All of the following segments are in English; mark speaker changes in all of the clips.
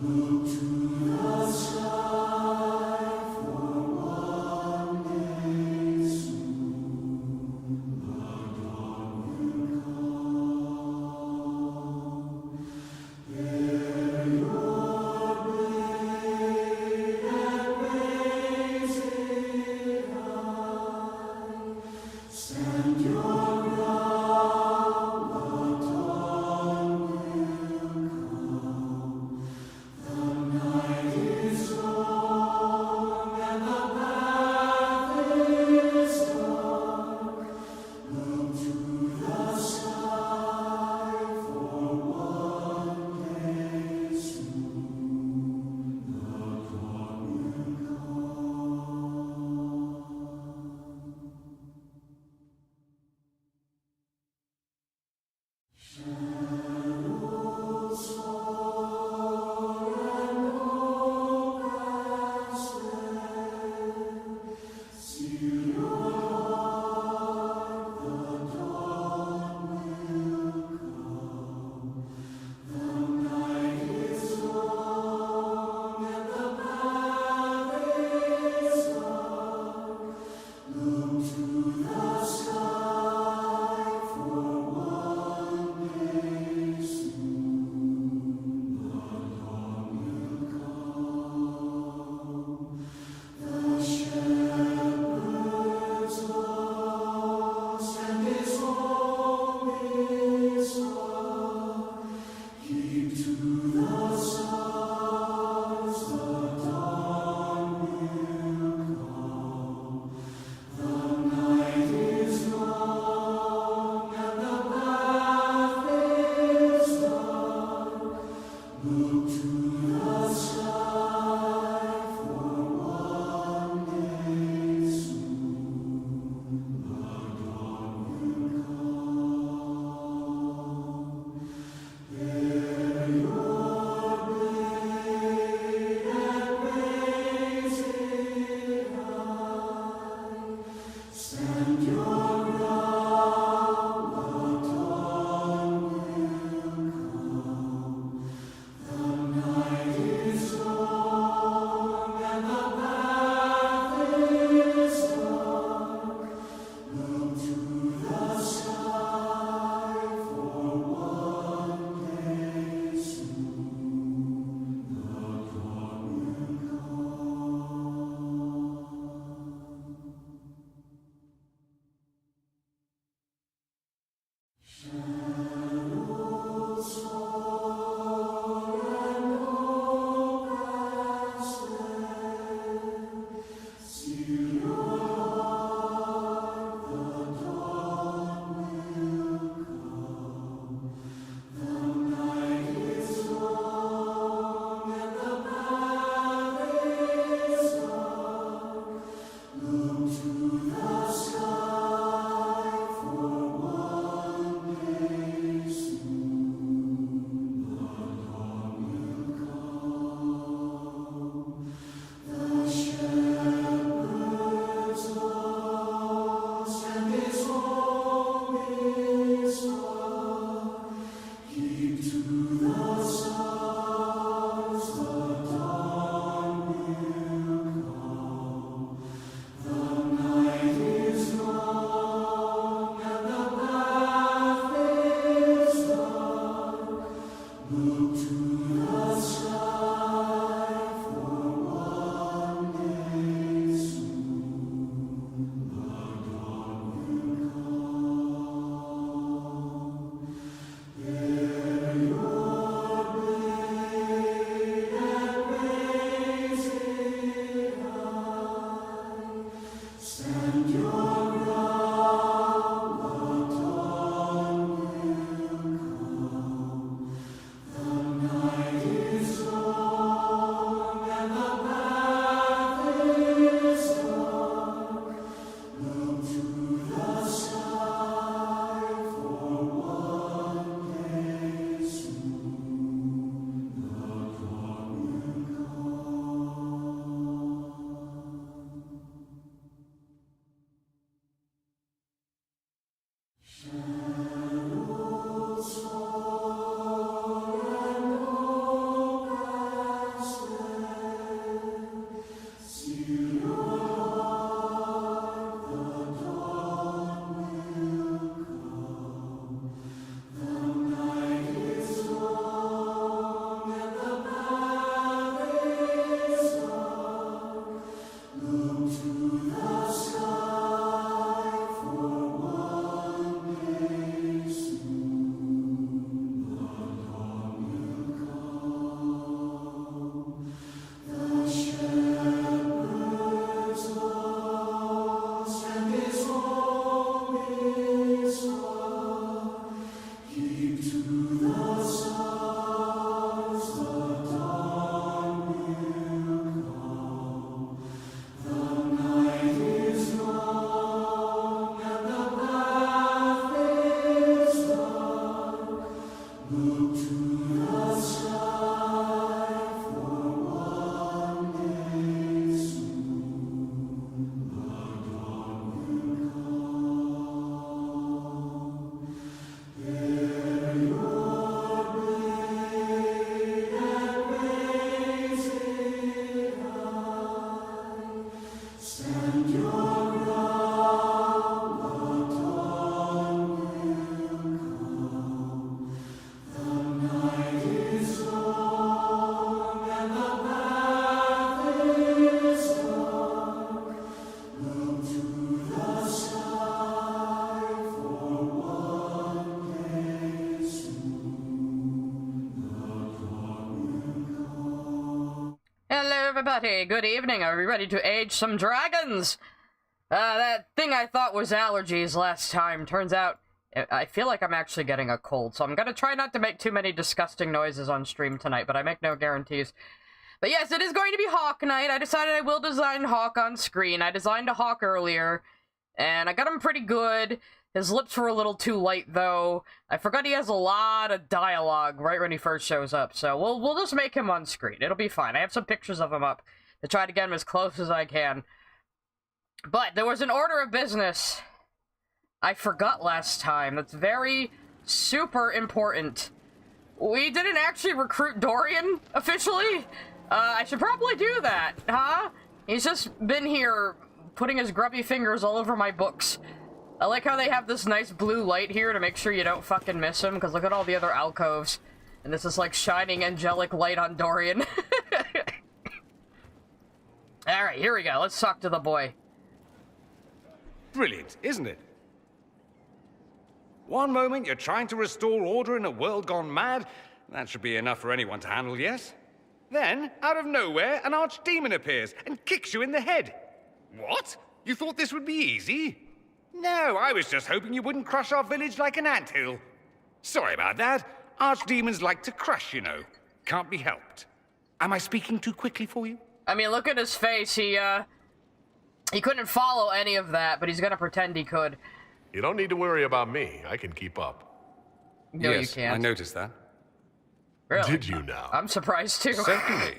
Speaker 1: Is Hello everybody, good evening. Are we ready to age some dragons? That thing I thought was allergies last time, turns out I feel like I'm actually getting a cold, so I'm gonna try not to make too many disgusting noises on stream tonight, but I make no guarantees. But yes, it is going to be Hawk night. I decided I will design Hawk on screen. I designed a Hawk earlier, and I got him pretty good. His lips were a little too light, though. I forgot he has a lot of dialogue right when he first shows up, so we'll just make him on screen. It'll be fine. I have some pictures of him up to try to get him as close as I can. But there was an order of business I forgot last time. That's very super important. We didn't actually recruit Dorian officially. I should probably do that, huh? He's just been here putting his grubby fingers all over my books. I like how they have this nice blue light here to make sure you don't fucking miss him, because look at all the other alcoves. And this is like shining angelic light on Dorian. Alright, here we go. Let's talk to the boy.
Speaker 2: Brilliant, isn't it? One moment you're trying to restore order in a world gone mad. That should be enough for anyone to handle, yes? Then, out of nowhere, an archdemon appears and kicks you in the head. What? You thought this would be easy? No, I was just hoping you wouldn't crush our village like an anthill. Sorry about that. Archdemons like to crush, you know. Can't be helped. Am I speaking too quickly for you?
Speaker 1: I mean, look at his face. He couldn't follow any of that, but he's gonna pretend he could.
Speaker 3: You don't need to worry about me. I can keep up.
Speaker 1: No,
Speaker 2: yes,
Speaker 1: you can't.
Speaker 2: I noticed that.
Speaker 1: Really?
Speaker 3: Did you now?
Speaker 1: I'm surprised, too.
Speaker 2: Certainly.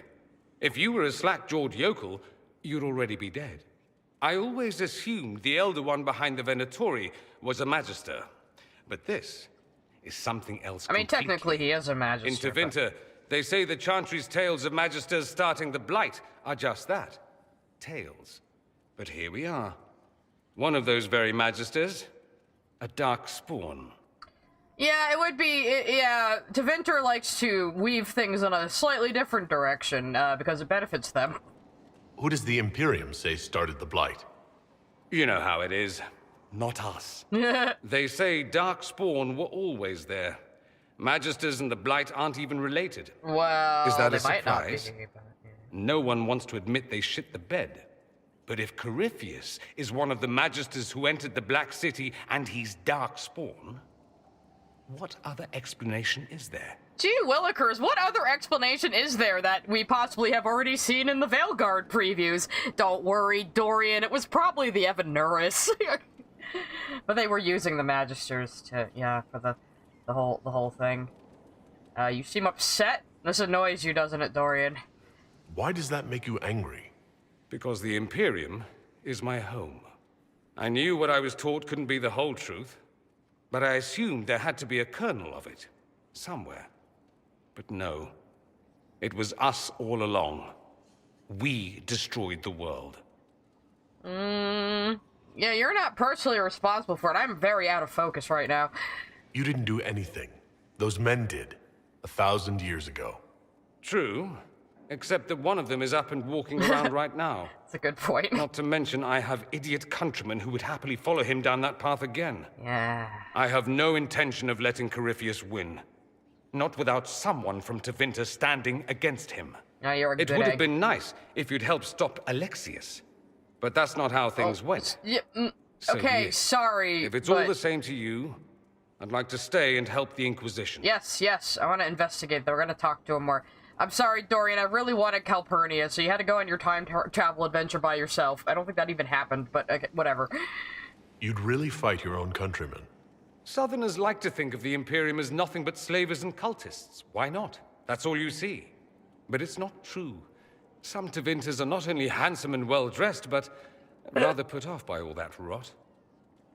Speaker 2: If you were a slack-jawed yokel, you'd already be dead. I always assumed the Elder One behind the Venatori was a Magister. But this is something else
Speaker 1: I mean,
Speaker 2: completely.
Speaker 1: technically he is a Magister.
Speaker 2: In Tevinter, they say the Chantry's tales of Magisters starting the Blight are just that. Tales. But here we are. One of those very Magisters. A dark spawn.
Speaker 1: Yeah, it would be, yeah, Tevinter likes to weave things in a slightly different direction, because it benefits them.
Speaker 3: Who does the Imperium say started the Blight?
Speaker 2: You know how it is. Not us. They say Darkspawn were always there. Magisters and the Blight aren't even related.
Speaker 1: Well,
Speaker 2: Is that
Speaker 1: they
Speaker 2: a
Speaker 1: might not be,
Speaker 2: surprise?
Speaker 1: but, yeah.
Speaker 2: No one wants to admit they shit the bed. But if Corypheus is one of the Magisters who entered the Black City and he's Darkspawn, what other explanation is there?
Speaker 1: Gee willikers, what other explanation is there that we possibly have already seen in the Veilguard previews? Don't worry, Dorian, it was probably the Evanuris. But they were using the Magisters to, yeah, for the whole thing. You seem upset? This annoys you, doesn't it, Dorian?
Speaker 3: Why does that make you angry?
Speaker 2: Because the Imperium is my home. I knew what I was taught couldn't be the whole truth, but I assumed there had to be a kernel of it, somewhere. But no, it was us all along. We destroyed the world.
Speaker 1: Yeah, you're not personally responsible for it. I'm very out of focus right now.
Speaker 3: You didn't do anything. Those men did. 1,000 years ago.
Speaker 2: True, except that one of them is up and walking around right now.
Speaker 1: That's a good point.
Speaker 2: Not to mention I have idiot countrymen who would happily follow him down that path again.
Speaker 1: Yeah.
Speaker 2: I have no intention of letting Corypheus win. Not without someone from Tevinter standing against him.
Speaker 1: No, you're a good
Speaker 2: It would have
Speaker 1: egg.
Speaker 2: been nice if you'd helped stop Alexius. But that's not how things went.
Speaker 1: Yeah,
Speaker 2: So
Speaker 1: okay,
Speaker 2: yes,
Speaker 1: sorry,
Speaker 2: if it's
Speaker 1: but...
Speaker 2: all the same to you, I'd like to stay and help the Inquisition.
Speaker 1: Yes, I want to investigate. We're going to talk to him more. I'm sorry, Dorian, I really wanted Calpurnia, so you had to go on your time travel adventure by yourself. I don't think that even happened, but okay, whatever.
Speaker 3: You'd really fight your own countrymen.
Speaker 2: Southerners like to think of the Imperium as nothing but slavers and cultists. Why not? That's all you see. But it's not true. Some Tevinters are not only handsome and well-dressed, but rather put off by all that rot.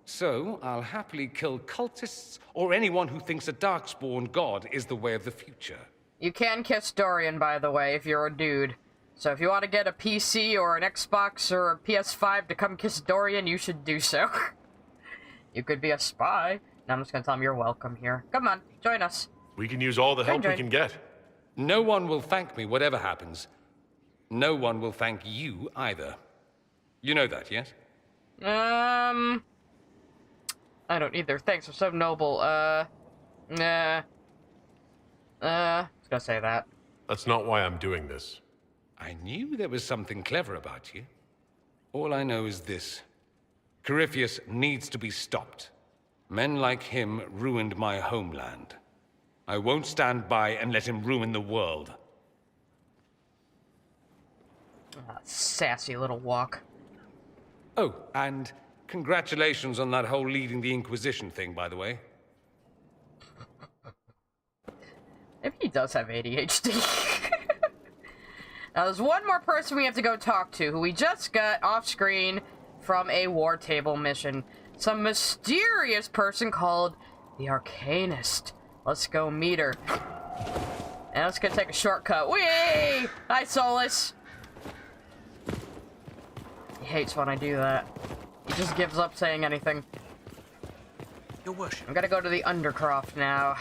Speaker 2: So, I'll happily kill cultists or anyone who thinks a Darkspawn god is the way of the future.
Speaker 1: You can kiss Dorian, by the way, if you're a dude. So if you want to get a PC or an Xbox or a PS5 to come kiss Dorian, you should do so. You could be a spy. Now I'm just gonna tell him you're welcome here. Come on, join us.
Speaker 3: We can use all the help we
Speaker 1: join.
Speaker 3: can get.
Speaker 2: No one will thank me, whatever happens. No one will thank you, either. You know that, yes?
Speaker 1: I don't either. Thanks, you're so noble. I was gonna say that.
Speaker 3: That's not why I'm doing this.
Speaker 2: I knew there was something clever about you. All I know is this. Corypheus needs to be stopped. Men like him ruined my homeland. I won't stand by and let him ruin the world.
Speaker 1: Sassy little walk.
Speaker 2: Oh, and congratulations on that whole leading the Inquisition thing, by the way.
Speaker 1: Maybe he does have ADHD. Now, there's one more person we have to go talk to, who we just got off-screen from a war table mission. Some mysterious person called the Arcanist. Let's go meet her. And let's go take a shortcut. Whee! Hi, Solus. He hates when I do that. He just gives up saying anything.
Speaker 4: Your worship.
Speaker 1: I'm gonna go to the Undercroft now.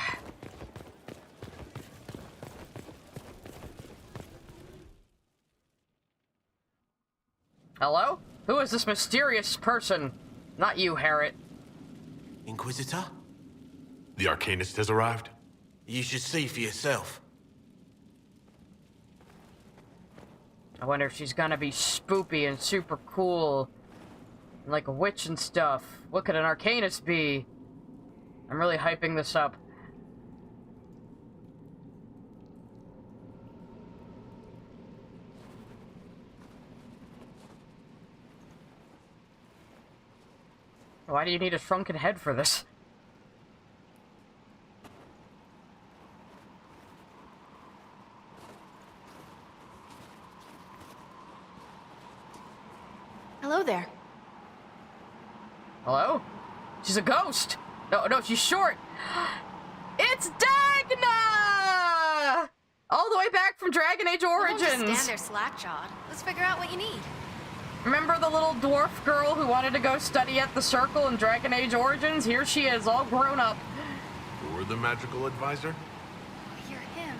Speaker 1: Hello? Who is this mysterious person? Not you, Harriet.
Speaker 4: Inquisitor?
Speaker 3: The Arcanist has arrived?
Speaker 4: You should see for yourself.
Speaker 1: I wonder if she's gonna be spoopy and super cool. And like a witch and stuff. What could an Arcanist be? I'm really hyping this up. Why do you need a shrunken head for this?
Speaker 5: Hello there.
Speaker 1: Hello? She's a ghost! No, she's short! It's Dagna! All the way back from Dragon Age
Speaker 5: Don't just
Speaker 1: Origins!
Speaker 5: stand there slack-jawed. Let's figure out what you need.
Speaker 1: Remember the little dwarf girl who wanted to go study at the Circle in Dragon Age Origins? Here she is, all grown up.
Speaker 3: You're the magical advisor?
Speaker 5: You're him.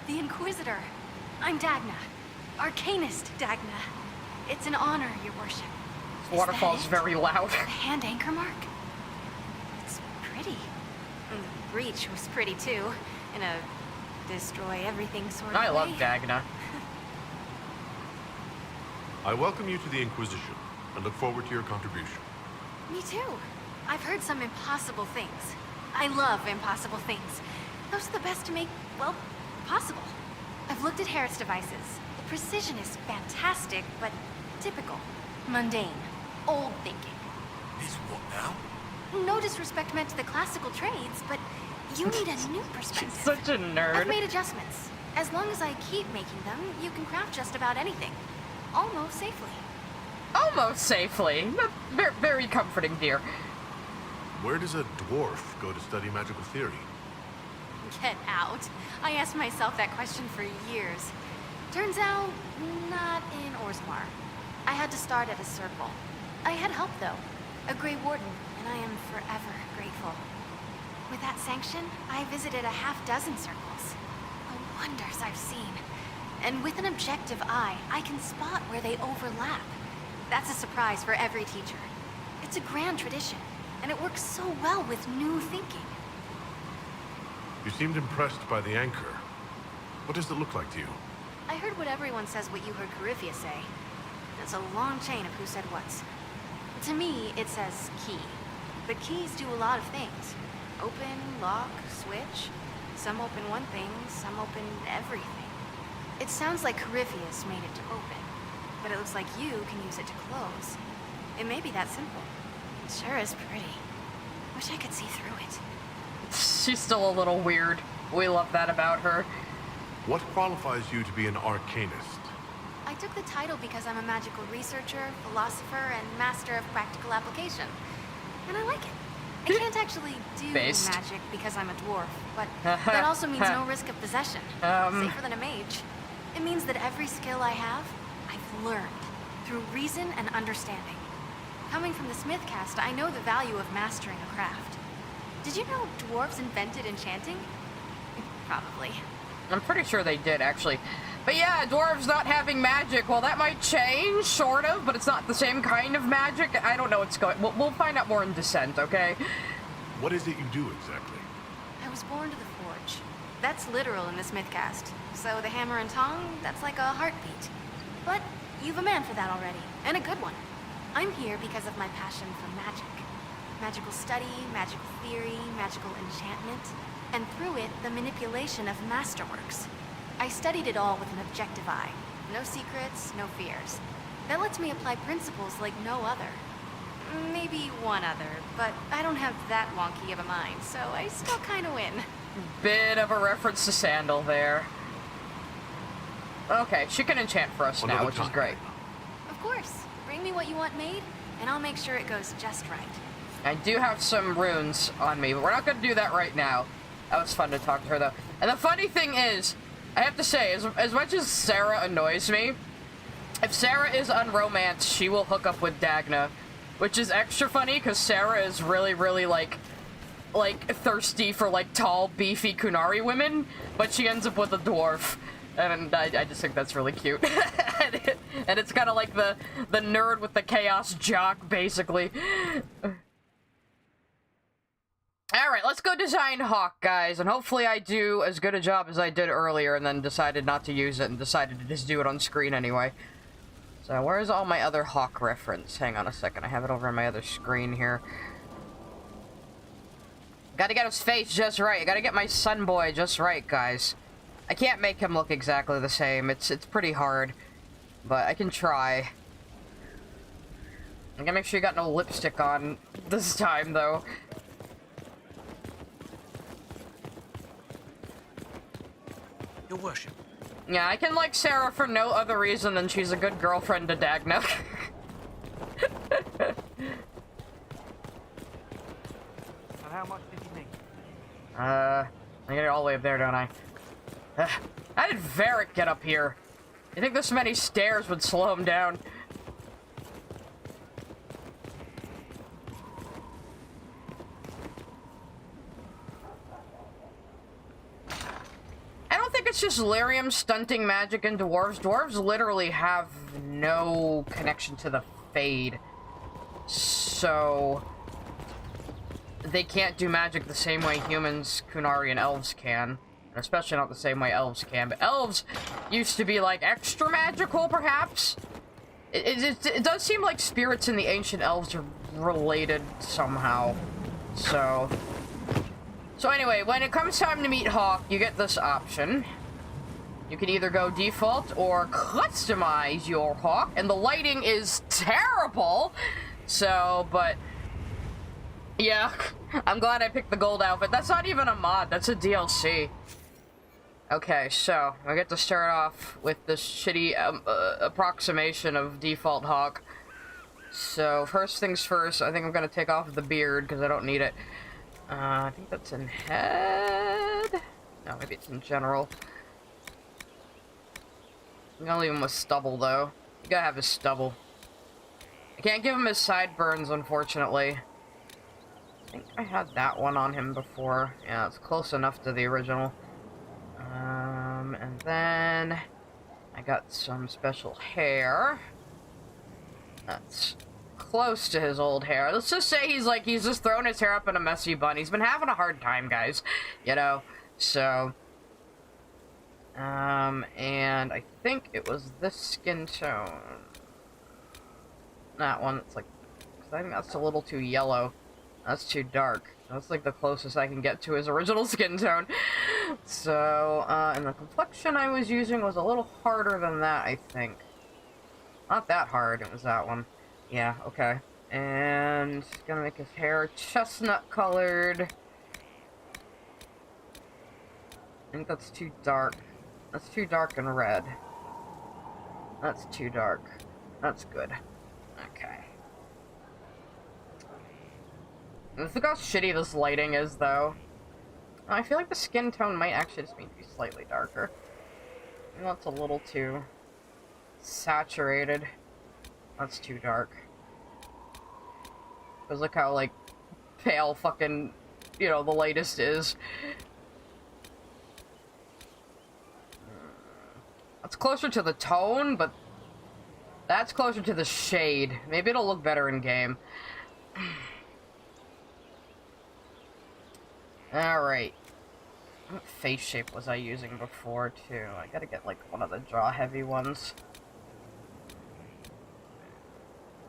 Speaker 5: The Inquisitor. I'm Dagna. Arcanist Dagna. It's an honor, your worship.
Speaker 1: This waterfall's
Speaker 5: Is that it?
Speaker 1: very loud.
Speaker 5: The hand anchor mark? It's pretty. And the breach was pretty too. In a destroy-everything sort of
Speaker 1: I love
Speaker 5: way.
Speaker 1: Dagna.
Speaker 3: I welcome you to the Inquisition and look forward to your contribution.
Speaker 5: Me too. I've heard some impossible things. I love impossible things. Those are the best to make, well, possible. I've looked at Harriet's devices. The precision is fantastic, but typical. Mundane. Old thinking.
Speaker 4: Is what now?
Speaker 5: No disrespect meant to the classical trades, but you need a new perspective.
Speaker 1: She's such a
Speaker 5: I've
Speaker 1: nerd.
Speaker 5: made adjustments. As long as I keep making them, you can craft just about anything. Almost safely.
Speaker 1: Almost safely. Very, very comforting, dear.
Speaker 3: Where does a dwarf go to study magical theory?
Speaker 5: Get out. I asked myself that question for years. Turns out, not in Orzammar. I had to start at a circle. I had help, though. A Grey Warden, and I am forever grateful. With that sanction, I visited a half-dozen circles. The wonders I've seen. And with an objective eye, I can spot where they overlap. That's a surprise for every teacher. It's a grand tradition, and it works so well with new thinking.
Speaker 3: You seemed impressed by the anchor. What does it look like to you?
Speaker 5: I heard what everyone says what you heard Corypheus say. It's a long chain of who said what's. To me, it says key. But keys do a lot of things. Open, lock, switch. Some open one thing, some open everything. It sounds like Corypheus made it to open, but it looks like you can use it to close. It may be that simple. It sure is pretty. Wish I could see through it.
Speaker 1: She's still a little weird. We love that about her.
Speaker 3: What qualifies you to be an Arcanist?
Speaker 5: I took the title because I'm a magical researcher, philosopher, and master of practical application. And I like it. I can't actually do
Speaker 1: Based.
Speaker 5: magic because I'm a dwarf, but that also means no risk of possession. Safer than a mage. It means that every skill I have, I've learned through reason and understanding. Coming from the Smith caste, I know the value of mastering a craft. Did you know dwarves invented enchanting? Probably.
Speaker 1: I'm pretty sure they did, actually. But yeah, dwarves not having magic, well, that might change, sort of, but it's not the same kind of magic. I don't know what's going... We'll find out more in Descent, okay?
Speaker 3: What is it you do exactly?
Speaker 5: I was born to the forge. That's literal in the Smith caste. So the hammer and tongue, that's like a heartbeat. But you've a man for that already, and a good one. I'm here because of my passion for magic. Magical study, magical theory, magical enchantment, and through it, the manipulation of masterworks. I studied it all with an objective eye. No secrets, no fears. That lets me apply principles like no other. Maybe one other, but I don't have that wonky of a mind, so I still kind of win.
Speaker 1: Bit of a reference to Sandal there. Okay, she can enchant for us now, which is great.
Speaker 5: Of course. Bring me what you want made, and I'll make sure it goes just right.
Speaker 1: I do have some runes on me, but we're not going to do that right now. That was fun to talk to her, though. And the funny thing is, I have to say, as much as Sarah annoys me, if Sarah is unromanced, she will hook up with Dagna. Which is extra funny, because Sarah is really, really, like, thirsty for, like, tall, beefy Kunari women, but she ends up with a dwarf. And I just think that's really cute. And it's kind of like the nerd with the chaos jock, basically. Alright, let's go design Hawk, guys, and hopefully I do as good a job as I did earlier and then decided not to use it and decided to just do it on screen anyway. So, where's all my other Hawk reference? Hang on a second, I have it over on my other screen here. Gotta get his face just right. I gotta get my sonboy just right, guys. I can't make him look exactly the same. It's pretty hard. But I can try. I gotta make sure you got no lipstick on this time, though.
Speaker 4: Your worship.
Speaker 1: Yeah, I can like Sarah for no other reason than she's a good girlfriend to Dagna.
Speaker 6: And how much did you need?
Speaker 1: I get it all the way up there, don't I? How did Varric get up here? You think this many stairs would slow him down? I don't think it's just lyrium stunting magic in dwarves. Dwarves literally have no connection to the Fade. So they can't do magic the same way humans, Kunari, and elves can. Especially not the same way elves can. But elves used to be, like, extra magical, perhaps? It does seem like spirits in the ancient elves are related somehow. So anyway, when it comes time to meet Hawk, you get this option. You can either go default or customize your Hawk. And the lighting is terrible. So, but yeah, I'm glad I picked the gold outfit. That's not even a mod, that's a DLC. Okay, so I get to start off with this shitty approximation of default Hawk. So first things first, I think I'm gonna take off the beard because I don't need it. I think that's in head. No, maybe it's in general. I'm gonna leave him with stubble though. You gotta have his stubble. I can't give him his sideburns, unfortunately. I think I had that one on him before. Yeah, it's close enough to the original. And then I got some special hair. That's close to his old hair. Let's just say he's just throwing his hair up in a messy bun. He's been having a hard time, guys. You know? So, and I think it was this skin tone. That one, it's like, I think that's a little too yellow. That's too dark. That's like the closest I can get to his original skin tone. So, and the complexion I was using was a little harder than that, I think. Not that hard, it was that one. Yeah, okay. And gonna make his hair chestnut colored. I think that's too dark. That's too dark and red. That's too dark. That's good. Okay. Look how shitty this lighting is, though. I feel like the skin tone might actually just need to be slightly darker. And that's a little too saturated. That's too dark. Because look how, like, pale fucking, you know, the latest is. That's closer to the tone, but that's closer to the shade. Maybe it'll look better in game. Alright. What face shape was I using before, too? I gotta get, like, one of the draw-heavy ones.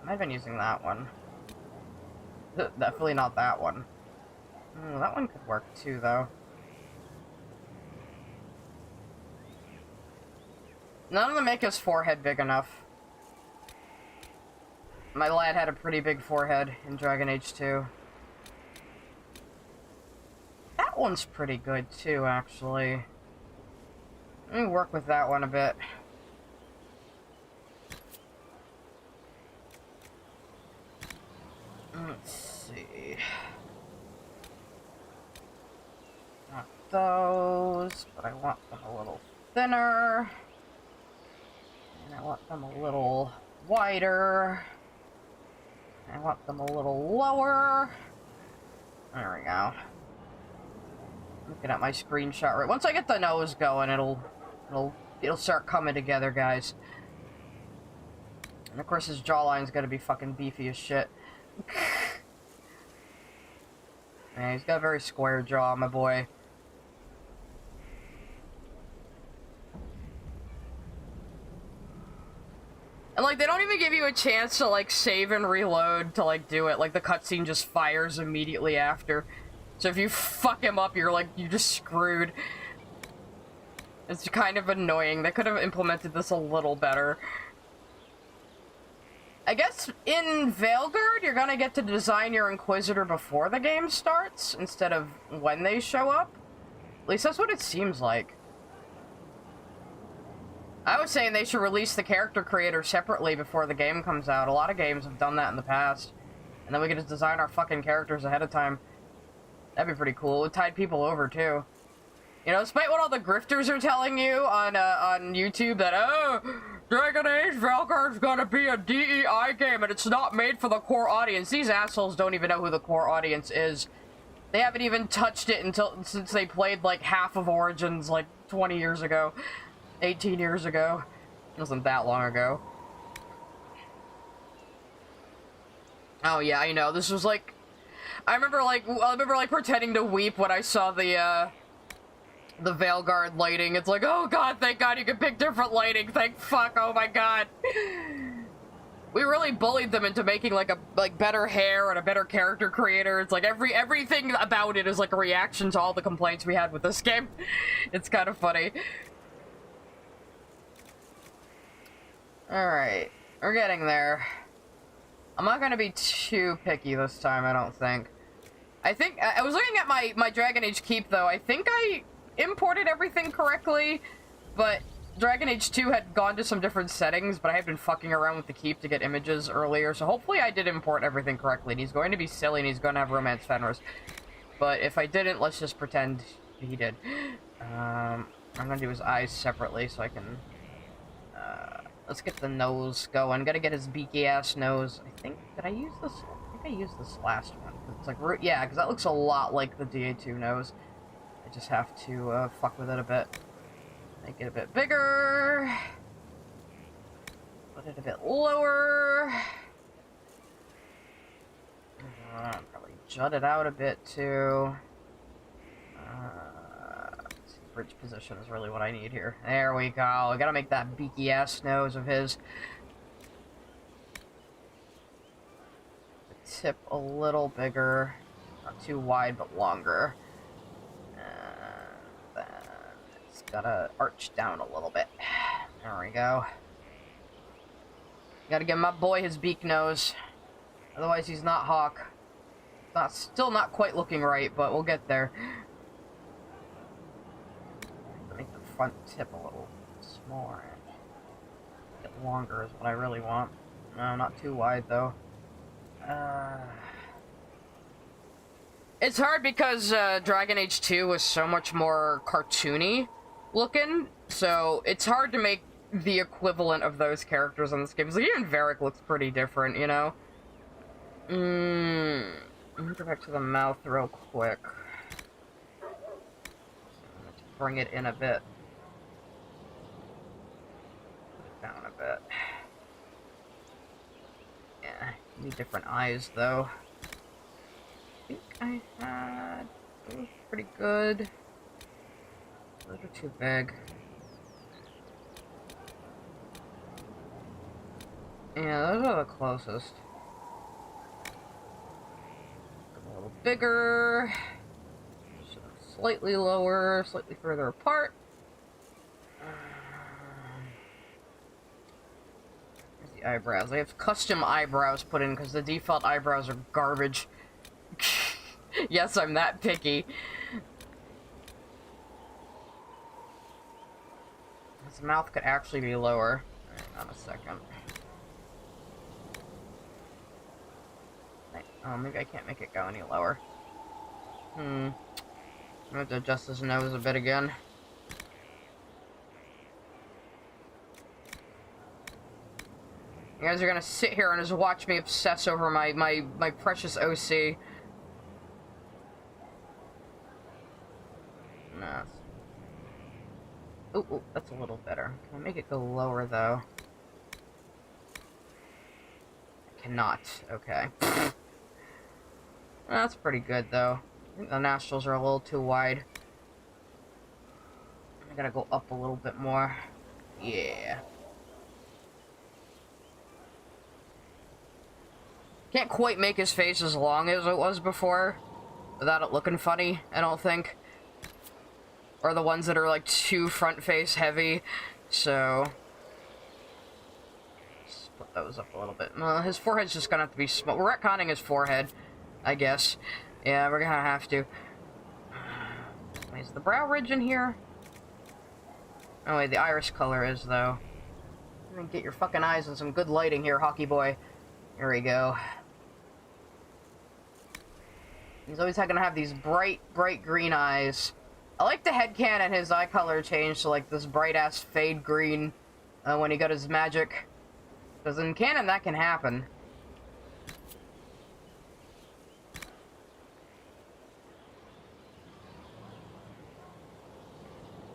Speaker 1: might have been using that one. Definitely not that one. That one could work too, though. None of them make his forehead big enough. My lad had a pretty big forehead in Dragon Age 2. That one's pretty good too, actually. Let me work with that one a bit. Let's see. Not those, but I want them a little thinner. And I want them a little wider. I want them a little lower. There we go. Looking at my screenshot right. Once I get the nose going, it'll start coming together, guys. And of course his jawline's gonna be fucking beefy as shit. Man, he's got a very square jaw, my boy. And, like, they don't even give you a chance to, like, save and reload to, like, do it. Like, the cutscene just fires immediately after. So if you fuck him up, you're, like, you're just screwed. It's kind of annoying. They could have implemented this a little better. I guess in Veilguard, you're gonna get to design your Inquisitor before the game starts, instead of when they show up. At least that's what it seems like. I was saying they should release the character creator separately before the game comes out. A lot of games have done that in the past. And then we could just design our fucking characters ahead of time. That'd be pretty cool. It would tide people over, too. You know, despite what all the grifters are telling you on YouTube that, oh, Dragon Age Veilguard's gonna be a DEI game and it's not made for the core audience. These assholes don't even know who the core audience is. They haven't even touched it since they played, like, half of Origins, like, 20 years ago. 18 years ago. It wasn't that long ago. Oh yeah, I know. This was like... I remember pretending to weep when I saw the Veilguard lighting. It's like, oh god, thank god you can pick different lighting. Thank fuck, oh my god. We really bullied them into making like better hair and a better character creator. It's like everything about it is like a reaction to all the complaints we had with this game. It's kind of funny. Alright, we're getting there. I'm not gonna be too picky this time, I don't think. I was looking at my Dragon Age Keep, though. I think I imported everything correctly, but Dragon Age 2 had gone to some different settings, but I had been fucking around with the Keep to get images earlier, so hopefully I did import everything correctly, and he's going to be silly, and he's going to have Romance Fenris. But if I didn't, let's just pretend he did. I'm gonna do his eyes separately, so I can... let's get the nose going. Gotta get his beaky-ass nose. Did I use this? I think I used this last one. It's like, yeah, because that looks a lot like the DA2 nose. I just have to fuck with it a bit. Make it a bit bigger. Put it a bit lower. Probably jut it out a bit, too. Bridge position is really what I need here. There we go. I gotta make that beaky ass nose of his. The tip a little bigger. Not too wide, but longer. And then it's gotta arch down a little bit. There we go. Gotta give my boy his beak nose. Otherwise he's not Hawk. Still not quite looking right, but we'll get there. Make the front tip a little smaller. A bit longer is what I really want. No, not too wide though. It's hard because Dragon Age 2 was so much more cartoony looking, so it's hard to make the equivalent of those characters in this game. Like, even Varric looks pretty different, you know? Let me go back to the mouth real quick. Bring it in a bit. Put it down a bit. Yeah, need different eyes though. I think I had... It was pretty good. Those are too big. Yeah, those are the closest. A little bigger. Slightly lower, slightly further apart. There's the eyebrows. I have custom eyebrows put in because the default eyebrows are garbage. Yes, I'm that picky. His mouth could actually be lower. Hang on a second. Oh, maybe I can't make it go any lower. I'm gonna have to adjust his nose a bit again. You guys are gonna sit here and just watch me obsess over my precious OC. No. Ooh, that's a little better. Can I make it go lower, though? I cannot. Okay. That's pretty good, though. I think the nostrils are a little too wide. I gotta go up a little bit more. Yeah. Can't quite make his face as long as it was before without it looking funny, I don't think. Or the ones that are like too front face heavy, so split those up a little bit. His forehead's just gonna have to be small. We're retconning his forehead, I guess. Yeah, we're gonna have to. Is the brow ridge in here? Oh wait, the iris color is though. Get your fucking eyes on some good lighting here, hockey boy. Here we go. He's always gonna have these bright green eyes. I like the headcanon, his eye color changed to like this bright-ass fade green when he got his magic. Because in canon, that can happen.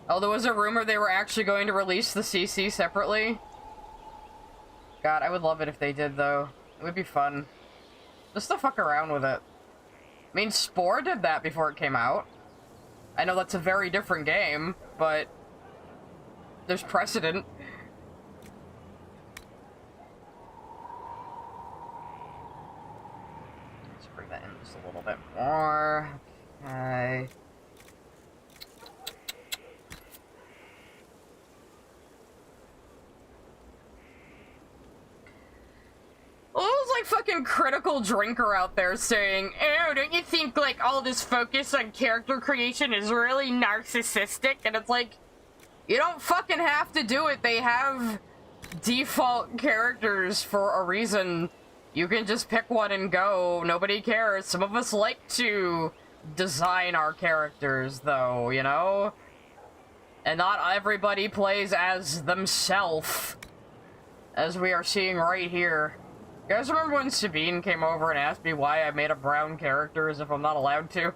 Speaker 1: Oh, there was a rumor they were actually going to release the CC separately. God, I would love it if they did, though. It would be fun. Just to fuck around with it. I mean, Spore did that before it came out. I know that's a very different game, but there's precedent. Let's bring that in just a little bit more. Okay. Well, it was like fucking Critical Drinker out there saying, "Oh, don't you think like all this focus on character creation is really narcissistic?" And it's like, you don't fucking have to do it. They have default characters for a reason. You can just pick one and go. Nobody cares. Some of us like to design our characters, though, you know? And not everybody plays as themselves, as we are seeing right here. You guys remember when Sabine came over and asked me why I made a brown character as if I'm not allowed to?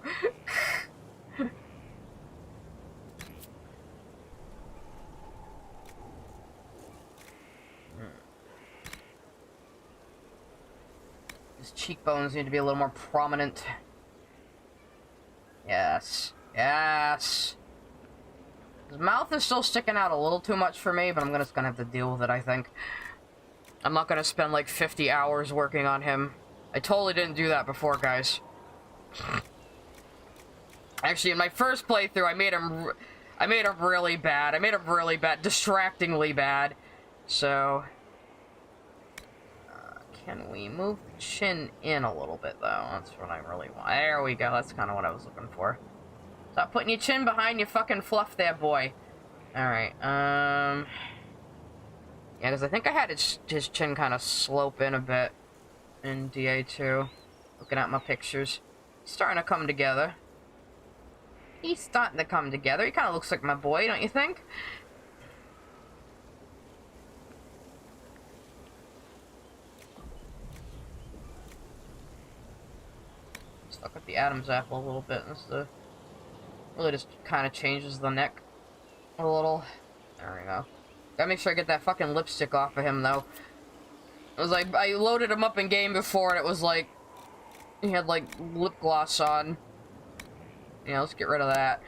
Speaker 1: His cheekbones need to be a little more prominent. Yes. Yes. His mouth is still sticking out a little too much for me, but I'm just gonna have to deal with it, I think. I'm not gonna spend like 50 hours working on him. I totally didn't do that before, guys. Actually, in my first playthrough, I made him really bad. I made him really bad, distractingly bad. So, can we move the chin in a little bit, though? That's what I really want. There we go. That's kind of what I was looking for. Stop putting your chin behind your fucking fluff there, boy. Alright, yeah, because I think I had his chin kind of slope in a bit in DA2. Looking at my pictures. He's starting to come together. He's starting to come together. He kind of looks like my boy, don't you think? Stuck with the Adam's apple a little bit. Really just kind of changes the neck a little. There we go. Gotta make sure I get that fucking lipstick off of him, though. It was like, I loaded him up in game before, and it was like, he had, like, lip gloss on. Yeah, let's get rid of that.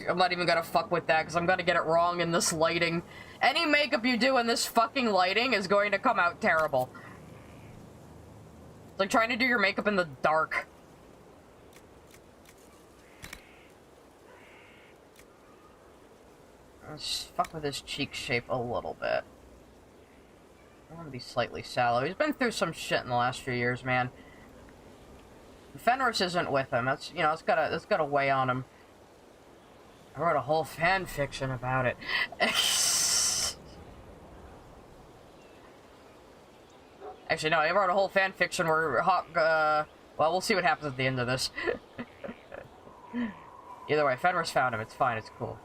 Speaker 1: I'm not even gonna fuck with that, because I'm gonna get it wrong in this lighting. Any makeup you do in this fucking lighting is going to come out terrible. It's like trying to do your makeup in the dark. Let's fuck with his cheek shape a little bit. I want to be slightly sallow. He's been through some shit in the last few years, man. Fenris isn't with him. That's, you know, it's gotta weigh on him. I wrote a whole fan fiction about it. Actually, no, I wrote a whole fan fiction where Hawk, well, we'll see what happens at the end of this. Either way, Fenris found him. It's fine. It's cool.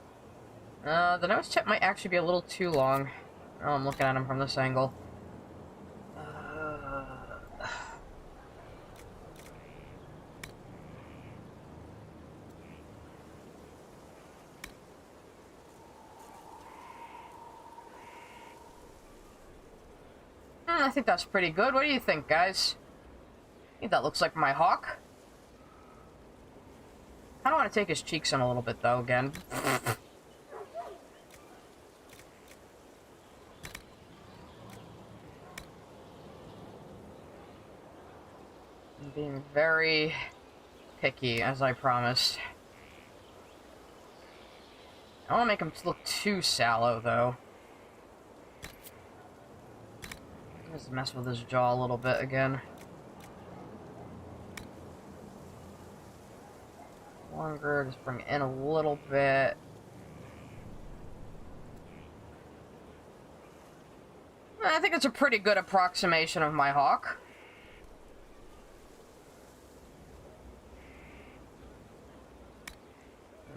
Speaker 1: The nose tip might actually be a little too long. Oh, I'm looking at him from this angle. I think that's pretty good. What do you think, guys? I think that looks like my hawk. I don't want to take his cheeks in a little bit, though, again. I'm being very picky, as I promised. I don't want to make him look too sallow, though. Just mess with his jaw a little bit again. Longer, just bring it in a little bit. I think it's a pretty good approximation of my hawk.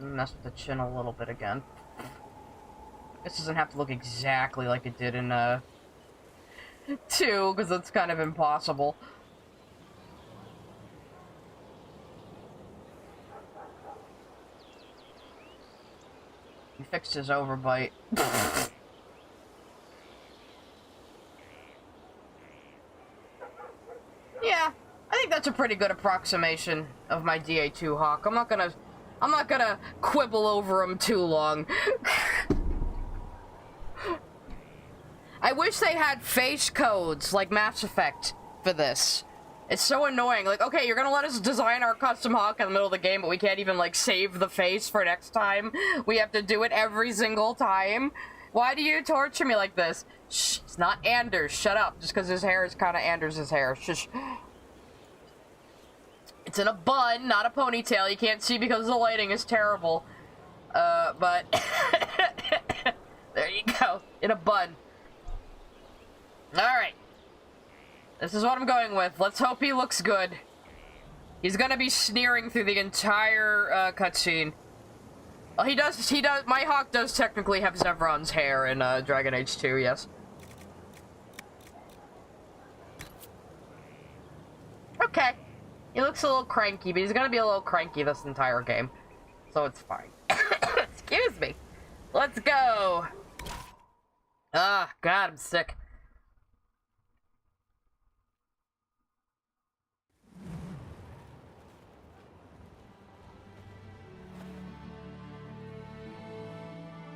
Speaker 1: Mess with the chin a little bit again. This doesn't have to look exactly like it did in, 2, because that's kind of impossible. He fixed his overbite. Yeah, I think that's a pretty good approximation of my DA2 Hawk. I'm not gonna quibble over him too long. I wish they had face codes like Mass Effect for this. It's so annoying. Like, okay, you're gonna let us design our custom Hawk in the middle of the game, but we can't even, like, save the face for next time. We have to do it every single time. Why do you torture me like this? Shh, it's not Anders. Shut up. Just because his hair is kind of Anders' hair. Shush. It's in a bun, not a ponytail. You can't see because the lighting is terrible. But... there you go. In a bun. Alright. This is what I'm going with. Let's hope he looks good. He's gonna be sneering through the entire, cutscene. Well, he does, my Hawk does technically have Zevron's hair in, Dragon Age 2, yes. Okay. He looks a little cranky, but he's gonna be a little cranky this entire game. So it's fine. Excuse me. Let's go! Ah, God, I'm sick.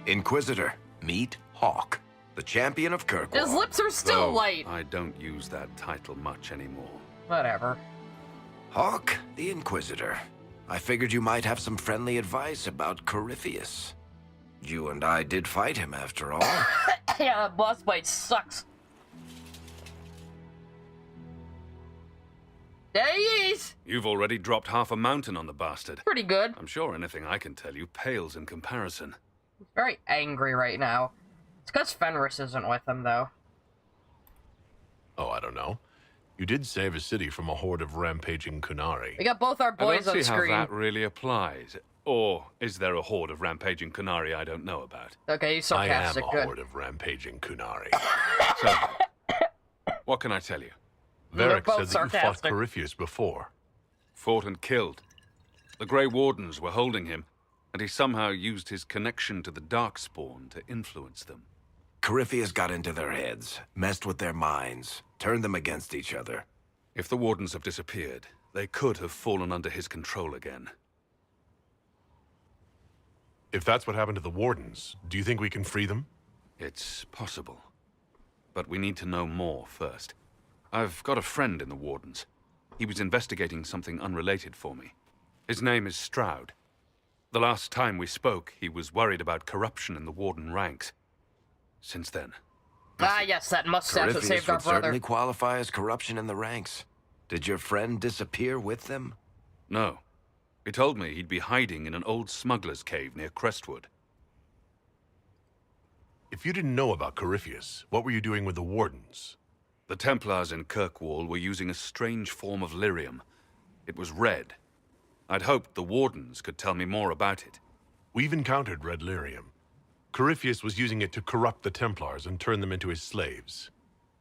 Speaker 7: Inquisitor, meet Hawk, the champion of Kirkwall.
Speaker 1: His lips are still
Speaker 2: Though
Speaker 1: white.
Speaker 2: I don't use that title much anymore.
Speaker 1: Whatever.
Speaker 7: Hawk, the Inquisitor. I figured you might have some friendly advice about Corypheus. You and I did fight him, after all.
Speaker 1: Yeah, boss fight sucks. There he is!
Speaker 2: You've already dropped half a mountain on the bastard.
Speaker 1: Pretty good.
Speaker 2: I'm sure anything I can tell you pales in comparison.
Speaker 1: He's very angry right now. It's because Fenris isn't with him, though.
Speaker 3: Oh, I don't know. You did save a city from a horde of rampaging Kunari.
Speaker 1: We got both our boys
Speaker 2: I
Speaker 1: on
Speaker 2: don't see
Speaker 1: screen.
Speaker 2: how that really applies. Or is there a horde of rampaging Kunari I don't know about?
Speaker 1: Okay, he's
Speaker 3: I am
Speaker 1: sarcastic.
Speaker 3: a
Speaker 1: Good.
Speaker 3: horde of rampaging Kunari.
Speaker 2: So, what can I tell you?
Speaker 1: They're
Speaker 3: Varric
Speaker 1: both
Speaker 3: said that you fought
Speaker 1: sarcastic.
Speaker 3: Corypheus before.
Speaker 2: Fought and killed. The Grey Wardens were holding him, and he somehow used his connection to the Darkspawn to influence them.
Speaker 7: Corypheus got into their heads, messed with their minds, turned them against each other.
Speaker 2: If the Wardens have disappeared, they could have fallen under his control again.
Speaker 3: If that's what happened to the Wardens, do you think we can free them?
Speaker 8: It's possible. But we need to know more first. I've got a friend in the Wardens. He was investigating something unrelated for me. His name is Stroud. The last time we spoke, he was worried about corruption in the Warden ranks. Since then...
Speaker 1: Ah, yes, that mustache that
Speaker 7: Corypheus
Speaker 1: saved our
Speaker 7: would
Speaker 1: brother.
Speaker 7: certainly qualify as corruption in the ranks. Did your friend disappear with them?
Speaker 8: No. He told me he'd be hiding in an old smuggler's cave near Crestwood.
Speaker 3: If you didn't know about Corypheus, what were you doing with the Wardens?
Speaker 8: The Templars in Kirkwall were using a strange form of lyrium. It was red. I'd hoped the Wardens could tell me more about it.
Speaker 3: We've encountered red lyrium. Corypheus was using it to corrupt the Templars and turn them into his slaves.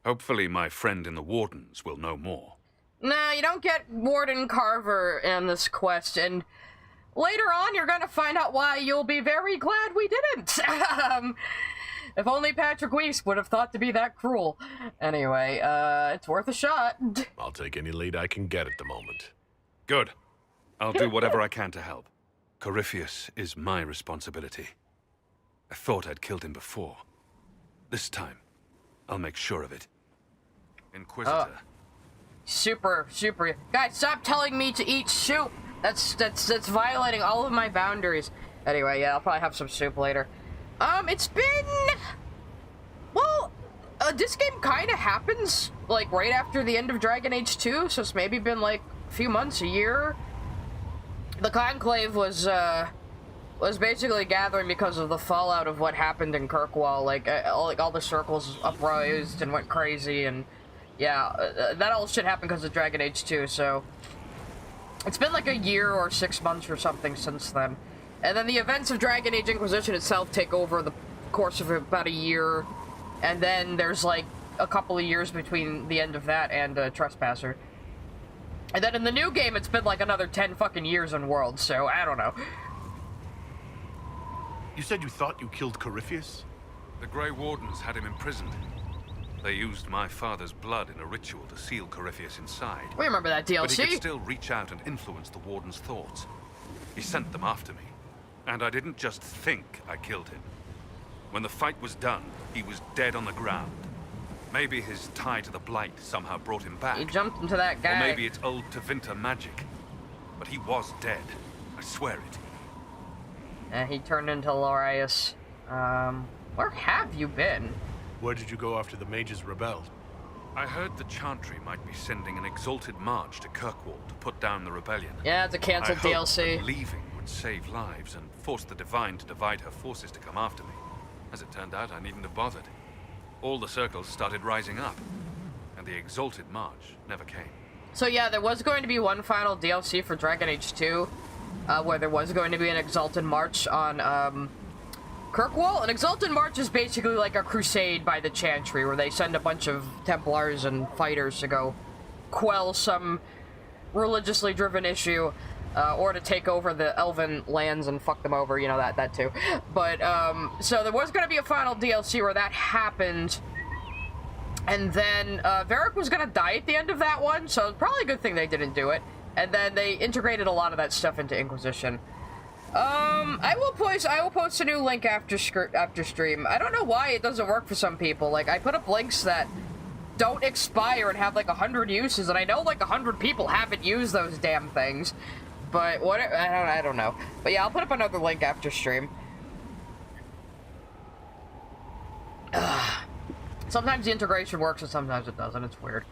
Speaker 8: Hopefully my friend in the Wardens will know more.
Speaker 1: Nah, you don't get Warden Carver in this quest, and later on you're gonna find out why you'll be very glad we didn't. If only Patrick Weiss would have thought to be that cruel. Anyway, it's worth a shot.
Speaker 3: I'll take any lead I can get at the moment.
Speaker 8: Good. I'll do whatever I can to help. Corypheus is my responsibility. I thought I'd killed him before. This time, I'll make sure of it. Inquisitor.
Speaker 1: Super. Guys, stop telling me to eat soup. That's violating all of my boundaries. Anyway, yeah, I'll probably have some soup later. It's been... Well, this game kind of happens, like, right after the end of Dragon Age 2, so it's maybe been, like, a few months, a year. The Conclave was basically gathering because of the fallout of what happened in Kirkwall. Like all the circles upraised and went crazy, and yeah, that all shit happened because of Dragon Age 2, so... It's been like a year or 6 months or something since then. And then the events of Dragon Age Inquisition itself take over the course of about a year, and then there's like a couple of years between the end of that and Trespasser. And then in the new game, it's been like another 10 fucking years in Worlds, so I don't know.
Speaker 3: You said you thought you killed Corypheus?
Speaker 8: The Grey Wardens had him imprisoned. They used my father's blood in a ritual to seal Corypheus inside.
Speaker 1: We remember that DLC.
Speaker 8: But he could still reach out and influence the Warden's thoughts. He sent them after me. And I didn't just think I killed him. When the fight was done, he was dead on the ground. Maybe his tie to the Blight somehow brought him back.
Speaker 1: He jumped into that guy.
Speaker 8: Or maybe it's old Tevinter magic. But he was dead. I swear it.
Speaker 1: And he turned into Lorius. Where have you been?
Speaker 3: Where did you go after the mages rebelled?
Speaker 8: I heard the Chantry might be sending an exalted march to Kirkwall to put down the rebellion.
Speaker 1: Yeah, it's a cancelled
Speaker 8: I hoped
Speaker 1: DLC.
Speaker 8: that leaving would save lives and force the Divine to divide her forces to come after me. As it turned out, I needn't have bothered. All the circles started rising up, and the exalted march never came.
Speaker 1: So yeah, there was going to be one final DLC for Dragon Age 2, where there was going to be an Exalted March on, Kirkwall. An Exalted March is basically like a crusade by the Chantry, where they send a bunch of Templars and fighters to go quell some religiously driven issue, or to take over the Elven lands and fuck them over, you know, that too. But, so there was going to be a final DLC where that happened, and then, Varric was going to die at the end of that one, so it's probably a good thing they didn't do it. And then they integrated a lot of that stuff into Inquisition. I will post a new link after stream. I don't know why it doesn't work for some people. Like, I put up links that don't expire and have like 100 uses, and I know like 100 people haven't used those damn things. But what? I don't know. But yeah, I'll put up another link after stream. Sometimes the integration works and sometimes it doesn't. It's weird.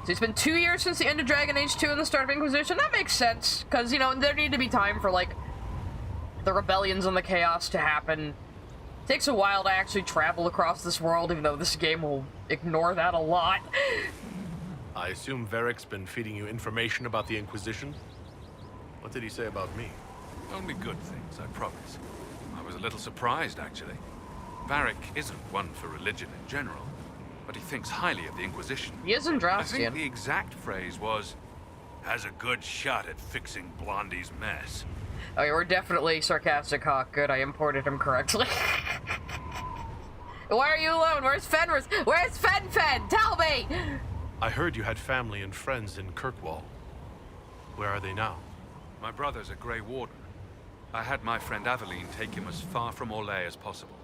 Speaker 1: So it's been 2 years since the end of Dragon Age 2 and the start of Inquisition. That makes sense, because, you know, there need to be time for, like, the rebellions and the chaos to happen. It takes a while to actually travel across this world, even though this game will ignore that a lot.
Speaker 3: I assume Varric's been feeding you information about the Inquisition? What did he say about me?
Speaker 8: Only good things, I promise. I was a little surprised, actually. Varric isn't one for religion in general, but he thinks highly of the Inquisition.
Speaker 1: He is Andrastian.
Speaker 8: I think the exact phrase was, has a good shot at fixing Blondie's mess.
Speaker 1: Okay, we're definitely sarcastic, Hawk. Good, I imported him correctly. Why are you alone? Where's Fenris? Where's Fen? Tell me!
Speaker 3: I heard you had family and friends in Kirkwall. Where are they now?
Speaker 8: My brother's a Grey Warden. I had my friend Aveline take him as far from Orlais as possible.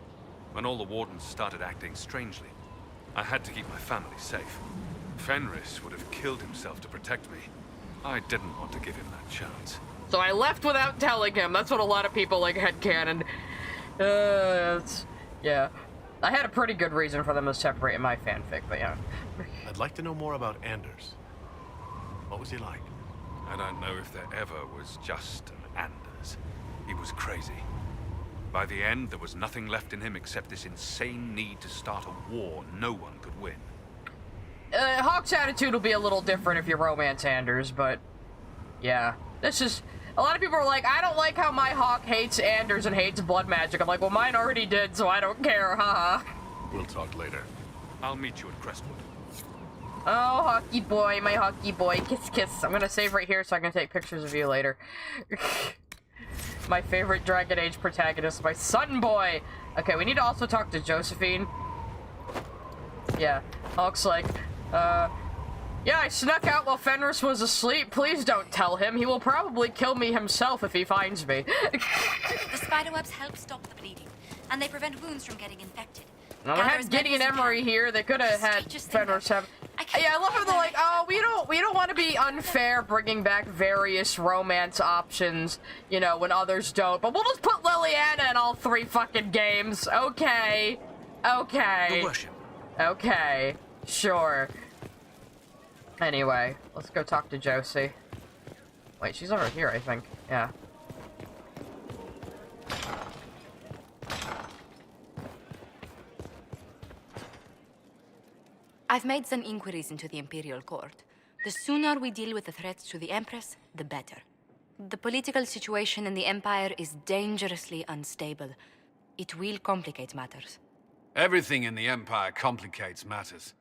Speaker 8: when all the wardens started acting strangely. I had to keep my family safe. Fenris would have killed himself to protect me. I didn't want to give him that chance.
Speaker 1: So I left without telling him. That's what a lot of people like headcanon. Yeah. I had a pretty good reason for them to separate in my fanfic, but yeah.
Speaker 3: I'd like to know more about Anders. What was he like?
Speaker 8: I don't know if there ever was just an Anders. He was crazy. By the end, there was nothing left in him except this insane need to start a war no one could win.
Speaker 1: Hawk's attitude will be a little different if you romance Anders, but yeah. This is... A lot of people are like, I don't like how my Hawk hates Anders and hates blood magic. I'm like, well, mine already did, so I don't care, haha.
Speaker 3: We'll talk later.
Speaker 8: I'll meet you at Crestwood.
Speaker 1: Oh, Hawky boy, my Hawky boy. Kiss, kiss. I'm gonna save right here so I can take pictures of you later. My favorite Dragon Age protagonist, my son boy. Okay, we need to also talk to Josephine. Yeah, Hawk's like, yeah, I snuck out while Fenris was asleep. Please don't tell him. He will probably kill me himself if he finds me.
Speaker 9: The spiderwebs help stop the bleeding, and they prevent wounds from getting infected.
Speaker 1: Now, I had Gideon Emery here. They could have had Fenris have... Yeah, I love how they're like, oh, we don't want to be unfair bringing back various romance options, you know, when others don't. But we'll just put Liliana in all 3 fucking games. Okay. Okay.
Speaker 4: Your worship.
Speaker 1: Okay. Sure. Anyway, let's go talk to Josie. Wait, she's over here, I think. Yeah.
Speaker 9: I've made some inquiries into the Imperial Court. The sooner we deal with the threats to the Empress, the better. The political situation in the Empire is dangerously unstable. It will complicate matters.
Speaker 10: Everything in the Empire complicates matters.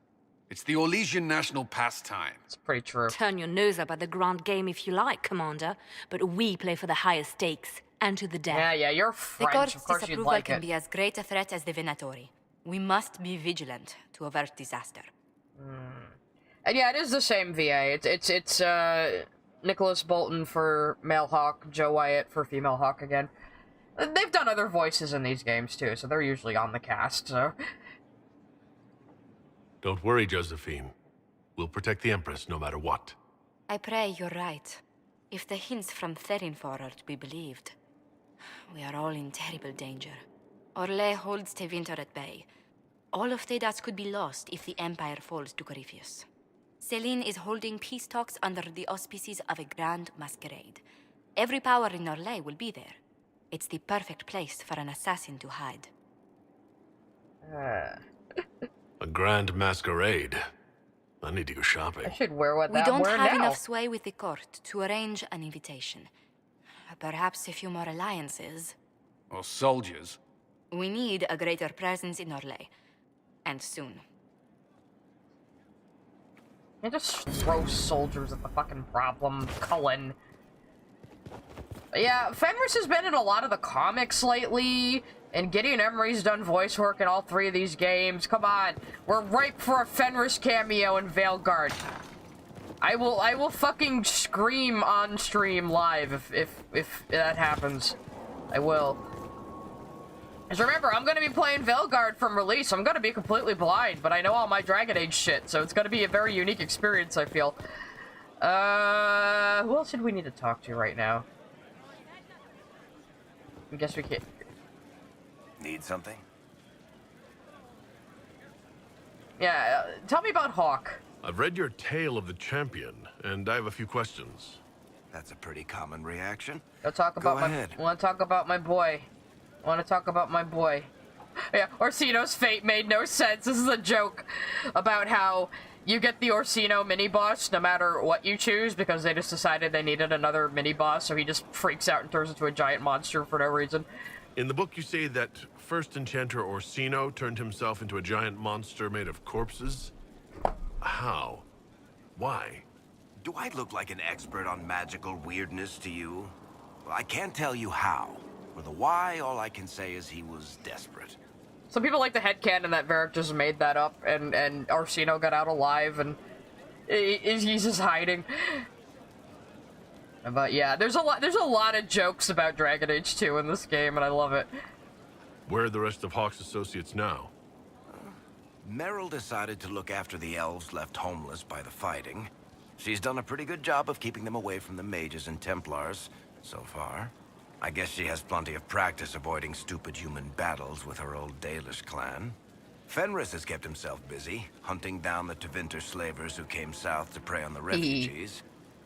Speaker 10: It's the Orlesian national pastime.
Speaker 1: It's pretty true.
Speaker 11: Turn your nose up at the grand game if you like, Commander, but we play for the highest stakes, and to the death.
Speaker 1: Yeah, you're
Speaker 9: The
Speaker 1: French.
Speaker 9: Court's
Speaker 1: Of course you'd
Speaker 9: disapproval
Speaker 1: like
Speaker 9: can
Speaker 1: it.
Speaker 9: be as great a threat as the Venatori. We must be vigilant to avert disaster.
Speaker 1: And yeah, it is the same VA. It's Nicholas Bolton for male Hawk, Joe Wyatt for female Hawk again. They've done other voices in these games too, so they're usually on the cast, so...
Speaker 3: Don't worry, Josephine. We'll protect the Empress no matter what.
Speaker 9: I pray you're right. If the hints from Therinfor are to be believed, we are all in terrible danger. Orlais holds Tevinter at bay. All of Thedas could be lost if the Empire falls to Corypheus. Celine is holding peace talks under the auspices of a grand masquerade. Every power in Orlais will be there. It's the perfect place for an assassin to hide.
Speaker 3: A grand masquerade. I need to go shopping.
Speaker 1: I should wear what
Speaker 9: We
Speaker 1: I'm
Speaker 9: don't
Speaker 1: wearing
Speaker 9: have
Speaker 1: now.
Speaker 9: enough sway with the court to arrange an invitation. Perhaps a few more alliances.
Speaker 10: Or soldiers.
Speaker 9: We need a greater presence in Orlais. And soon.
Speaker 1: You just throw soldiers at the fucking problem, Cullen. Yeah, Fenris has been in a lot of the comics lately, and Gideon Emery's done voice work in all 3 of these games. Come on, we're ripe for a Fenris cameo in Veilguard. I will fucking scream on stream live if that happens. I will. Because remember, I'm gonna be playing Veilguard from release. I'm gonna be completely blind, but I know all my Dragon Age shit, so it's gonna be a very unique experience, I feel. Who else did we need to talk to right now? I guess we can't.
Speaker 7: Need something?
Speaker 1: Yeah, tell me about Hawk.
Speaker 3: I've read your Tale of the Champion, and I have a few questions.
Speaker 7: That's a pretty common reaction.
Speaker 1: Go talk about
Speaker 7: Go
Speaker 1: my.
Speaker 7: ahead.
Speaker 1: Want to talk about my boy? Want to talk about my boy? Yeah, Orsino's fate made no sense. This is a joke about how you get the Orsino mini-boss no matter what you choose because they just decided they needed another mini-boss, so he just freaks out and turns into a giant monster for no reason.
Speaker 3: In the book, you say that first enchanter Orsino turned himself into a giant monster made of corpses. How? Why?
Speaker 7: Do I look like an expert on magical weirdness to you? Well, I can't tell you how. For the why, all I can say is he was desperate.
Speaker 1: Some people like the headcanon that Varric just made that up, and Orsino got out alive, and he's just hiding. But yeah, there's a lot of jokes about Dragon Age 2 in this game, and I love it.
Speaker 3: Where are the rest of Hawk's associates now?
Speaker 7: Meryl decided to look after the elves left homeless by the fighting. She's done a pretty good job of keeping them away from the mages and Templars, so far. I guess she has plenty of practice avoiding stupid human battles with her old Dalish clan. Fenris has kept himself busy, hunting down the Tevinter slavers who came south to prey on the refugees.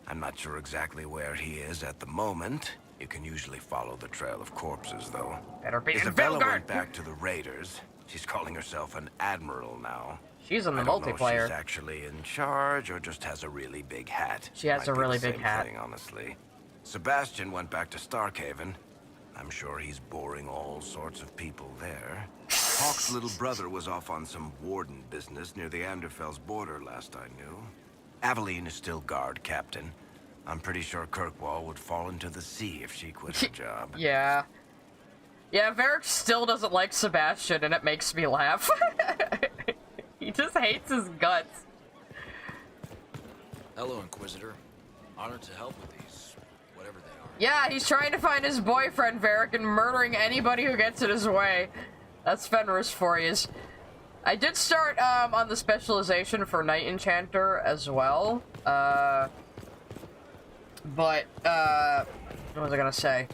Speaker 7: I'm not sure exactly where he is at the moment. You can usually follow the trail of corpses, though.
Speaker 1: Better be in
Speaker 7: Isabella
Speaker 1: Veilguard.
Speaker 7: went back to the raiders. She's calling herself an admiral now.
Speaker 1: She's in the
Speaker 7: I don't know if
Speaker 1: multiplayer.
Speaker 7: she's actually in charge or just has a really big hat.
Speaker 1: She has
Speaker 7: Might
Speaker 1: a
Speaker 7: be
Speaker 1: really
Speaker 7: the
Speaker 1: big
Speaker 7: same
Speaker 1: hat.
Speaker 7: thing, honestly. Sebastian went back to Starkhaven. I'm sure he's boring all sorts of people there. Hawk's little brother was off on some warden business near the Anderfell's border last I knew. Aveline is still guard captain. I'm pretty sure Kirkwall would fall into the sea if she quit her job.
Speaker 1: Yeah. Yeah, Varric still doesn't like Sebastian, and it makes me laugh. He just hates his guts.
Speaker 12: Hello, Inquisitor. Honored to help with these, whatever they are.
Speaker 1: Yeah, he's trying to find his boyfriend, Varric, and murdering anybody who gets in his way. That's Fenris for you. I did start on the specialization for Knight Enchanter as well. But, what was I gonna say?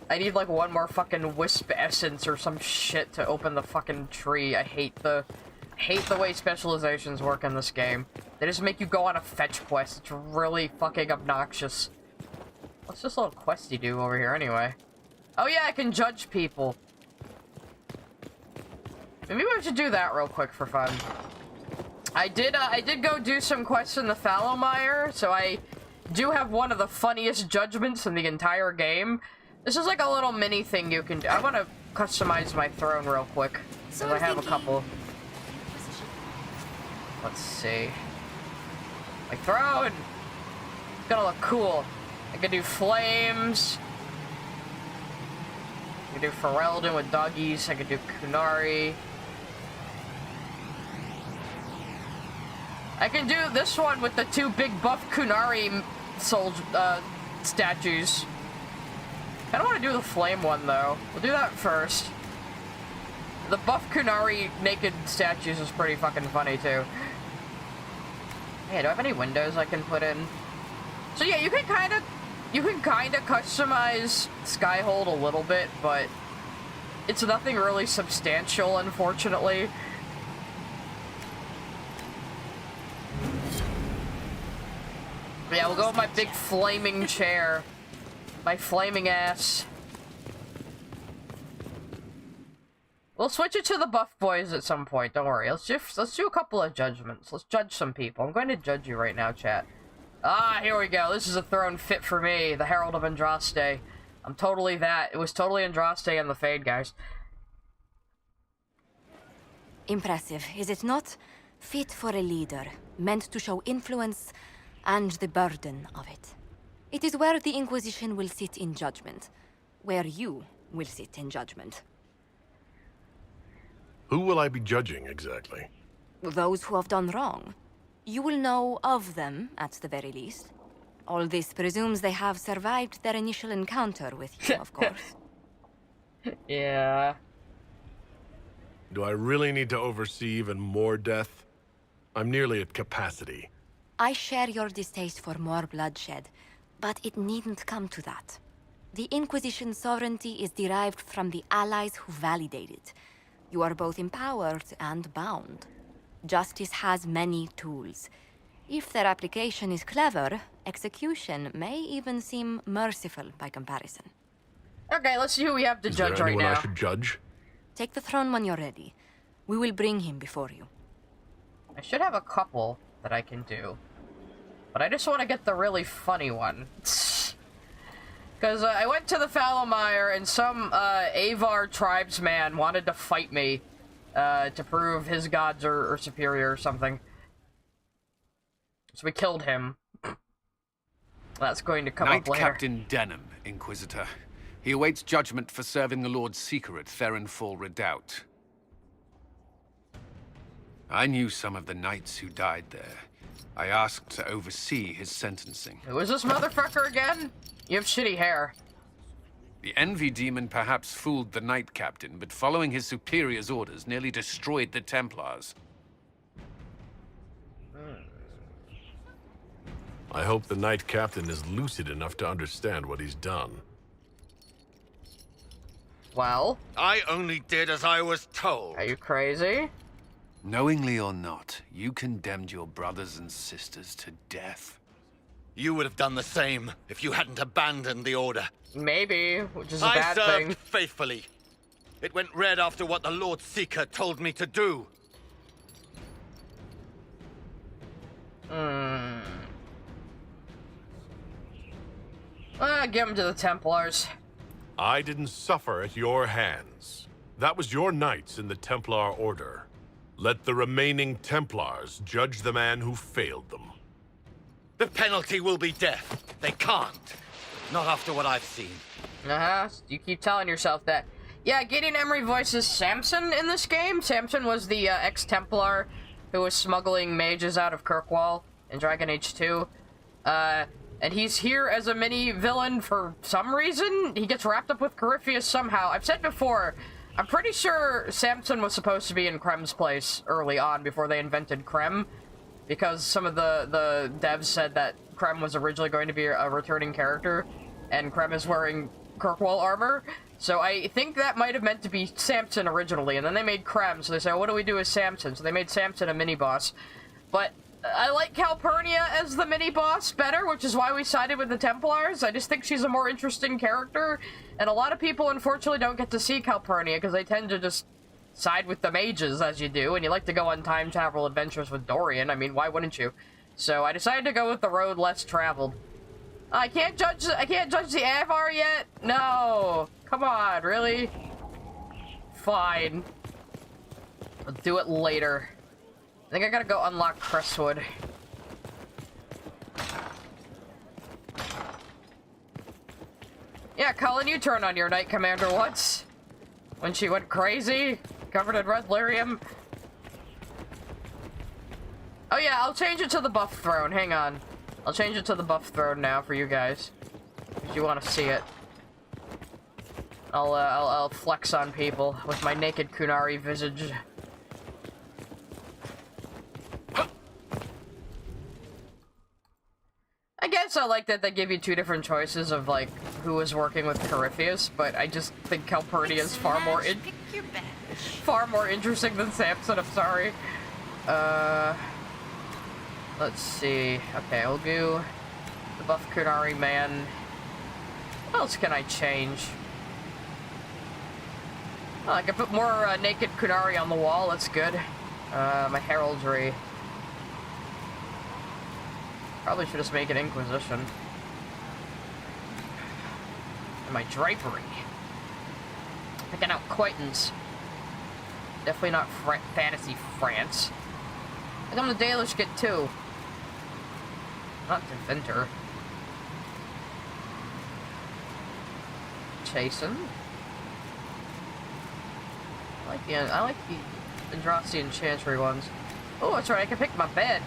Speaker 1: I need like one more fucking wisp essence or some shit to open the fucking tree. I hate the way specializations work in this game. They just make you go on a fetch quest. It's really fucking obnoxious. What's this little questy do over here anyway? Oh yeah, I can judge people. Maybe we should do that real quick for fun. I did go do some quests in the Fallowmire, so I do have one of the funniest judgments in the entire game. This is like a little mini thing you can do. I want to customize my throne real quick, because I have a couple. Let's see. My throne! It's gonna look cool. I can do flames. I can do Ferelden with doggies. I can do Kunari. I can do this one with the two big buff Kunari statues. I don't want to do the flame one though. We'll do that first. The buff Kunari naked statues is pretty fucking funny too. Hey, do I have any windows I can put in? So yeah, you can kind of customize Skyhold a little bit, but it's nothing really substantial, unfortunately. Yeah, we'll go with my big flaming chair. My flaming ass. We'll switch it to the buff boys at some point, don't worry. Let's do a couple of judgments. Let's judge some people. I'm going to judge you right now, chat. Ah, here we go. This is a throne fit for me, the Herald of Andraste. I'm totally that. It was totally Andraste and the Fade, guys.
Speaker 9: Impressive, is it not? Fit for a leader, meant to show influence and the burden of it. It is where the Inquisition will sit in judgment, where you will sit in judgment.
Speaker 3: Who will I be judging exactly?
Speaker 9: Those who have done wrong. You will know of them, at the very least. All this presumes they have survived their initial encounter with you, of course.
Speaker 1: Yeah.
Speaker 3: Do I really need to oversee even more death? I'm nearly at capacity.
Speaker 9: I share your distaste for more bloodshed, but it needn't come to that. The Inquisition's sovereignty is derived from the allies who validate it. You are both empowered and bound. Justice has many tools. If their application is clever, execution may even seem merciful by comparison.
Speaker 1: Okay, let's see who we have to judge right now.
Speaker 3: I should judge?
Speaker 9: Take the throne when you're ready. We will bring him before you.
Speaker 1: I should have a couple that I can do. But I just want to get the really funny one. Because I went to the Fallowmire and some Avar tribesman wanted to fight me to prove his gods are superior or something. So we killed him. That's going to come
Speaker 10: Knight
Speaker 1: up later.
Speaker 10: Captain Denham, Inquisitor. He awaits judgment for serving the Lord Seeker at Therenfall Redoubt. I knew some of the knights who died there. I asked to oversee his sentencing.
Speaker 1: Who is this motherfucker again? You have shitty hair.
Speaker 10: The Envy Demon perhaps fooled the Knight Captain, but following his superior's orders nearly destroyed the Templars.
Speaker 3: I hope the Knight Captain is lucid enough to understand what he's done.
Speaker 1: Well?
Speaker 12: I only did as I was told.
Speaker 1: Are you crazy?
Speaker 10: Knowingly or not, you condemned your brothers and sisters to death.
Speaker 12: You would have done the same if you hadn't abandoned the Order.
Speaker 1: Maybe, which is a
Speaker 12: I
Speaker 1: bad
Speaker 12: served
Speaker 1: thing.
Speaker 12: faithfully. It went red after what the Lord Seeker told me to do.
Speaker 1: Give him to the Templars.
Speaker 3: I didn't suffer at your hands. That was your knights in the Templar Order. Let the remaining Templars judge the man who failed them.
Speaker 12: The penalty will be death. They can't. Not after what I've seen.
Speaker 1: You keep telling yourself that. Yeah, Gideon Emery voices Samson in this game. Samson was the ex-Templar who was smuggling mages out of Kirkwall in Dragon Age 2. And he's here as a mini-villain for some reason. He gets wrapped up with Corypheus somehow. I've said before, I'm pretty sure Samson was supposed to be in Krem's place early on before they invented Krem. Because some of the devs said that Krem was originally going to be a returning character, and Krem is wearing Kirkwall armor. So I think that might have meant to be Samson originally, and then they made Krem, so they said, what do we do with Samson? So they made Samson a mini-boss. But I like Calpurnia as the mini-boss better, which is why we sided with the Templars. I just think she's a more interesting character, and a lot of people unfortunately don't get to see Calpurnia, because they tend to just side with the mages, as you do, and you like to go on time travel adventures with Dorian. I mean, why wouldn't you? So I decided to go with the road less traveled. I can't judge the Avar yet? No! Come on, really? Fine. I'll do it later. I think I gotta go unlock Crestwood. Yeah, Colin, you turned on your Knight Commander once. When she went crazy, covered in red lyrium. Oh yeah, I'll change it to the buff throne, hang on. I'll change it to the buff throne now for you guys. If you want to see it. I'll flex on people with my naked Kunari visage. I guess I like that they give you two different choices of, like, who was working with Corypheus, but I just think Calpurnia is far more interesting than Samson, I'm sorry. Let's see. Okay, we'll do the buff Kunari man. What else can I change? Oh, I can put more naked Kunari on the wall, that's good. My heraldry. Probably should just make it Inquisition. And my drapery. Picking out Quaitons. Definitely not Fantasy France. I got the Dalish Kit too. Not Defender. Chasen. I like the Andraste and Chantry ones. Oh, that's right, I can pick my bed.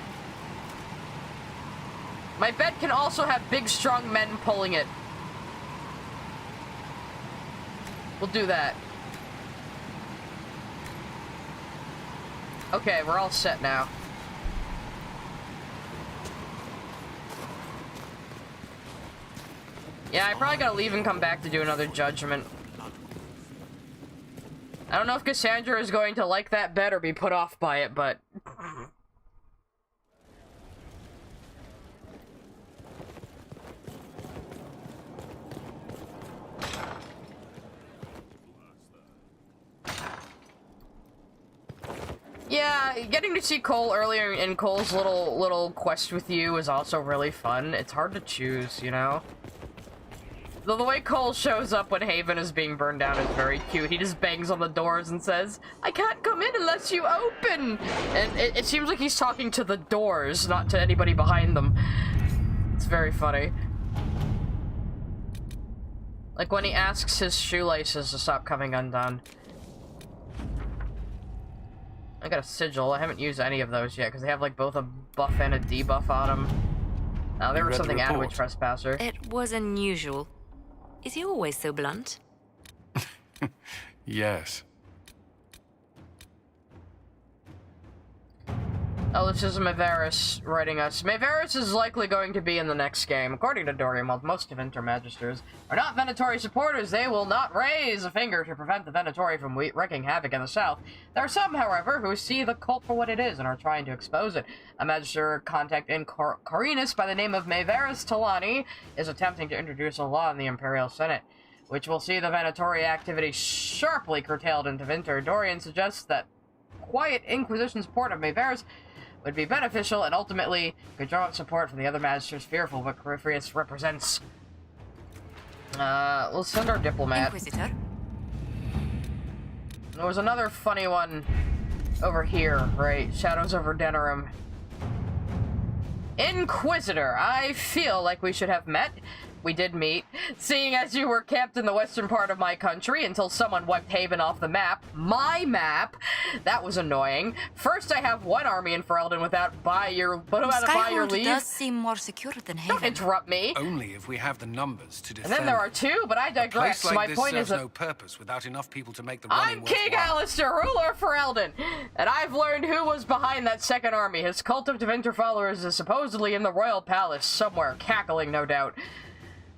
Speaker 1: My bed can also have big, strong men pulling it. We'll do that. Okay, we're all set now. Yeah, I probably gotta leave and come back to do another judgment. I don't know if Cassandra is going to like that bed or be put off by it, but... Yeah, getting to see Cole earlier in Cole's little quest with you is also really fun. It's hard to choose, you know? The way Cole shows up when Haven is being burned down is very cute. He just bangs on the doors and says, I can't come in unless you open! And it seems like he's talking to the doors, not to anybody behind them. It's very funny. Like when he asks his shoelaces to stop coming undone. I got a sigil. I haven't used any of those yet because they have like both a buff and a debuff on them. Now there was something added with Trespasser.
Speaker 11: It was unusual. Is he always so blunt?
Speaker 10: Yes.
Speaker 1: Oh, this is Maevaris writing us. Maevaris is likely going to be in the next game. According to Dorian, while most of Intermagisters are not Venatori supporters, they will not raise a finger to prevent the Venatori from wreaking havoc in the south. There are some, however, who see the cult for what it is and are trying to expose it. A Magister contact in Corinus by the name of Maevaris Talani is attempting to introduce a law in the Imperial Senate, which will see the Venatori activity sharply curtailed in Tevinter. Dorian suggests that quiet Inquisition support of Maevaris would be beneficial and ultimately could draw up support from the other Magisters fearful what Corypheus represents. We'll send our diplomat.
Speaker 11: Inquisitor?
Speaker 1: There was another funny one over here, right? Shadows over Denerim. Inquisitor, I feel like we should have met. We did meet, seeing as you were camped in the western part of my country until someone wiped Haven off the map. My map! That was annoying. First I have one army in Ferelden without your leave.
Speaker 9: Does seem more secure than Haven.
Speaker 1: Don't interrupt me.
Speaker 10: Only if we have the numbers to defend.
Speaker 1: And then there are two, but I digress.
Speaker 10: A place like
Speaker 1: My
Speaker 10: this
Speaker 1: point
Speaker 10: serves
Speaker 1: is
Speaker 10: no purpose without enough people to make the running
Speaker 1: I'm King Alistair, ruler of Ferelden, and I've learned who was behind that second army. His cult of Tevinter followers is supposedly in the royal palace somewhere, cackling no doubt.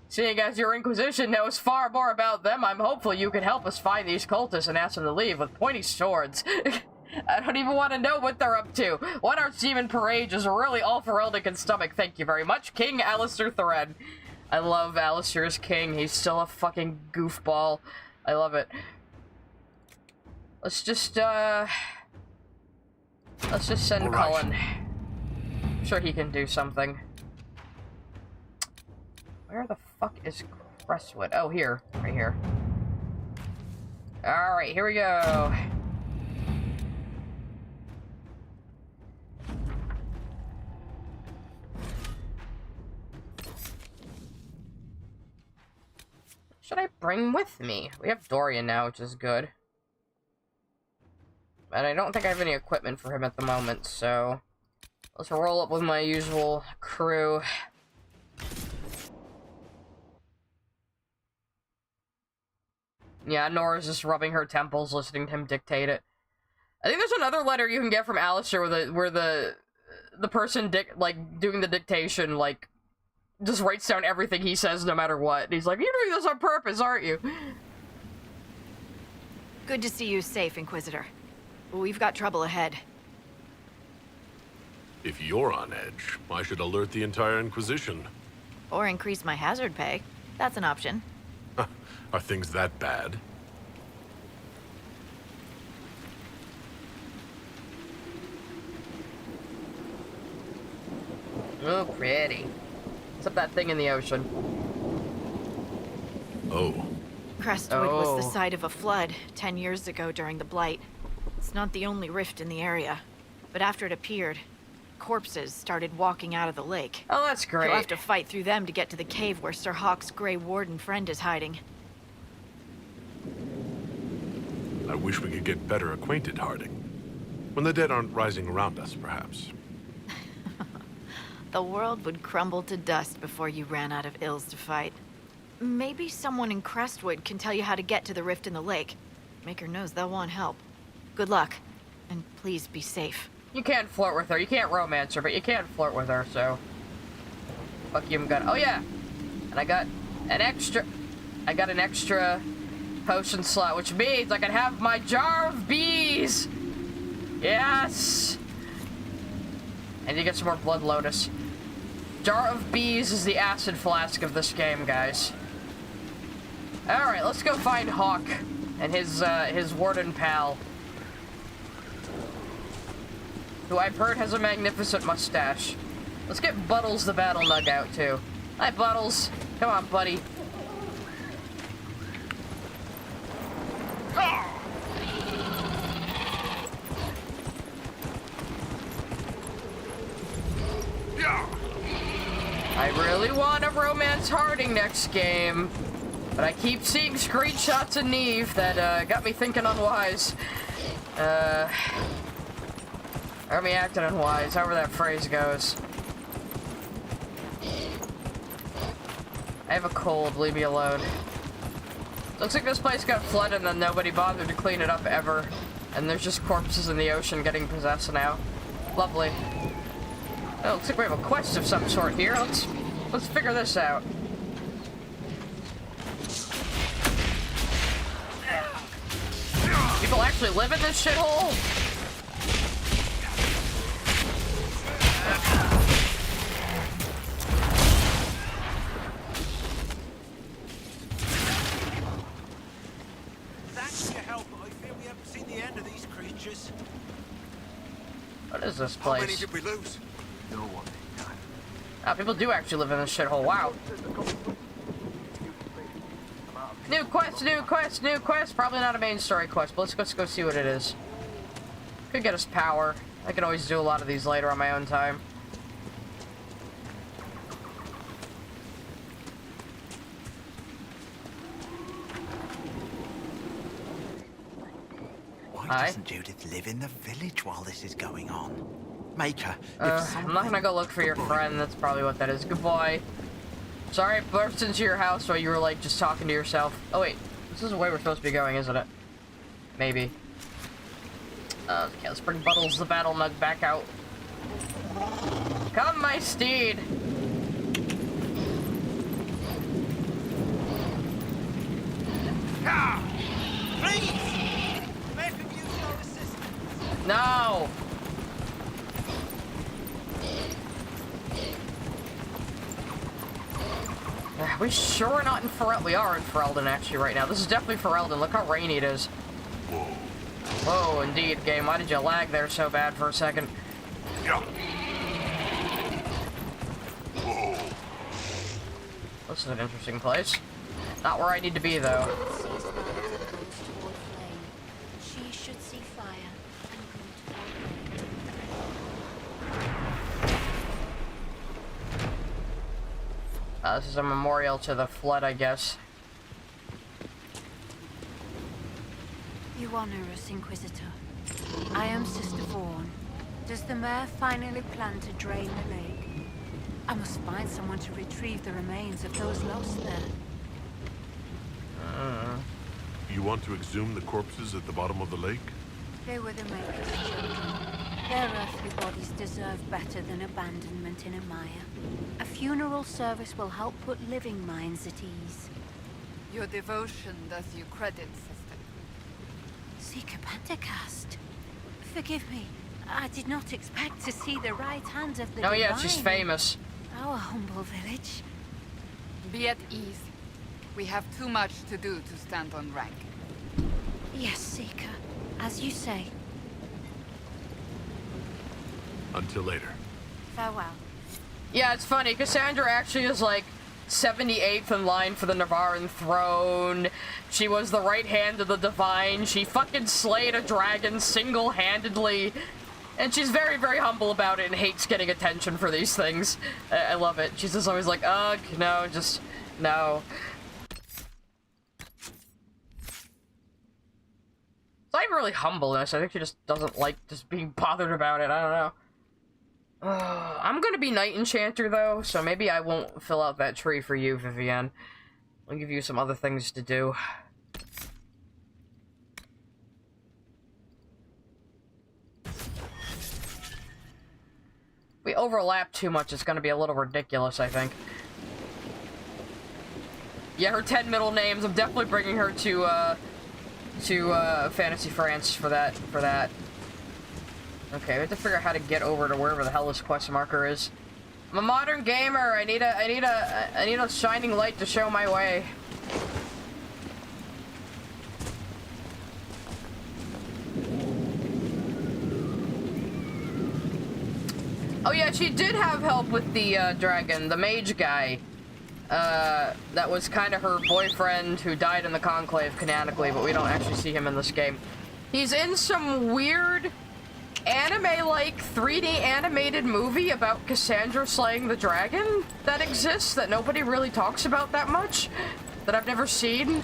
Speaker 1: Seeing as your Inquisition knows far more about them, I'm hopeful you can help us find these cultists and ask them to leave with pointy swords. I don't even want to know what they're up to. One archdemon per age is really all Ferelden can stomach. Thank you very much, King Alistair Thread. I love Alistair as king. He's still a fucking goofball. I love it. Let's just send Cullen. I'm sure he can do something. Where the fuck is Crestwood? Oh, here. Right here. Alright, here we go. Should I bring with me? We have Dorian now, which is good. And I don't think I have any equipment for him at the moment, so... let's roll up with my usual crew. Yeah, Nora's just rubbing her temples, listening to him dictate it. I think there's another letter you can get from Alistair where the person doing the dictation, like, just writes down everything he says no matter what. And he's like, you're doing this on purpose, aren't you?
Speaker 13: Good to see you safe, Inquisitor. We've got trouble ahead.
Speaker 3: If you're on edge, I should alert the entire Inquisition.
Speaker 13: Or increase my hazard pay. That's an option.
Speaker 3: Are things that bad?
Speaker 1: Oh, pretty. What's up that thing in the ocean?
Speaker 3: Oh.
Speaker 13: Crestwood was the site of a flood 10 years ago during the Blight. It's not the only rift in the area, but after it appeared, corpses started walking out of the lake.
Speaker 1: Oh, that's great.
Speaker 13: You'll have to fight through them to get to the cave where Sir Hawk's Grey Warden friend is hiding.
Speaker 3: I wish we could get better acquainted, Harding. When the dead aren't rising around us, perhaps.
Speaker 13: The world would crumble to dust before you ran out of ills to fight. Maybe someone in Crestwood can tell you how to get to the rift in the lake. Maker knows they'll want help. Good luck, and please be safe.
Speaker 1: You can't flirt with her. You can't romance her, but you can flirt with her, so... fuck you, I'm gonna... oh, yeah! And I got an extra potion slot, which means I can have my jar of bees! Yes! I need to get some more Blood Lotus. Jar of bees is the acid flask of this game, guys. Alright, let's go find Hawk and his warden pal. Who I've heard has a magnificent mustache. Let's get Buttles the Battle Nug out, too. Hi, Buttles. Come on, buddy. I really want to romance Harding next game, but I keep seeing screenshots of Neve that got me thinking unwise. Or me acting unwise, however that phrase goes. I have a cold, leave me alone. Looks like this place got flooded and then nobody bothered to clean it up ever. And there's just corpses in the ocean getting possessed now. Lovely. Oh, looks like we have a quest of some sort here. Let's figure this out. People actually live in this shithole?
Speaker 12: Thanks for your help, but I fear we haven't seen the end of these creatures.
Speaker 1: What is this
Speaker 12: How many
Speaker 1: place?
Speaker 12: did we lose?
Speaker 6: No one.
Speaker 1: Ah, people do actually live in this shithole. Wow. New quest, new quest, new quest. Probably not a main story quest, but let's go see what it is. Could get us power. I can always do a lot of these later on my own time.
Speaker 14: Why
Speaker 1: Hi.
Speaker 14: doesn't Judith live in the village while this is going on? Make her.
Speaker 1: I'm not gonna go look for your friend. That's probably what that is. Goodbye. Sorry, I burst into your house while you were like just talking to yourself. Oh wait, this is the way we're supposed to be going, isn't it? Maybe. Okay, let's bring Buttles the battle mug back out. Come, my steed.
Speaker 12: Please! Make him use your assistance.
Speaker 1: No. We sure are not in Ferelden. We are in Ferelden actually right now. This is definitely Ferelden. Look how rainy it is. Whoa, indeed, game. Why did you lag there so bad for a second?
Speaker 3: Yeah.
Speaker 1: This is an interesting place. Not where I need to be, though.
Speaker 9: She should see fire
Speaker 1: This is a memorial to the flood, I guess.
Speaker 15: You honor us, Inquisitor. I am Sister Vaughn. Does the mayor finally plan to drain the lake? I must find someone to retrieve the remains of those lost there.
Speaker 3: You want to exhume the corpses at the bottom of the lake?
Speaker 15: They were the Maker's children. Their earthly bodies deserve better than abandonment in a mire. A funeral service will help put living minds at ease.
Speaker 16: Your devotion does you credit, sister.
Speaker 15: Seeker Pentacast. Forgive me. I did not expect to see the right hand of the
Speaker 1: Oh yeah,
Speaker 15: divine
Speaker 1: she's
Speaker 15: in
Speaker 1: famous.
Speaker 15: our humble village.
Speaker 16: Be at ease. We have too much to do to stand on rank.
Speaker 15: Yes, Seeker. As you say.
Speaker 3: Until later.
Speaker 15: Farewell.
Speaker 1: Yeah, it's funny. Cassandra actually is like 78th in line for the Navarran throne. She was the right hand of the divine. She fucking slayed a dragon single-handedly. And she's very, very humble about it and hates getting attention for these things. I love it. She's just always like, ugh, no, just, no. It's not even really humbleness. I think she just doesn't like just being bothered about it. I don't know. I'm gonna be Knight Enchanter, though, so maybe I won't fill out that tree for you, Vivienne. I'll give you some other things to do. If we overlap too much, it's gonna be a little ridiculous, I think. Yeah, her 10 middle names, I'm definitely bringing her to Fantasy France for that. Okay, we have to figure out how to get over to wherever the hell this quest marker is. I'm a modern gamer. I need a shining light to show my way. Oh yeah, she did have help with the dragon, the mage guy. That was kind of her boyfriend who died in the Conclave canonically, but we don't actually see him in this game. He's in some weird anime-like 3D animated movie about Cassandra slaying the dragon that exists, that nobody really talks about that much, that I've never seen,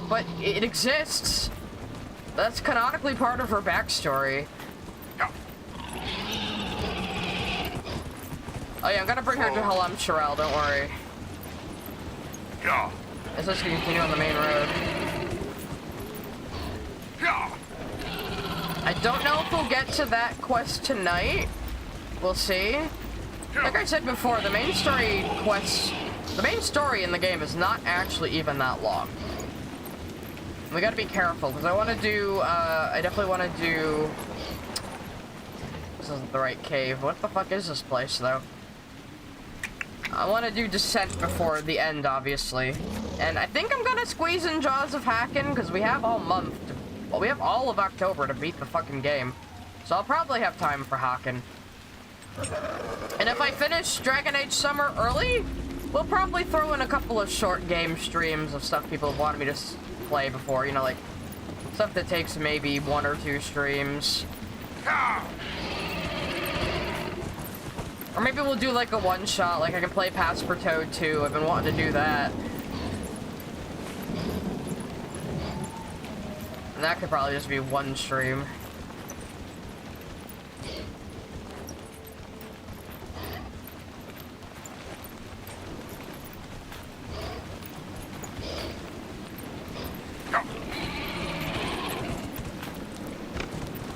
Speaker 1: but it exists. That's canonically part of her backstory. Oh yeah, I'm gonna bring her to Halam Shirel, don't worry. Let's just continue on the main road. I don't know if we'll get to that quest tonight. We'll see. Like I said before, the main story in the game is not actually even that long. We gotta be careful, because I want to do, I definitely want to do... This isn't the right cave. What the fuck is this place, though? I want to do Descent before the end, obviously. And I think I'm gonna squeeze in Jaws of Hakken, because we have all month. Well, we have all of October to beat the fucking game. So I'll probably have time for Hakken. And if I finish Dragon Age Summer early, we'll probably throw in a couple of short game streams of stuff people have wanted me to play before. You know, like, stuff that takes maybe 1 or 2 streams. Or maybe we'll do like a one-shot, like I can play Pass for Toad 2. I've been wanting to do that. And that could probably just be 1 stream.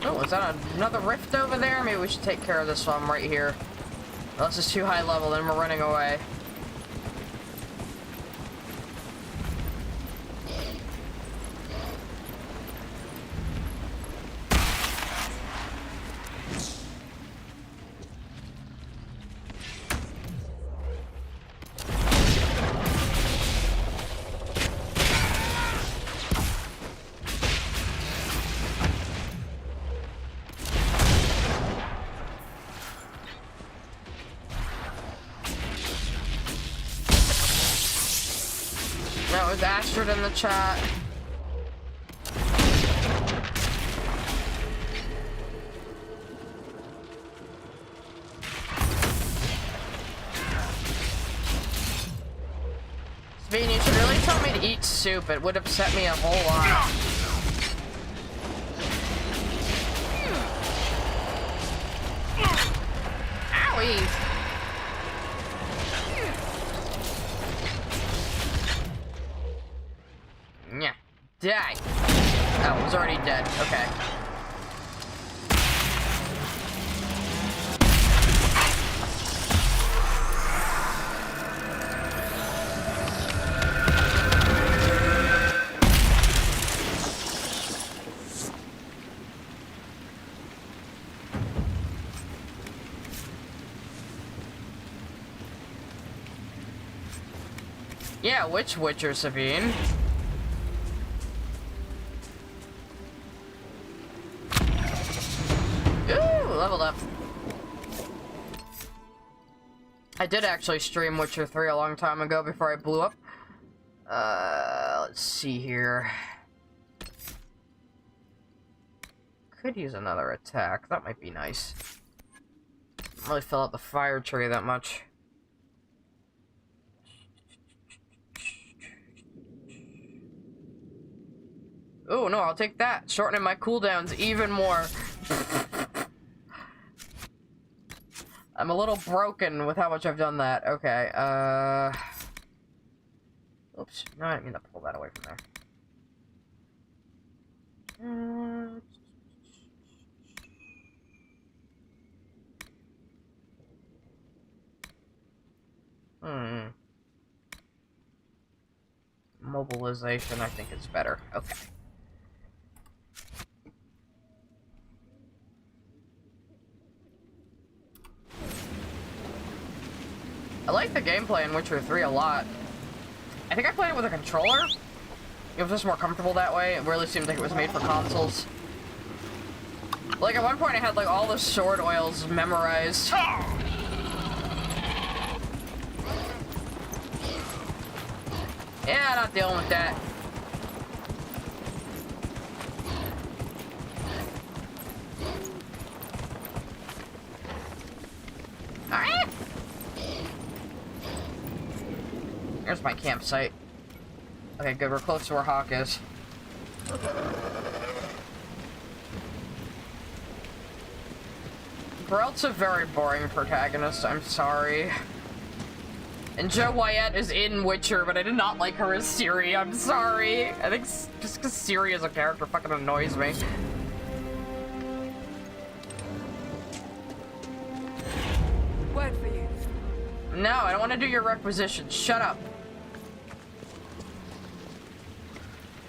Speaker 1: Oh, is that another rift over there? Maybe we should take care of this one right here. Unless it's too high level, then we're running away. That was Astrid in the chat. Sveen, you should really tell me to eat soup. It would upset me a whole lot. Owie! Yeah. Die! Oh, it was already dead. Okay. Yeah, which Witcher, Sabine? Leveled up. I did actually stream Witcher 3 a long time ago before I blew up. Let's see here. Could use another attack. That might be nice. Don't really fill out the fire tree that much. Oh no, I'll take that. Shortening my cooldowns even more. I'm a little broken with how much I've done that. Okay, oops. No, I didn't mean to pull that away from there. Mobilization, I think, is better. Okay. I like the gameplay in Witcher 3 a lot. I think I played it with a controller. It was just more comfortable that way. It really seemed like it was made for consoles. Like, at one point I had, like, all the sword oils memorized. Yeah, not dealing with that. Alright. Here's my campsite. Okay, good. We're close to where Hawk is. Geralt's a very boring protagonist. I'm sorry. And Jo Wyatt is in Witcher, but I did not like her as Ciri. I'm sorry. I think just because Ciri as a character fucking annoys me. No, I don't want to do your requisitions. Shut up.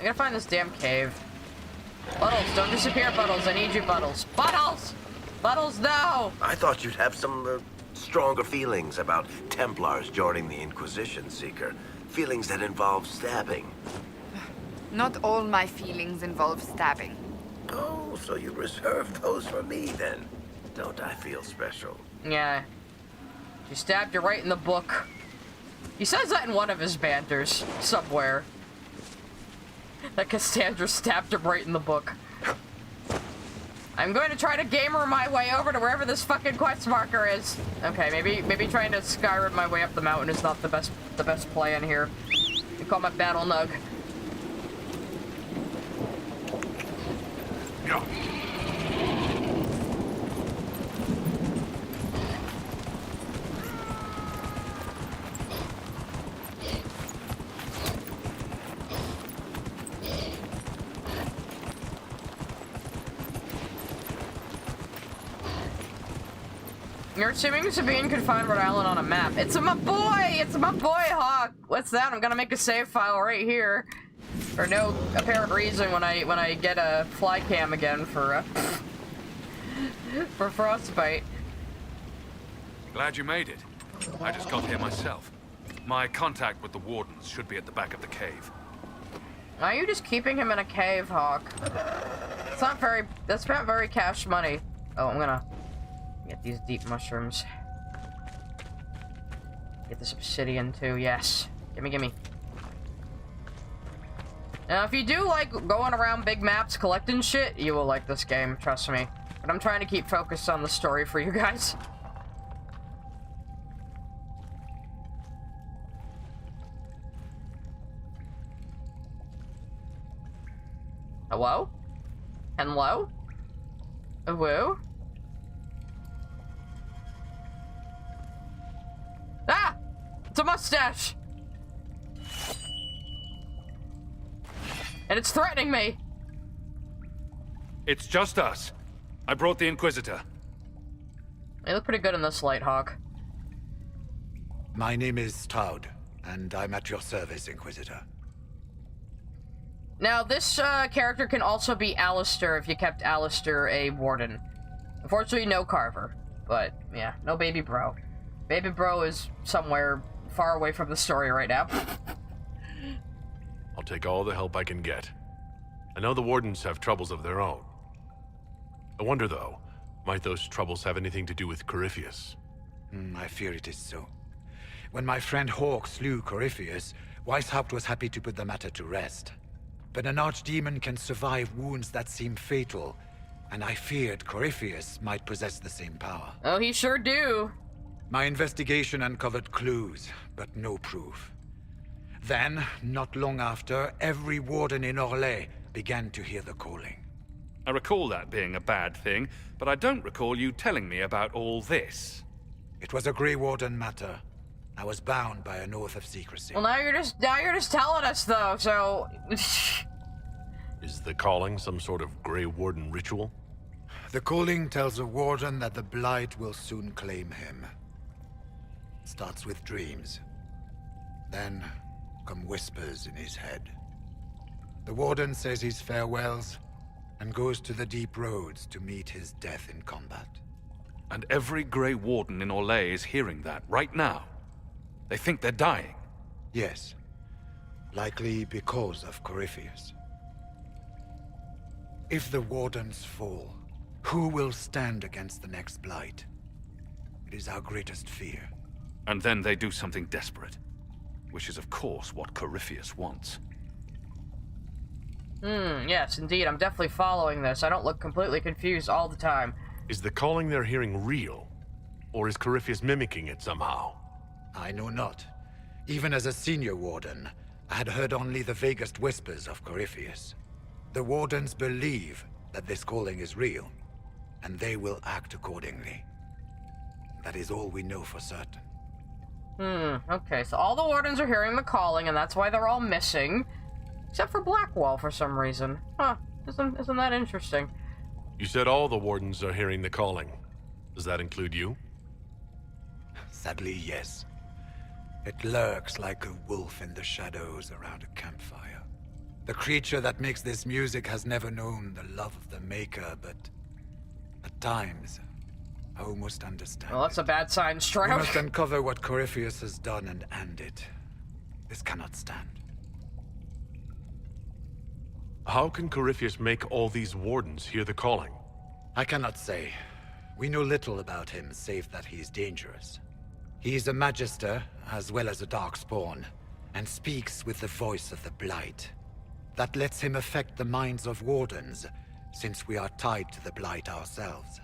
Speaker 1: I gotta find this damn cave. Buttles, don't disappear, Buttles. I need you, Buttles. Buttles! Buttles, no!
Speaker 7: I thought you'd have some stronger feelings about Templars joining the Inquisition, Seeker. Feelings that involve stabbing.
Speaker 16: Not all my feelings involve stabbing.
Speaker 7: Oh, so you reserved those for me then. Don't I feel special?
Speaker 1: Yeah. She stabbed you right in the book. He says that in one of his banters, somewhere. That Cassandra stabbed him right in the book. I'm going to try to gamer my way over to wherever this fucking quest marker is. Okay, maybe trying to Skyrim my way up the mountain is not the best plan here. You call my battle nug.
Speaker 3: Yeah.
Speaker 1: You're assuming Sabine could find Rhode Island on a map. It's my boy! It's my boy, Hawk! What's that? I'm gonna make a save file right here. For no apparent reason when I get a fly cam again for Frostbite.
Speaker 8: Glad you made it. I just got here myself. My contact with the Wardens should be at the back of the cave.
Speaker 1: Why are you just keeping him in a cave, Hawk? It's not very... That's not very cash money. Oh, I'm gonna... get these deep mushrooms. Get this obsidian too, yes. Gimme. Now, if you do like going around big maps collecting shit, you will like this game, trust me. But I'm trying to keep focused on the story for you guys. Hello? Hello? Woo? Ah! It's a mustache! And it's threatening me!
Speaker 8: It's just us. I brought the Inquisitor.
Speaker 1: They look pretty good in this light, Hawk.
Speaker 17: My name is Stroud, and I'm at your service, Inquisitor.
Speaker 1: Now, this character can also be Alistair if you kept Alistair a warden. Unfortunately, no Carver. But, yeah, no Baby Bro. Baby Bro is somewhere far away from the story right now.
Speaker 3: I'll take all the help I can get. I know the Wardens have troubles of their own. I wonder, though, might those troubles have anything to do with Corypheus?
Speaker 17: I fear it is so. When my friend Hawk slew Corypheus, Weishaupt was happy to put the matter to rest. But an archdemon can survive wounds that seem fatal, and I feared Corypheus might possess the same power.
Speaker 1: Oh, he sure do.
Speaker 17: My investigation uncovered clues, but no proof. Then, not long after, every warden in Orlais began to hear the calling.
Speaker 8: I recall that being a bad thing, but I don't recall you telling me about all this.
Speaker 17: It was a Grey Warden matter. I was bound by an oath of secrecy.
Speaker 1: Well, now you're just telling us, though, so...
Speaker 3: Is the calling some sort of Grey Warden ritual?
Speaker 17: The calling tells a warden that the Blight will soon claim him. It starts with dreams. Then come whispers in his head. The warden says his farewells and goes to the deep roads to meet his death in combat.
Speaker 8: And every Grey Warden in Orlais is hearing that right now. They think they're dying.
Speaker 17: Yes. Likely because of Corypheus. If the Wardens fall, who will stand against the next Blight? It is our greatest fear.
Speaker 8: And then they do something desperate. Which is, of course, what Corypheus wants.
Speaker 1: Yes, indeed. I'm definitely following this. I don't look completely confused all the time.
Speaker 3: Is the calling they're hearing real? Or is Corypheus mimicking it somehow?
Speaker 17: I know not. Even as a senior warden, I had heard only the vaguest whispers of Corypheus. The Wardens believe that this calling is real, and they will act accordingly. That is all we know for certain.
Speaker 1: Okay, so all the Wardens are hearing the calling, and that's why they're all missing. Except for Blackwall for some reason. Huh, isn't that interesting?
Speaker 3: You said all the Wardens are hearing the calling. Does that include you?
Speaker 17: Sadly, yes. It lurks like a wolf in the shadows around a campfire. The creature that makes this music has never known the love of the maker, but at times, I almost understand.
Speaker 1: Well, that's a bad sign,
Speaker 17: We
Speaker 1: Stroud.
Speaker 17: must uncover what Corypheus has done and end it. This cannot stand.
Speaker 3: How can Corypheus make all these wardens hear the calling?
Speaker 17: I cannot say. We know little about him, save that he is dangerous. He is a Magister, as well as a Darkspawn, and speaks with the voice of the Blight. That lets him affect the minds of wardens, since we are tied to the Blight ourselves.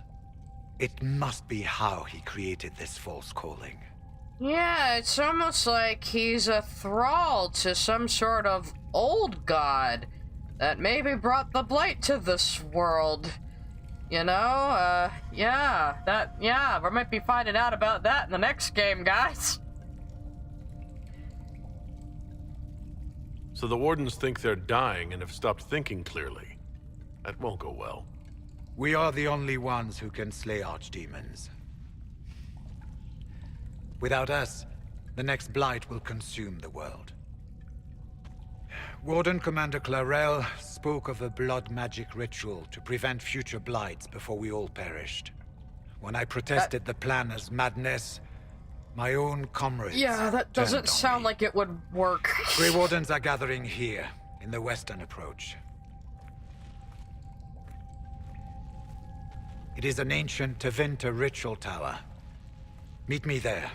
Speaker 17: It must be how he created this false calling.
Speaker 1: Yeah, it's almost like he's a thrall to some sort of old god that maybe brought the Blight to this world. You know, yeah, we might be finding out about that in the next game, guys.
Speaker 3: So the wardens think they're dying and have stopped thinking clearly. That won't go well.
Speaker 17: We are the only ones who can slay archdemons. Without us, the next Blight will consume the world. Warden Commander Clarel spoke of a blood magic ritual to prevent future blights before we all perished. When I protested the plan as madness, my own comrades
Speaker 1: Yeah, that doesn't sound like it would work.
Speaker 17: Grey Wardens are gathering here, in the western approach. It is an ancient Tevinter ritual tower. Meet me there,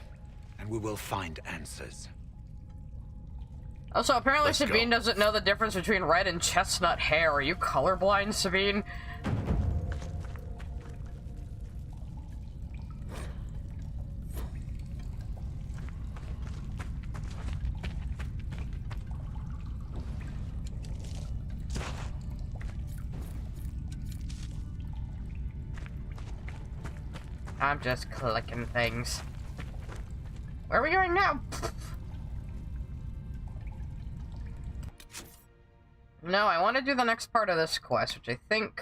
Speaker 17: and we will find answers.
Speaker 1: Also, apparently
Speaker 17: Let's
Speaker 1: Sabine
Speaker 17: go.
Speaker 1: doesn't know the difference between red and chestnut hair. Are you colorblind, Sabine? I'm just clicking things. Where are we going now? No, I want to do the next part of this quest, which I think...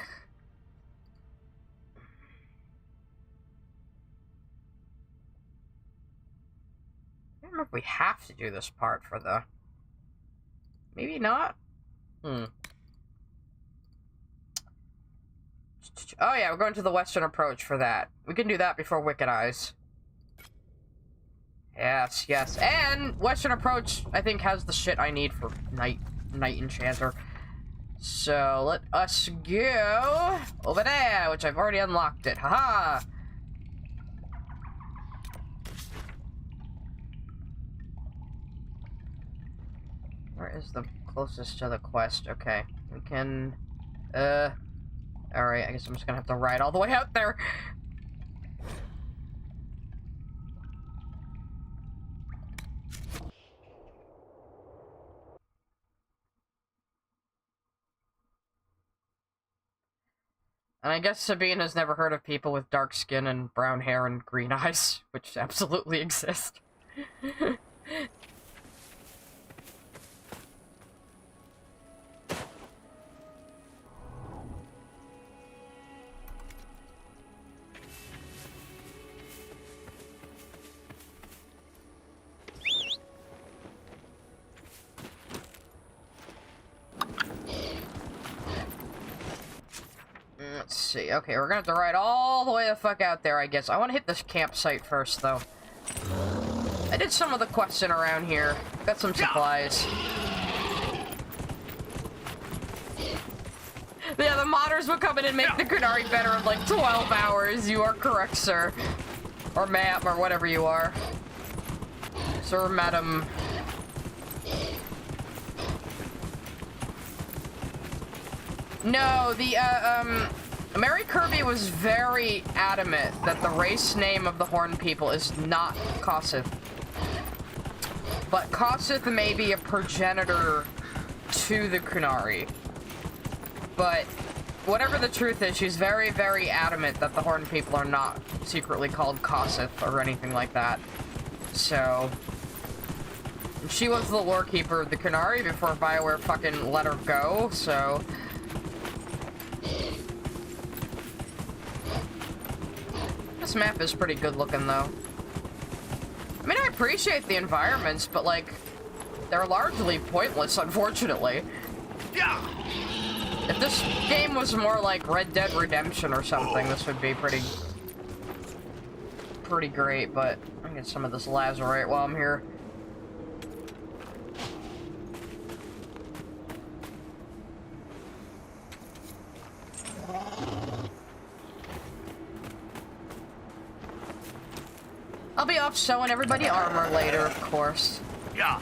Speaker 1: I don't remember if we have to do this part for the... Maybe not? Oh yeah, we're going to the western approach for that. We can do that before Wicked Eyes. Yes, yes. And western approach, I think, has the shit I need for Night Enchanter. So, let us go over there, which I've already unlocked it. Haha! Where is the closest to the quest? Okay, we can... Alright, I guess I'm just gonna have to ride all the way out there. And I guess Sabine has never heard of people with dark skin and brown hair and green eyes, which absolutely exist. Let's see. Okay, we're gonna have to ride all the way the fuck out there, I guess. I want to hit this campsite first, though. I did some of the questing around here. Got some supplies. Yeah, the modders will come in and make the Qunari better in like 12 hours. You are correct, sir. Or ma'am, or whatever you are. Sir, madam. No, the, Mary Kirby was very adamant that the race name of the Horn people is not Kossith. But Kossith may be a progenitor to the Qunari. But whatever the truth is, she's very, very adamant that the Horn people are not secretly called Kossith or anything like that. So... she was the lore keeper of the Qunari before BioWare fucking let her go, so... This map is pretty good looking, though. I mean, I appreciate the environments, but like, they're largely pointless, unfortunately. If this game was more like Red Dead Redemption or something, this would be pretty great, but I get some of this lazurite while I'm here. I'll be off showing everybody armor later, of course.
Speaker 12: Yeah.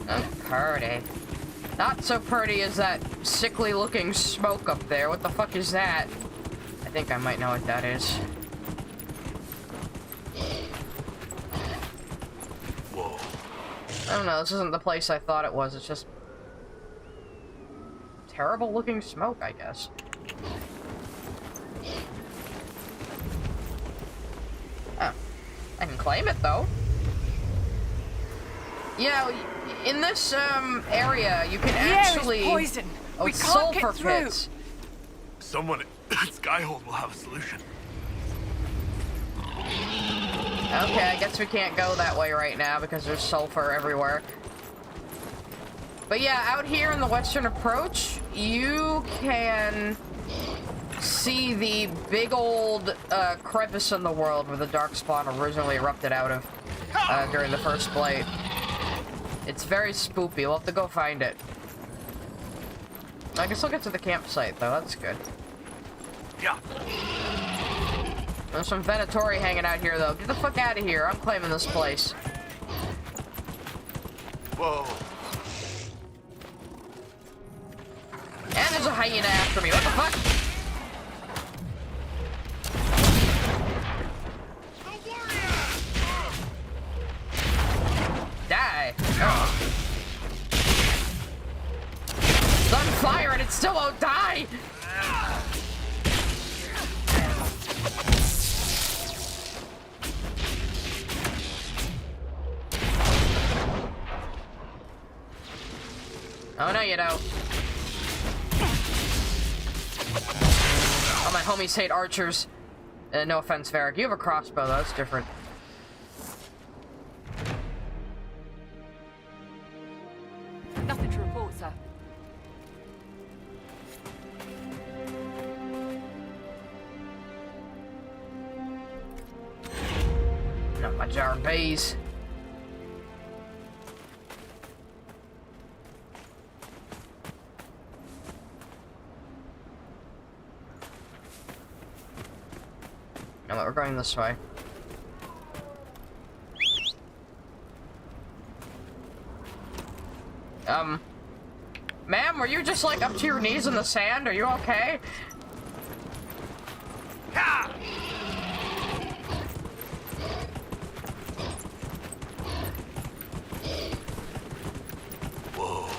Speaker 1: Oh, pretty. Not so pretty as that sickly looking smoke up there. What the fuck is that? I think I might know what that is.
Speaker 3: Whoa.
Speaker 1: I don't know, this isn't the place I thought it was. It's just terrible looking smoke, I guess. Oh. I can claim it though. Yeah, in this area you can actually
Speaker 15: poison.
Speaker 1: Oh,
Speaker 15: We
Speaker 1: it's
Speaker 15: can't
Speaker 1: sulfur
Speaker 15: get through.
Speaker 1: pits.
Speaker 3: Someone at Skyhold will have a solution.
Speaker 1: Okay, I guess we can't go that way right now because there's sulfur everywhere. But yeah, out here in the western approach, you can see the big old crevice in the world where the Darkspawn originally erupted out of during the First Blight. It's very spoopy. We'll have to go find it. I guess I'll get to the campsite, though. That's good.
Speaker 12: Yeah.
Speaker 1: There's some Venatori hanging out here, though. Get the fuck out of here. I'm claiming this place.
Speaker 3: Whoa.
Speaker 1: And there's a hyena after me. What the fuck? Die. Oh. It's on fire and it still won't die. Oh no, you don't. Oh, my homies hate archers. No offense, Varric. You have a crossbow, though. That's different.
Speaker 15: Nothing to report, sir.
Speaker 1: Not my jar of bees. No, we're going this way. Ma'am, were you just like up to your knees in the sand? Are you okay?
Speaker 3: Whoa.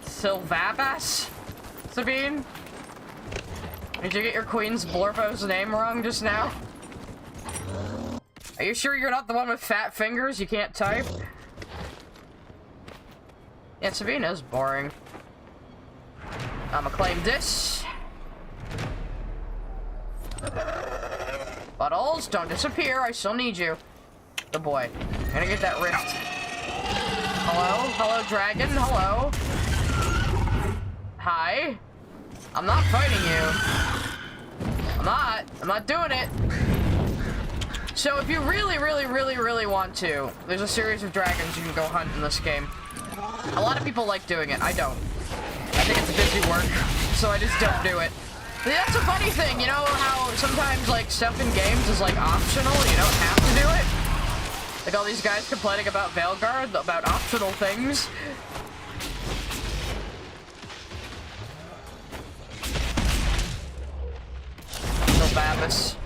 Speaker 1: Sylvabas? Sabine? Did you get your queen's Blorbo's name wrong just now? Are you sure you're not the one with fat fingers? You can't type? Yeah, Sabine is boring. I'ma claim this. Buttholes, don't disappear. I still need you. Good boy. I'm gonna get that rift. Hello? Hello, dragon? Hello? Hi? I'm not fighting you. I'm not doing it. So if you really want to, there's a series of dragons you can go hunt in this game. A lot of people like doing it. I don't. I think it's busy work, so I just don't do it. That's a funny thing, you know how sometimes like stuff in games is like optional, you don't have to do it? Like all these guys complaining about Veilguard, about optional things. Babas.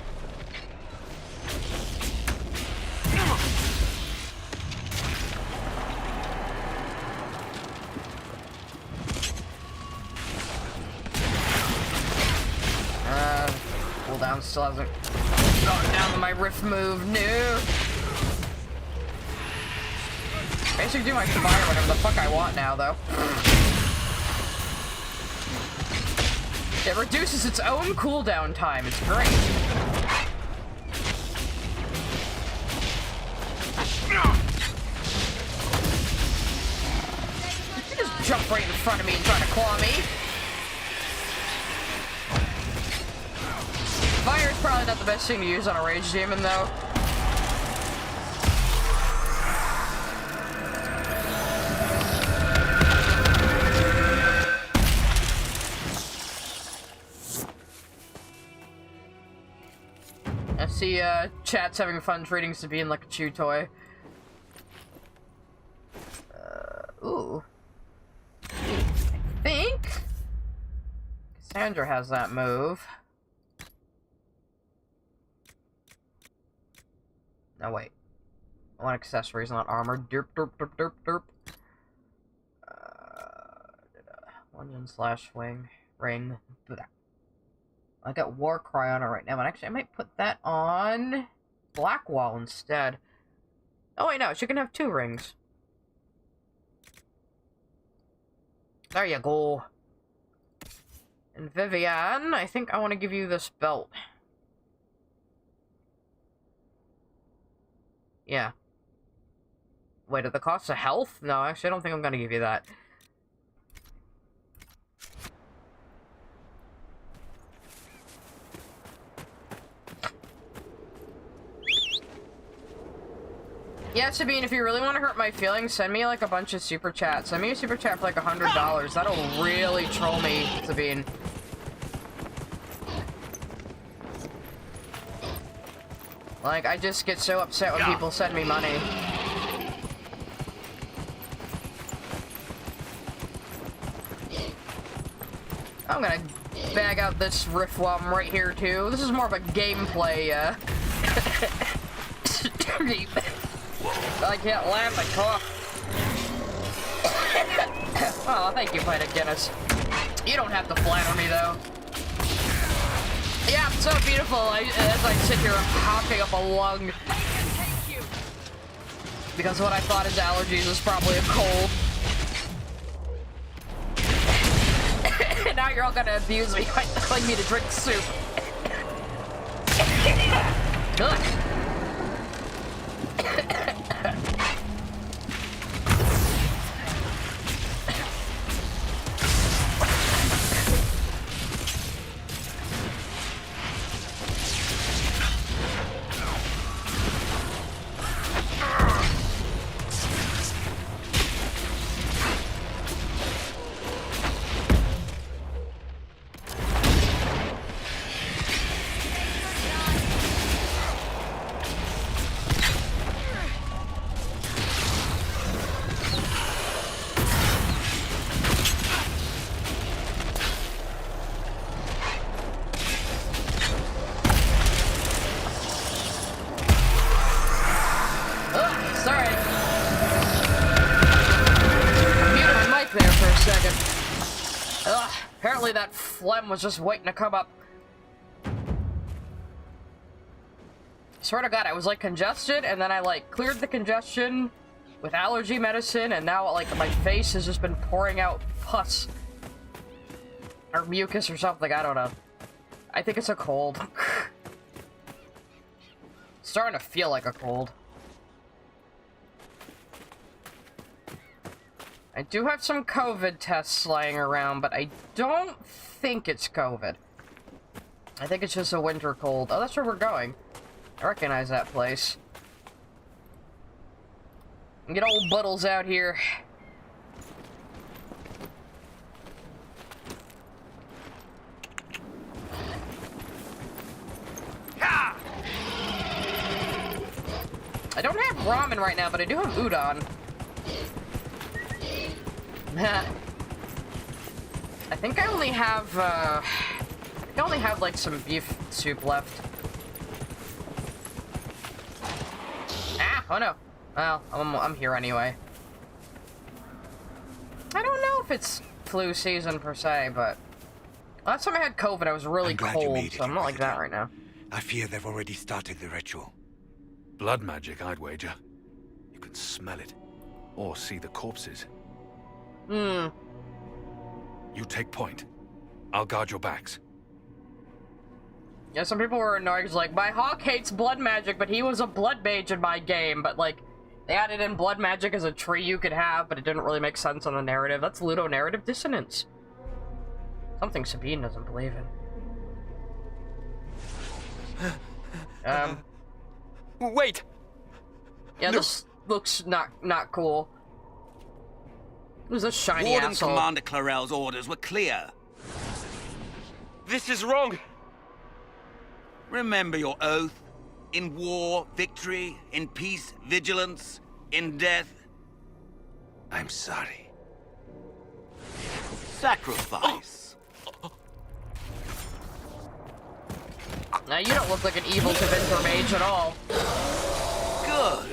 Speaker 1: Cooldown still hasn't gone down to my rift move. No. Basically do my fire whatever the fuck I want now, though. It reduces its own cooldown time. It's great. You just jump right in front of me and try to claw me. Fire's probably not the best thing to use on a rage demon, though. I see, chat's having fun treating Sabine like a chew toy. Ooh. I think Cassandra has that move. No, wait. I want accessories, not armor. Derp, derp, derp, derp, derp. Lungeon slash wing. Ring. I got War Cry on it right now, and actually I might put that on Blackwall instead. Oh wait, no, she can have 2 rings. There you go. And Vivian, I think I want to give you this belt. Yeah. Wait, at the cost of health? No, actually I don't think I'm gonna give you that. Yeah, Sabine, if you really want to hurt my feelings, send me like a bunch of super chats. Send me a super chat for like $100. That'll really troll me, Sabine. Like, I just get so upset when people send me money. I'm gonna bag out this riff while I'm right here, too. This is more of a gameplay, I can't laugh, I cough. Oh, thank you, Pint of Guinness. You don't have to flatter me, though. Yeah, it's so beautiful as I sit here hocking up a lung. Because what I thought is allergies is probably a cold. And now you're all gonna abuse me by telling me to drink soup. Ugh. That phlegm was just waiting to come up. Swear to God, I was like congested, and then I like cleared the congestion with allergy medicine, and now like my face has just been pouring out pus or mucus or something. I don't know. I think it's a cold. It's starting to feel like a cold. I do have some COVID tests lying around, but I don't think it's COVID. I think it's just a winter cold. Oh, that's where we're going. I recognize that place. Get old Buttles out here. I don't have ramen right now, but I do have udon. I think I only have, like some beef soup left. Ah, oh no. Well, I'm here anyway. I don't know if it's flu season per se, but last time I had COVID, I was really cold, so I'm not like that right now.
Speaker 14: I fear they've already started the ritual.
Speaker 8: Blood magic, I'd wager. You can smell it, or see the corpses.
Speaker 1: Hmm.
Speaker 8: You take point. I'll guard your backs.
Speaker 1: Yeah, some people were annoyed, 'cause, like, my hawk hates blood magic, but he was a blood mage in my game, but, like, they added in blood magic as a tree you could have, but it didn't really make sense on the narrative. That's ludonarrative dissonance. Something Sabine doesn't believe in.
Speaker 12: Wait!
Speaker 1: Yeah, no. This looks not cool. Who's this shiny
Speaker 12: Warden
Speaker 1: asshole?
Speaker 12: Commander Clarel's orders were clear. This is wrong. Remember your oath. In war, victory. In peace, vigilance. In death, I'm sorry. Sacrifice.
Speaker 1: Now, you don't look like an evil Tevinter mage at all.
Speaker 12: Good.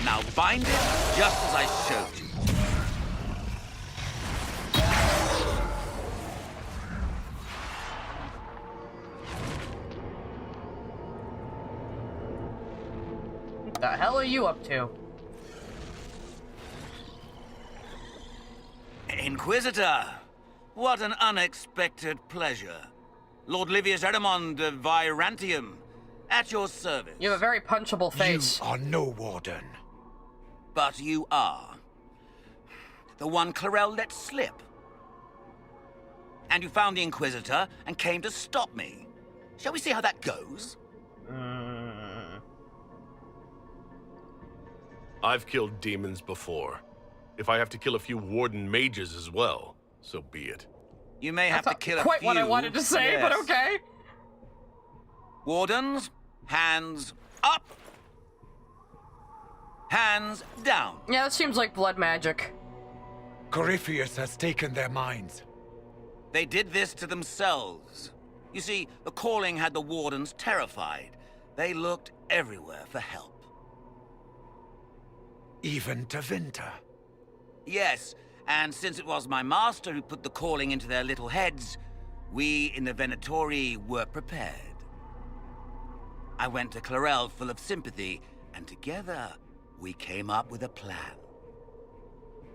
Speaker 12: Now bind it just as I showed you.
Speaker 1: What the hell are you up to?
Speaker 12: Inquisitor, what an unexpected pleasure. Lord Livius Erimond of Virantium, at your service.
Speaker 1: You have a very punchable face.
Speaker 17: You are no warden.
Speaker 12: But you are. The one Clarel let slip. And you found the Inquisitor and came to stop me. Shall we see how that goes?
Speaker 3: I've killed demons before. If I have to kill a few warden mages as well, so be it.
Speaker 12: You may have to kill a few.
Speaker 1: Quite what I wanted to say,
Speaker 12: yes.
Speaker 1: but okay.
Speaker 12: Wardens, hands up. Hands down.
Speaker 1: Yeah, that seems like blood magic.
Speaker 17: Corypheus has taken their minds.
Speaker 12: They did this to themselves. You see, the calling had the wardens terrified. They looked everywhere for help.
Speaker 17: Even Tevinter.
Speaker 12: Yes, and since it was my master who put the calling into their little heads, we in the Venatori were prepared. I went to Clarel full of sympathy, and together we came up with a plan.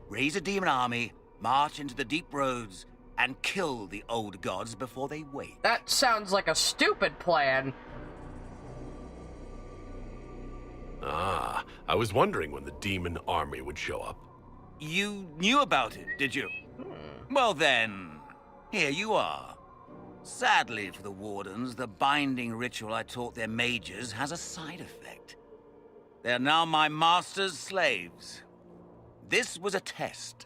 Speaker 12: Raise a demon army, march into the deep roads, and kill the old gods before they wake.
Speaker 1: That sounds like a stupid plan.
Speaker 3: Ah, I was wondering when the demon army would show up.
Speaker 12: You knew about it, did you? Well then, here you are. Sadly for the wardens, the binding ritual I taught their mages has a side effect. They're now my master's slaves. This was a test.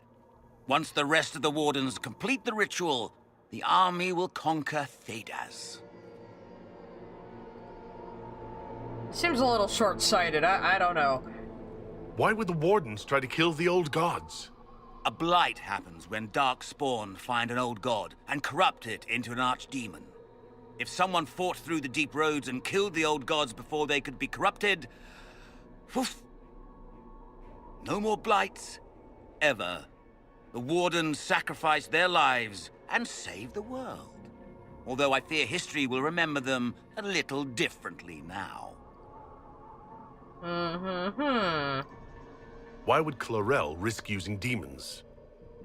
Speaker 12: Once the rest of the wardens complete the ritual, the army will conquer Thedas.
Speaker 1: Seems a little short-sighted. I don't know.
Speaker 3: Why would the wardens try to kill the old gods?
Speaker 12: A blight happens when dark spawn find an old god and corrupt it into an archdemon. If someone fought through the deep roads and killed the old gods before they could be corrupted, woof, no more blights, ever. The wardens sacrificed their lives and saved the world. Although I fear history will remember them a little differently now.
Speaker 3: Why would Clarel risk using demons?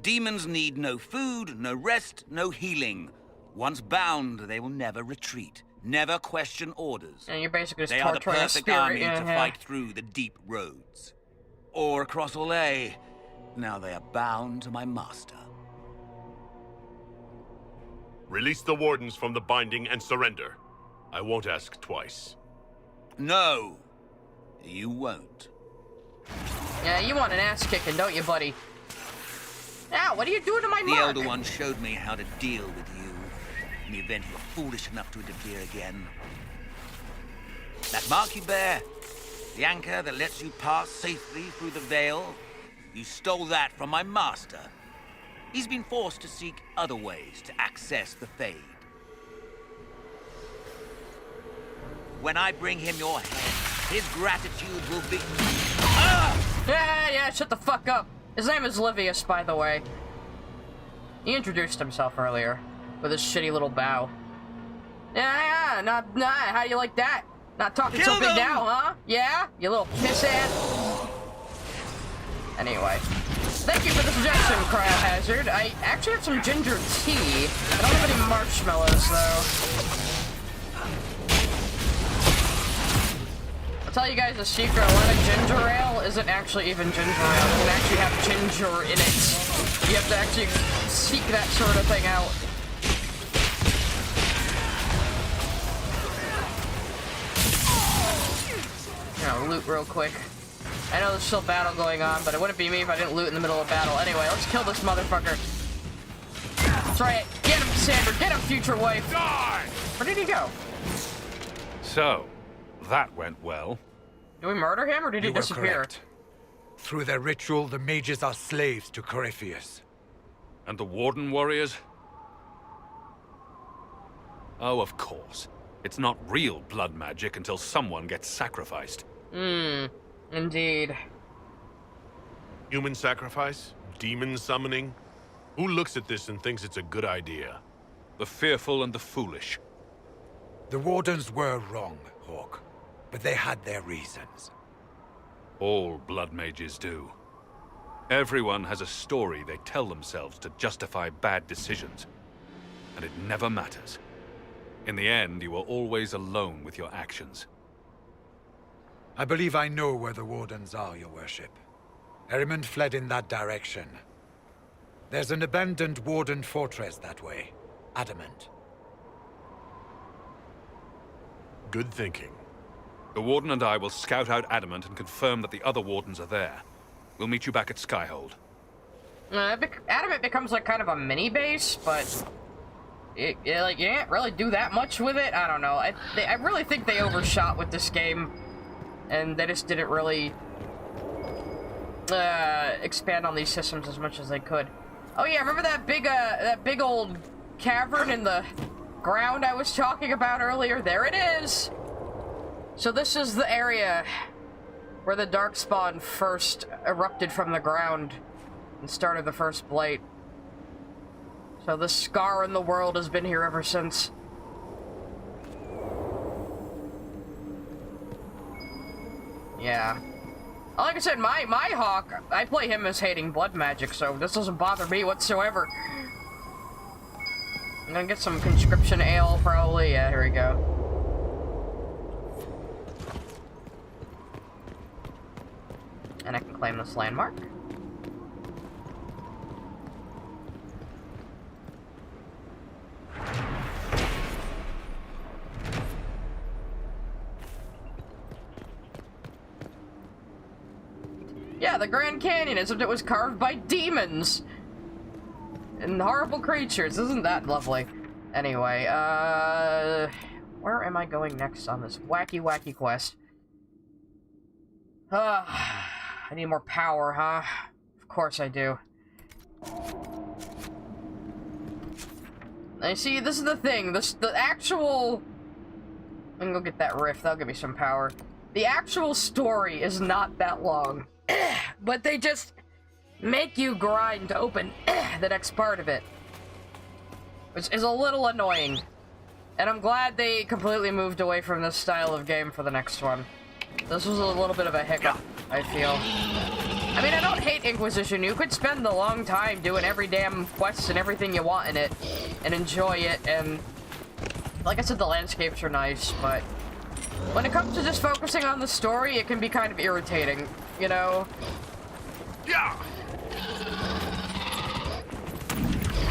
Speaker 12: Demons need no food, no rest, no healing. Once bound, they will never retreat, never question orders.
Speaker 1: And you're basically just
Speaker 12: they are the
Speaker 1: torturing a
Speaker 12: perfect
Speaker 1: spirit,
Speaker 12: army to fight through the deep roads. Or across Olay. Now they are bound to my master.
Speaker 3: Release the wardens from the binding and surrender. I won't ask twice.
Speaker 12: No, you won't.
Speaker 1: Yeah, you want an ass kicking, don't you, buddy? Ow, what are you doing to my mark?
Speaker 12: The Elder One showed me how to deal with you in the event you were foolish enough to interfere again. That mark you bear, the anchor that lets you pass safely through the veil, you stole that from my master. He's been forced to seek other ways to access the Fade. When I bring him your head, his gratitude will be...
Speaker 1: Yeah, shut the fuck up. His name is Livius, by the way. He introduced himself earlier with his shitty little bow. Yeah, nah, how do you like that? Not talking so big now, huh? Yeah? You little piss ass. Anyway. Thank you for the suggestion, Cryohazard. I actually have some ginger tea. I don't have any marshmallows, though. I'll tell you guys a secret. A lot of ginger ale isn't actually even ginger ale. It can actually have ginger in it. You have to actually seek that sort of thing out. Gonna loot real quick. I know there's still battle going on, but it wouldn't be me if I didn't loot in the middle of battle. Anyway, let's kill this motherfucker. That's right. Get him, Sander. Get him, future wife.
Speaker 8: Die!
Speaker 1: Where did he go?
Speaker 8: So, that went well.
Speaker 1: Did we murder him, or did he disappear?
Speaker 17: Correct. Through their ritual, the mages are slaves to Corypheus.
Speaker 8: And the Warden warriors? Oh, of course. It's not real blood magic until someone gets sacrificed.
Speaker 1: Indeed.
Speaker 3: Human sacrifice? Demon summoning? Who looks at this and thinks it's a good idea?
Speaker 8: The fearful and the foolish.
Speaker 17: The Wardens were wrong, Hawk. But they had their reasons.
Speaker 8: All blood mages do. Everyone has a story they tell themselves to justify bad decisions. And it never matters. In the end, you are always alone with your actions.
Speaker 17: I believe I know where the Wardens are, Your Worship. Erimond fled in that direction. There's an abandoned Warden fortress that way. Adamant.
Speaker 3: Good thinking.
Speaker 8: The Warden and I will scout out Adamant and confirm that the other Wardens are there. We'll meet you back at Skyhold.
Speaker 1: Adamant becomes like kind of a mini base, but like you can't really do that much with it. I don't know. I really think they overshot with this game, and they just didn't really expand on these systems as much as they could. Oh yeah, remember that big old cavern in the ground I was talking about earlier? There it is. So this is the area where the Darkspawn first erupted from the ground and started the first blight. So the scar in the world has been here ever since. Yeah. Like I said, my Hawk, I play him as hating blood magic, so this doesn't bother me whatsoever. I'm gonna get some conscription ale, probably. Yeah, here we go. And I can claim this landmark. Yeah, the Grand Canyon, as if it was carved by demons and horrible creatures. Isn't that lovely? Anyway, where am I going next on this wacky quest? I need more power, huh? Of course I do. I see, this is the thing. The actual... I'm gonna go get that rift. That'll give me some power. The actual story is not that long. But they just make you grind to open the next part of it. Which is a little annoying. And I'm glad they completely moved away from this style of game for the next one. This was a little bit of a hiccup, I feel. I mean, I don't hate Inquisition. You could spend a long time doing every damn quest and everything you want in it and enjoy it, and like I said, the landscapes are nice, but when it comes to just focusing on the story, it can be kind of irritating, you know?
Speaker 3: Yeah.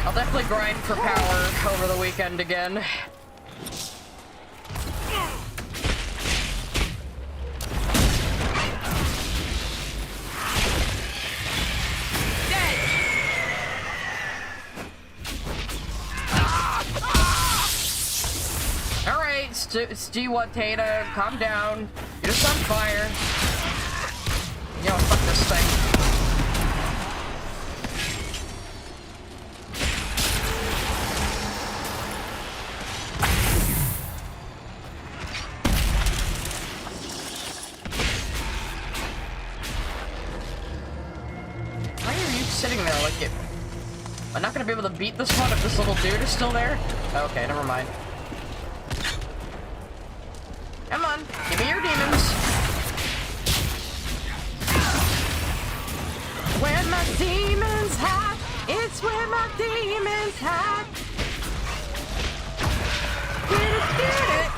Speaker 1: I'll definitely grind for power over the weekend again. It's Theta, calm down. You're just on fire. Yo, fuck this thing. Why are you sitting there like it? Am I not gonna be able to beat this one if this little dude is still there? Okay, never mind. Come on, give me your demons. when my demons hide. It's when my demons hide.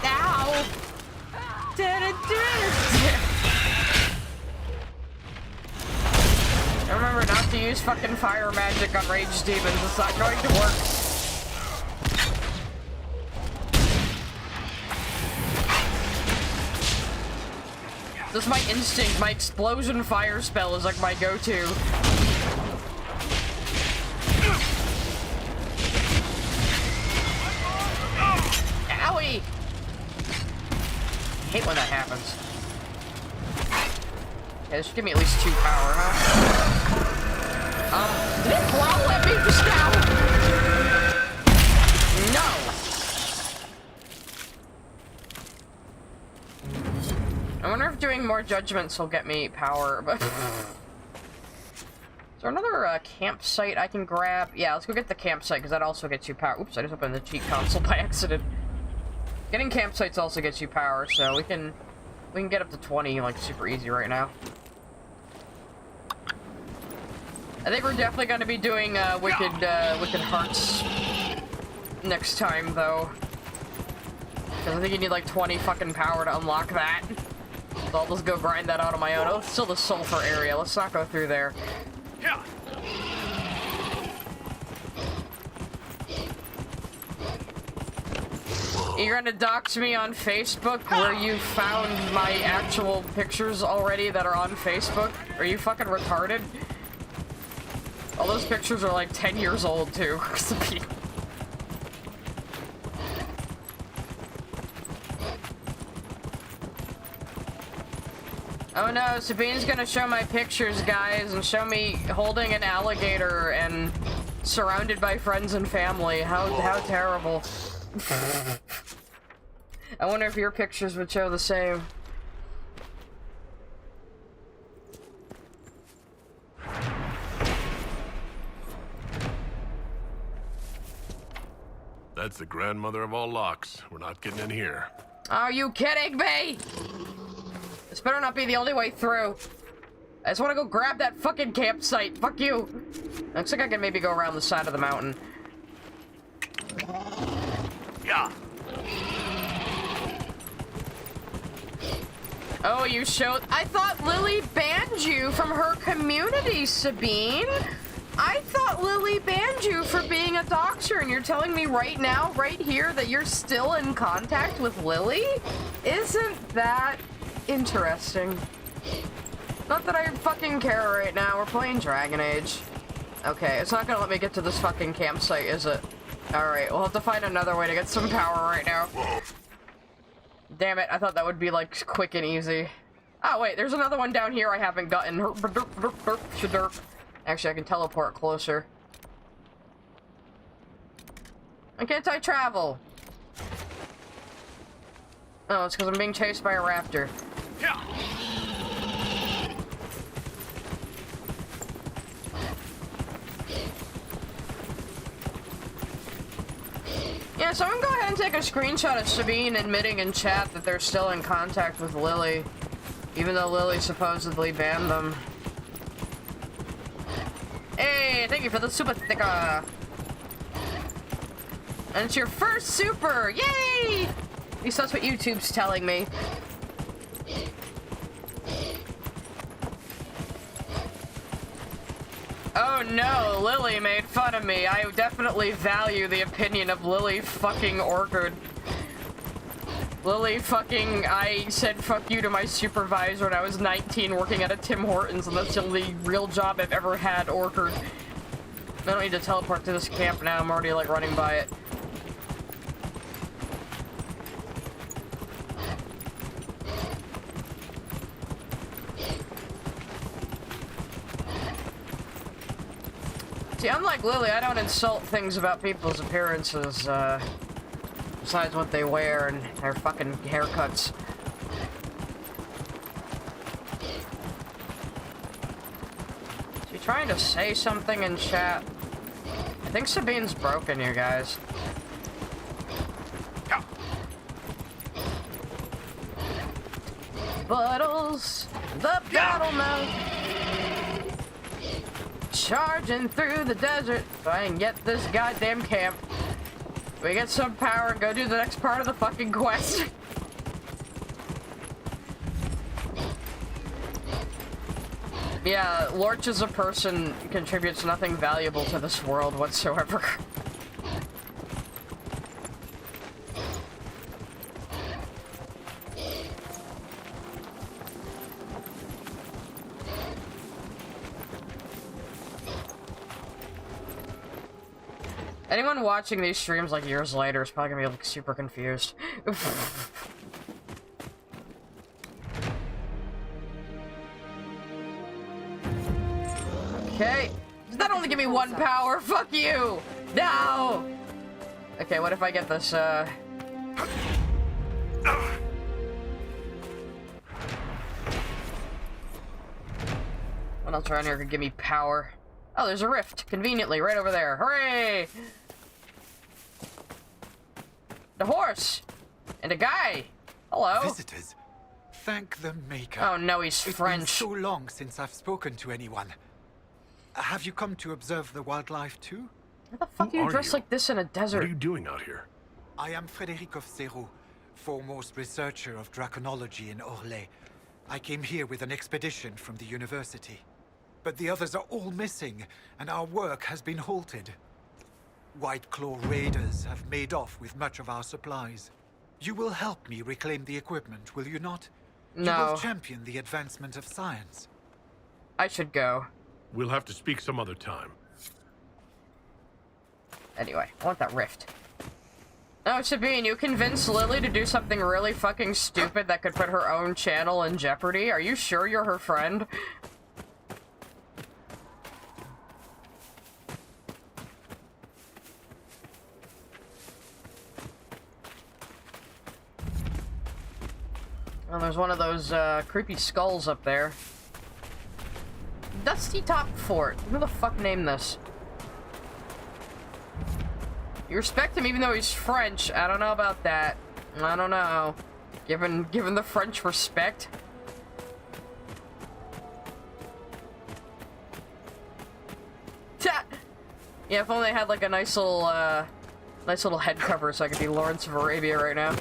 Speaker 1: Ow. Remember not to use fucking fire magic on raged demons. It's not going to work. This is my instinct. My explosion fire spell is like my go-to. Owie! I hate when that happens. Okay, this should give me at least 2 power, huh? Did it growl at me just now? No! I wonder if doing more judgments will get me power, but... Is there another campsite I can grab? Yeah, let's go get the campsite, because that also gets you power. Oops, I just opened the cheat console by accident. Getting campsites also gets you power, so we can get up to 20, like, super easy right now. I think we're definitely going to be doing Wicked Hearts next time, though. Because I think you need like 20 fucking power to unlock that. So I'll just go grind that out on my own. Oh, it's still the sulfur area. Let's not go through there. You're gonna dox me on Facebook where you found my actual pictures already that are on Facebook? Are you fucking retarded? All those pictures are like 10 years old too. Oh no, Sabine's gonna show my pictures, guys, and show me holding an alligator and surrounded by friends and family. How terrible. I wonder if your pictures would show the same.
Speaker 3: That's the grandmother of all locks. We're not getting in here.
Speaker 1: Are you kidding me? This better not be the only way through. I just want to go grab that fucking campsite. Fuck you. Looks like I can maybe go around the side of the mountain.
Speaker 3: Yeah.
Speaker 1: Oh, you showed... I thought Lily banned you from her community, Sabine. I thought Lily banned you for being a doxer, and you're telling me right now, right here, that you're still in contact with Lily? Isn't that interesting? Not that I fucking care right now. We're playing Dragon Age. Okay, it's not gonna let me get to this fucking campsite, is it? Alright, we'll have to find another way to get some power right now. Damn it, I thought that would be, like, quick and easy. Oh, wait, there's another one down here I haven't gotten. Actually, I can teleport closer. Why can't I travel? Oh, it's because I'm being chased by a raptor. Yeah, someone go ahead and take a screenshot of Sabine admitting in chat that they're still in contact with Lily, even though Lily supposedly banned them. Hey, thank you for the super sticker. And it's your first super! Yay! At least that's what YouTube's telling me. Oh no, Lily made fun of me. I definitely value the opinion of Lily fucking Orchard. Lily fucking, I said fuck you to my supervisor when I was 19 working at a Tim Hortons, and that's the only real job I've ever had, Orchard. I don't need to teleport to this camp now, I'm already like running by it. See, unlike Lily, I don't insult things about people's appearances, besides what they wear and their fucking haircuts. Is he trying to say something in chat? I think Sabine's broken, you guys. Buttles, the battle mount. Charging through the desert, so I can get this goddamn camp. We get some power and go do the next part of the fucking quest. Yeah, Lorch as a person contributes nothing valuable to this world whatsoever. Anyone watching these streams like years later is probably gonna be like super confused. Okay. Does that only give me one power? Fuck you! No! Okay, what if I get this, What else around here could give me power? Oh, there's a rift, conveniently, right over there. Hooray! The horse! And a guy! Hello!
Speaker 17: Visitors, thank the Maker.
Speaker 1: Oh no, he's French.
Speaker 17: It's been so long since I've spoken to anyone. Have you come to observe the wildlife too?
Speaker 1: What the fuck are you dressed like this in a desert?
Speaker 3: What are you doing out here?
Speaker 17: I am Frédéric of Serrault, foremost researcher of draconology in Orlais. I came here with an expedition from the university. But the others are all missing, and our work has been halted. White Claw raiders have made off with much of our supplies. You will help me reclaim the equipment, will you not?
Speaker 1: No.
Speaker 17: You will champion the advancement of science.
Speaker 1: I should go.
Speaker 3: We'll have to speak some other time.
Speaker 1: Anyway, I want that rift. Oh, Sabine, you convinced Lily to do something really fucking stupid that could put her own channel in jeopardy? Are you sure you're her friend? Well, there's one of those creepy skulls up there. Dusty Top Fort. Who the fuck named this? You respect him even though he's French. I don't know about that. I don't know. Given the French respect. Ta! Yeah, if only I had like a nice little head cover so I could be Lawrence of Arabia right now.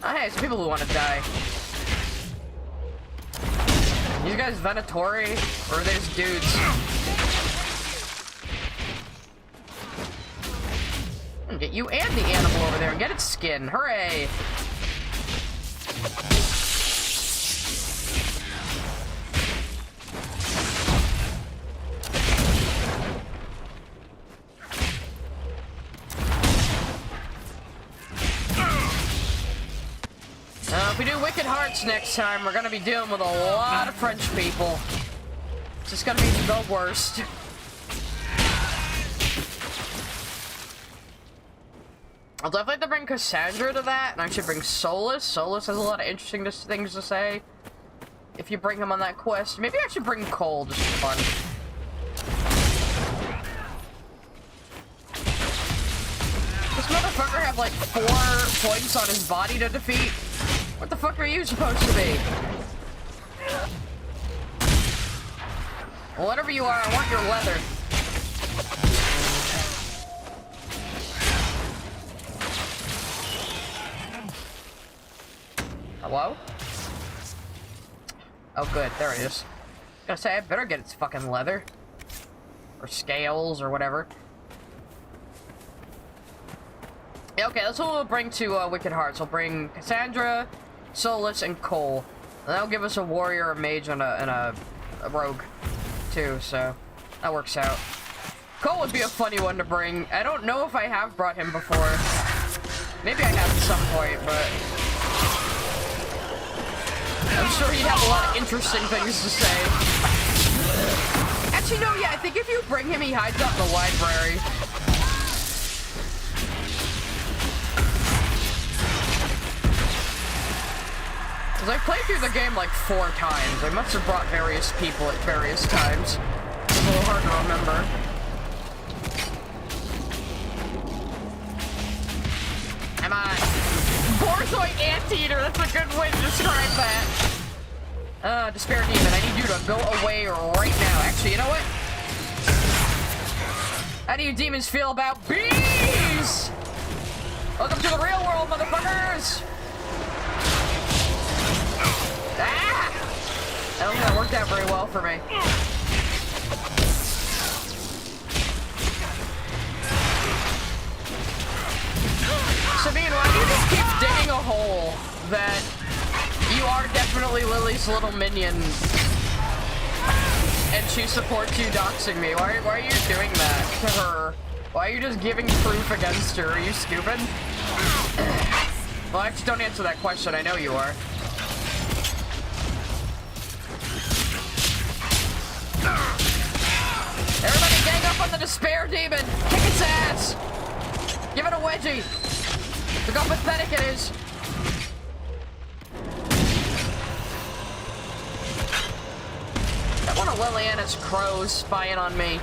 Speaker 1: Oh, hey, it's people who want to die. You guys Venatori? Or are they just dudes? I'm gonna get you and the animal over there and get its skin. Hooray! If we do Wicked Hearts next time, we're gonna be dealing with a lot of French people. It's just gonna be the worst. I'll definitely have to bring Cassandra to that, and I should bring Solus. Solus has a lot of interesting things to say. If you bring him on that quest. Maybe I should bring Cole, just for fun. This motherfucker have like 4 points on his body to defeat. What the fuck are you supposed to be? Well, whatever you are, I want your leather. Hello? Oh good, there it is. I was gonna say, I better get its fucking leather. Or scales, or whatever. Yeah, okay, that's what we'll bring to Wicked Hearts. We'll bring Cassandra, Solus, and Cole. And that'll give us a warrior, a mage, and a rogue, too, so that works out. Cole would be a funny one to bring. I don't know if I have brought him before. Maybe I have at some point, but I'm sure he'd have a lot of interesting things to say. Actually, no, yeah, I think if you bring him, he hides out in the library. Because I played through the game like 4 times. I must have brought various people at various times. It's a little hard to remember. Come on. Borzoi Anteater, that's a good way to describe that. Despair Demon, I need you to go away right now. Actually, you know what? How do you demons feel about bees? Welcome to the real world, motherfuckers! Ah! I don't think that worked out very well for me. Sabine, why do you just keep digging a hole that you are definitely Lily's little minion and she supports you doxing me? Why are you doing that to her? Why are you just giving proof against her? Are you stupid? Well, actually, don't answer that question. I know you are. Everybody gang up on the Despair Demon! Kick its ass! Give it a wedgie! Look how pathetic it is! That one of Liliana's crows spying on me.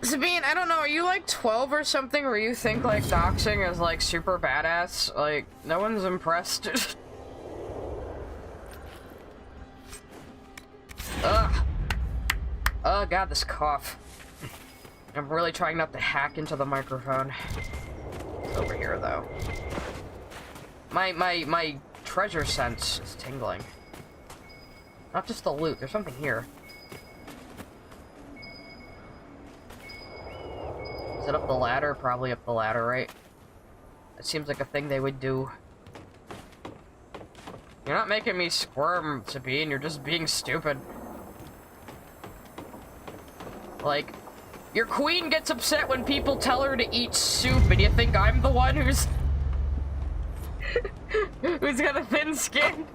Speaker 1: Sabine, I don't know, are you like 12 or something where you think like doxing is like super badass? Like, no one's impressed. Ugh. Oh god, this cough. I'm really trying not to hack into the microphone. It's over here though. My treasure sense is tingling. Not just the loot, there's something here. Is it up the ladder? Probably up the ladder, right? It seems like a thing they would do. You're not making me squirm, Sabine, you're just being stupid. Like, your queen gets upset when people tell her to eat soup, and you think I'm the one who's... who's got a thin skin?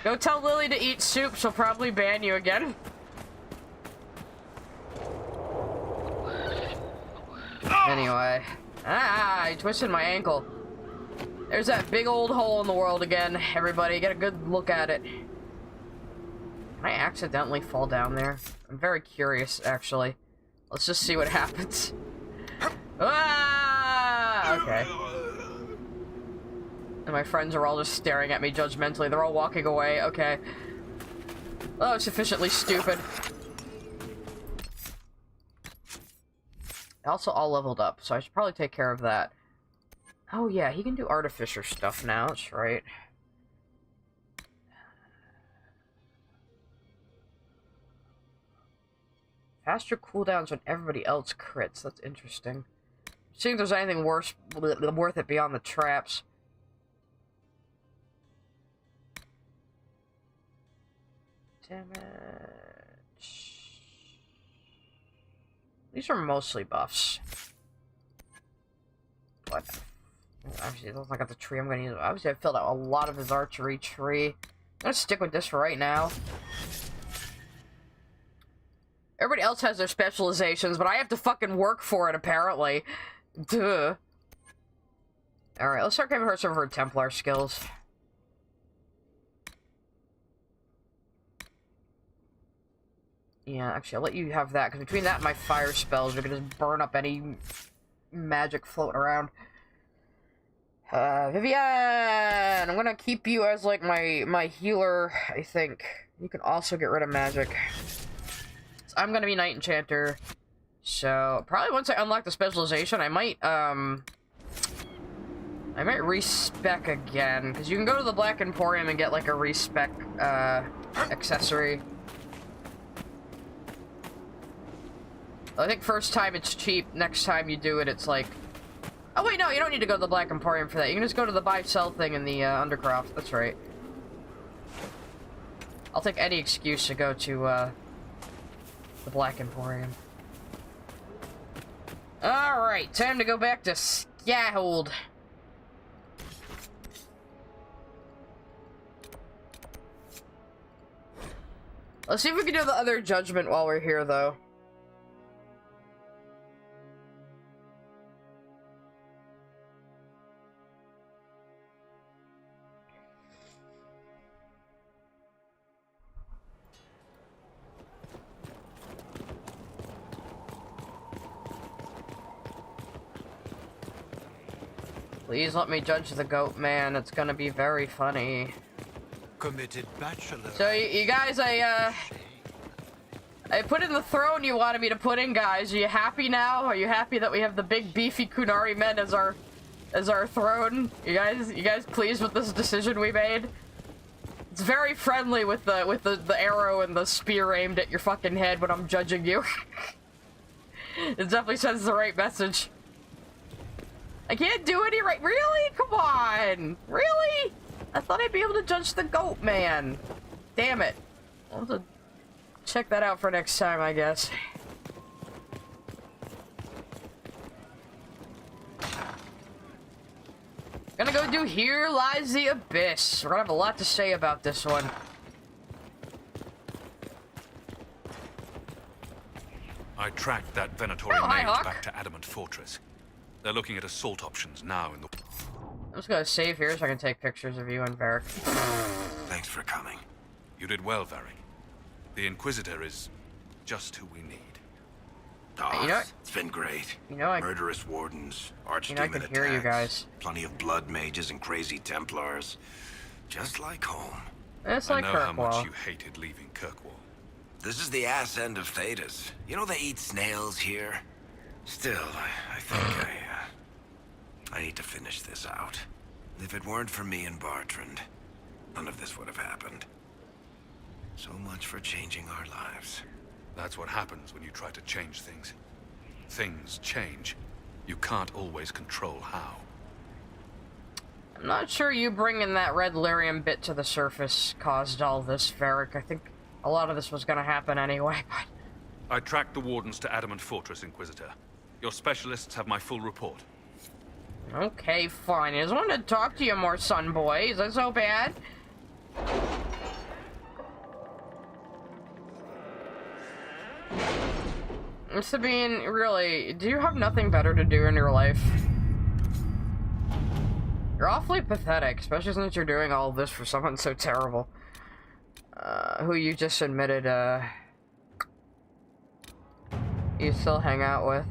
Speaker 1: Go tell Lily to eat soup, she'll probably ban you again. Anyway. Ah, I twisted my ankle. There's that big old hole in the world again, everybody. Get a good look at it. Can I accidentally fall down there? I'm very curious, actually. Let's just see what happens. Ah! Okay. And my friends are all just staring at me judgmentally. They're all walking away. Okay. Oh, sufficiently stupid. Also all leveled up, so I should probably take care of that. Oh yeah, he can do artificer stuff now, that's right. Faster cooldowns when everybody else crits, that's interesting. Seeing if there's anything worth it beyond the traps. Damage. These are mostly buffs. What? Obviously, it looks like I got the tree I'm gonna use. Obviously, I filled out a lot of his archery tree. I'm gonna stick with this for right now. Everybody else has their specializations, but I have to fucking work for it, apparently. Duh. Alright, let's start giving her some of her Templar skills. Yeah, actually, I'll let you have that, because between that and my fire spells, we can just burn up any magic floating around. Vivian! I'm gonna keep you as, like, my healer, I think. You can also get rid of magic. So I'm gonna be Knight Enchanter. So, probably once I unlock the specialization, I might respec again, because you can go to the Black Emporium and get, like, a respec, accessory. I think first time it's cheap, next time you do it, it's like... Oh wait, no, you don't need to go to the Black Emporium for that. You can just go to the buy-sell thing in the, Undercroft, that's right. I'll take any excuse to go to, the Black Emporium. Alright, time to go back to Skyhold. Let's see if we can do the other judgment while we're here, though. Please let me judge the goat man. It's gonna be very funny.
Speaker 14: Committed bachelor.
Speaker 1: So you guys, I put in the throne you wanted me to put in, guys. Are you happy now? Are you happy that we have the big beefy Kunari men as our throne? You guys pleased with this decision we made? It's very friendly with the arrow and the spear aimed at your fucking head when I'm judging you. It definitely sends the right message. I can't do any right. Really? Come on. Really? I thought I'd be able to judge the goat man. Damn it. I'll have to check that out for next time, I guess. Gonna go do Here Lies the Abyss. We're gonna have a lot to say about this one.
Speaker 8: I tracked that Venatori mage back to Adamant Fortress. They're looking at assault options now in the...
Speaker 1: I'm just gonna save here so I can take pictures of you and Varric.
Speaker 7: Thanks for coming.
Speaker 8: You did well, Varric. The Inquisitor is just who we need.
Speaker 7: Oh,
Speaker 1: you know,
Speaker 7: it's been great.
Speaker 1: You know,
Speaker 7: Murderous wardens, archdemon
Speaker 1: I can hear you guys.
Speaker 7: Plenty of blood mages and crazy Templars. Just like home.
Speaker 1: It's like
Speaker 8: I know how
Speaker 1: Kirkwall.
Speaker 8: much you hated leaving Kirkwall.
Speaker 7: This is the ass end of Thedas. You know they eat snails here? Still, I think I need to finish this out. If it weren't for me and Bartrand, none of this would have happened. So much for changing our lives.
Speaker 8: That's what happens when you try to change things. Things change. You can't always control how.
Speaker 1: I'm not sure you bringing that red lyrium bit to the surface caused all this, Varric. I think a lot of this was gonna happen anyway, but...
Speaker 8: I tracked the wardens to Adamant Fortress, Inquisitor. Your specialists have my full report.
Speaker 1: Okay, fine. I just wanted to talk to you more, son boy. Is that so bad? Sabine, really, do you have nothing better to do in your life? You're awfully pathetic, especially since you're doing all of this for someone so terrible. Who you just admitted, you still hang out with.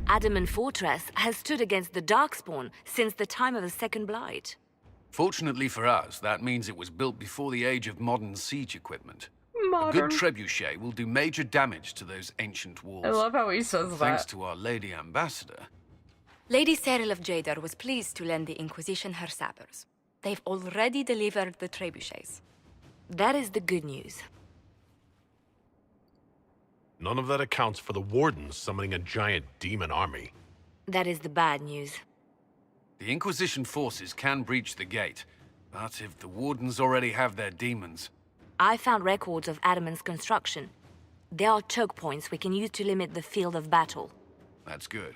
Speaker 11: Adamant Fortress has stood against the Darkspawn since the time of the Second Blight.
Speaker 10: Fortunately for us, that means it was built before the age of modern siege equipment.
Speaker 1: Modern.
Speaker 10: A good trebuchet will do major damage to those ancient walls.
Speaker 1: I love how he says that.
Speaker 10: Thanks to our Lady Ambassador.
Speaker 9: Lady Cyril of Jadar was pleased to lend the Inquisition her sappers. They've already delivered the trebuchets.
Speaker 11: That is the good news.
Speaker 3: None of that accounts for the Wardens summoning a giant demon army.
Speaker 11: That is the bad news.
Speaker 10: The Inquisition forces can breach the gate, but if the Wardens already have their demons...
Speaker 11: I found records of Adamant's construction. There are choke points we can use to limit the field of battle.
Speaker 10: That's good.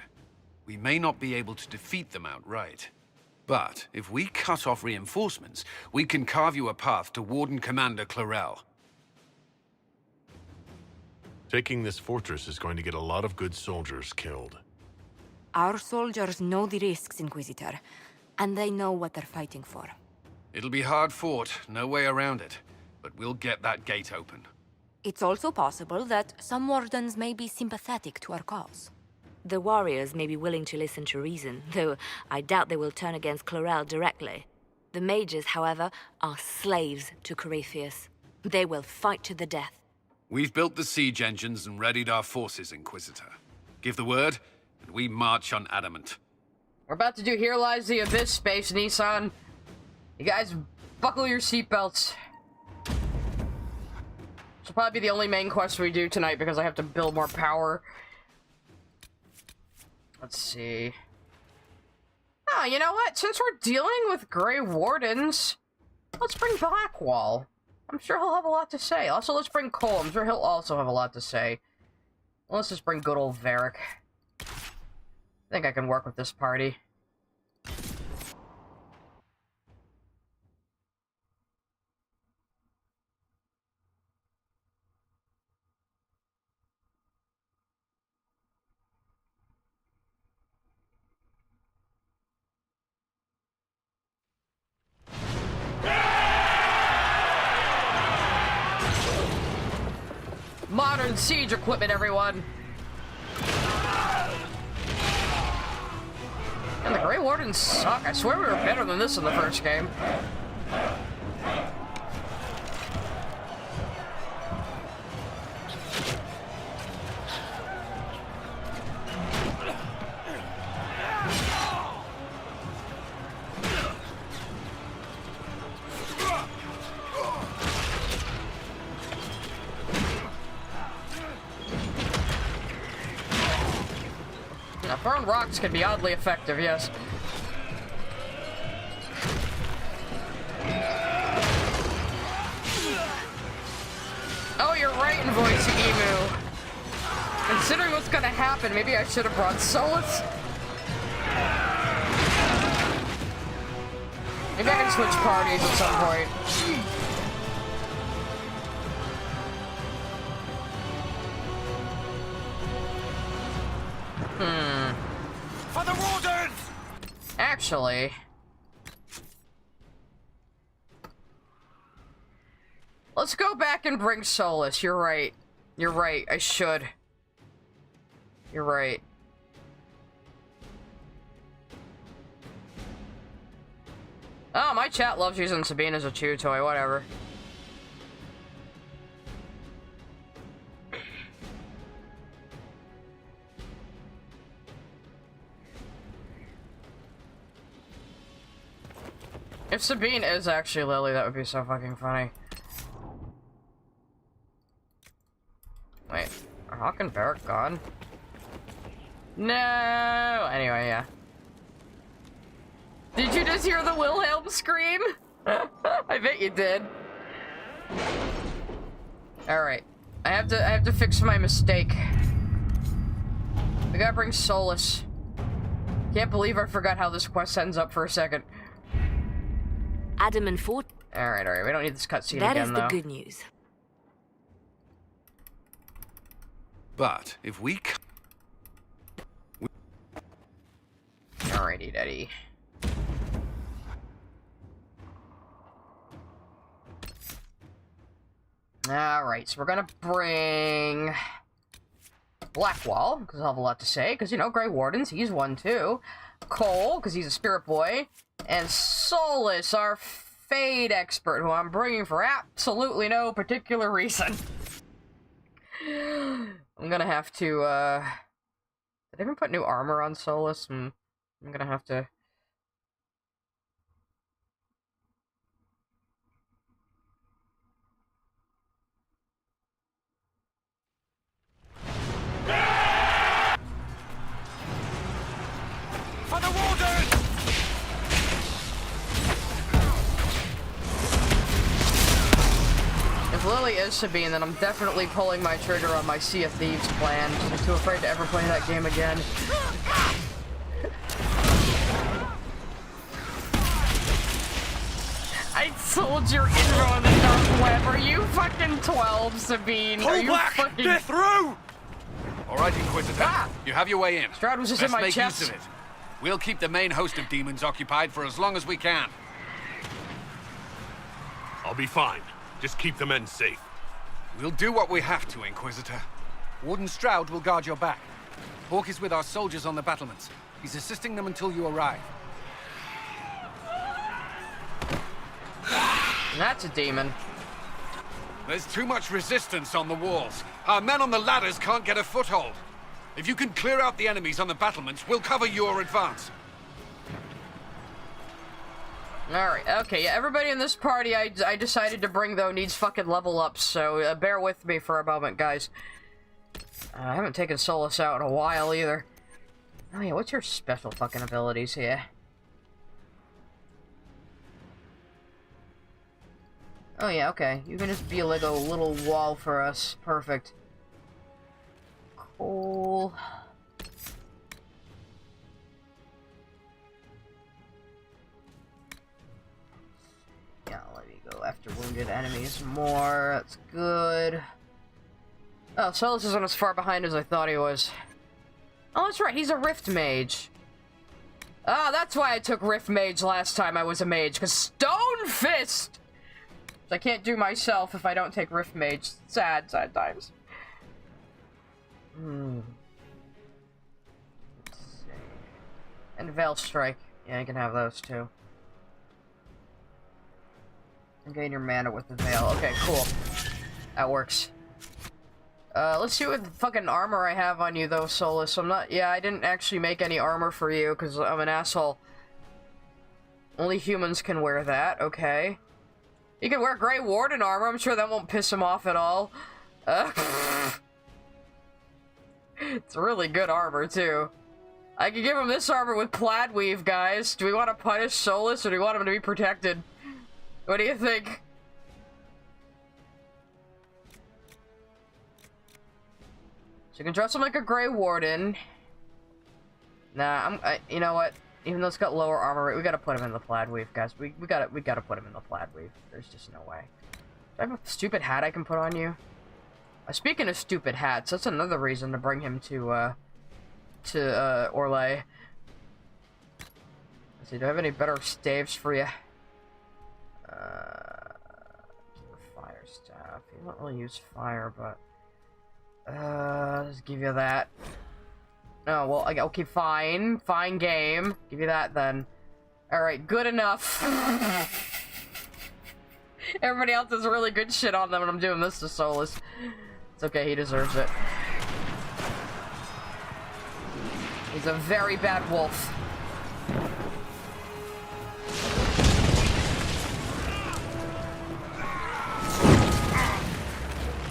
Speaker 10: We may not be able to defeat them outright. But if we cut off reinforcements, we can carve you a path to Warden Commander Clarel.
Speaker 3: Taking this fortress is going to get a lot of good soldiers killed.
Speaker 9: Our soldiers know the risks, Inquisitor, and they know what they're fighting for.
Speaker 10: It'll be hard fought, no way around it, but we'll get that gate open.
Speaker 9: It's also possible that some wardens may be sympathetic to our cause.
Speaker 11: The warriors may be willing to listen to reason, though I doubt they will turn against Clarel directly. The mages, however, are slaves to Corypheus. They will fight to the death.
Speaker 10: We've built the siege engines and readied our forces, Inquisitor. Give the word, and we march on Adamant.
Speaker 1: We're about to do Here Lies the Abyss, Space Nissan. You guys, buckle your seatbelts. This will probably be the only main quest we do tonight because I have to build more power. Let's see. Oh, you know what? Since we're dealing with Grey Wardens, let's bring Blackwall. I'm sure he'll have a lot to say. Also, let's bring Cole. I'm sure he'll also have a lot to say. Let's just bring good old Varric. I think I can work with this party. Modern siege equipment, everyone! And the Grey Wardens suck. I swear we were better than this in the first game. Now, throwing rocks can be oddly effective, yes. Oh, you're right in voicing Emu. Considering what's gonna happen, maybe I should have brought Solus. Maybe I can switch parties at some point.
Speaker 12: For the Wardens!
Speaker 1: Actually... let's go back and bring Solus. You're right. You're right. I should. You're right. Oh, my chat loves using Sabine as a chew toy. Whatever. If Sabine is actually Lily, that would be so fucking funny. Wait, are Hawk and Barrack gone? No! Anyway, yeah. Did you just hear the Wilhelm scream? I bet you did. Alright. I have to fix my mistake. We gotta bring Solus. Can't believe I forgot how this quest ends up for a second.
Speaker 11: Adam and Fort.
Speaker 1: Alright, we don't need this cutscene again, though.
Speaker 11: That is the good news.
Speaker 10: But if we...
Speaker 1: Alrighty, daddy. Alright, so we're gonna bring... Blackwall, because I'll have a lot to say, because, you know, Grey Wardens, he's one too. Cole, because he's a spirit boy. And Solus, our Fade expert, who I'm bringing for absolutely no particular reason. I'm gonna have to, did they even put new armor on Solus? I'm gonna have to...
Speaker 12: For the Wardens!
Speaker 1: If Lily is Sabine, then I'm definitely pulling my trigger on my Sea of Thieves plan. I'm too afraid to ever play that game again. I sold your intro in the dark web. Are you fucking 12, Sabine? Are you fucking...
Speaker 12: They're through!
Speaker 10: All right, Inquisitor. You have your way in.
Speaker 1: Strahd was just
Speaker 10: Best
Speaker 1: in my
Speaker 10: make
Speaker 1: chest.
Speaker 10: use of it. We'll keep the main host of demons occupied for as long as we can.
Speaker 3: I'll be fine. Just keep the men safe.
Speaker 10: We'll do what we have to, Inquisitor. Warden Strahd will guard your back. Hawk is with our soldiers on the battlements. He's assisting them until you arrive.
Speaker 1: That's a demon.
Speaker 10: There's too much resistance on the walls. Our men on the ladders can't get a foothold. If you can clear out the enemies on the battlements, we'll cover your advance.
Speaker 1: Alright, okay, yeah, everybody in this party I decided to bring, though, needs fucking level ups, so bear with me for a moment, guys. I haven't taken Solus out in a while, either. Oh yeah, what's your special fucking abilities here? Oh yeah, okay, you can just be like a little wall for us. Perfect. Cool. Yeah, let me go after wounded enemies more. That's good. Oh, Solus isn't as far behind as I thought he was. Oh, that's right, he's a Rift Mage. Ah, that's why I took Rift Mage last time I was a mage, because Stone Fist! I can't do myself if I don't take Rift Mage. Sad, sad times. Let's see. And Veil Strike. Yeah, you can have those too. And gain your mana with the Veil. Okay, cool. That works. Let's see what fucking armor I have on you though, Solus. I'm not- yeah, I didn't actually make any armor for you because I'm an asshole. Only humans can wear that, okay. You can wear Grey Warden armor, I'm sure that won't piss him off at all. It's really good armor too. I could give him this armor with plaid weave, guys. Do we want to punish Solus or do we want him to be protected? What do you think? So you can dress him like a Grey Warden. Nah, you know what? Even though it's got lower armor rate, we gotta put him in the plaid weave, guys. We gotta put him in the plaid weave. There's just no way. Do I have a stupid hat I can put on you? Speaking of stupid hats, that's another reason to bring him to Orlais. Let's see, do I have any better staves for you? Fire staff. You don't really use fire, but let's give you that. Oh, well, okay, fine. Fine game. Give you that, then. Alright, good enough. Everybody else has really good shit on them, and I'm doing this to Solus. It's okay, he deserves it. He's a very bad wolf.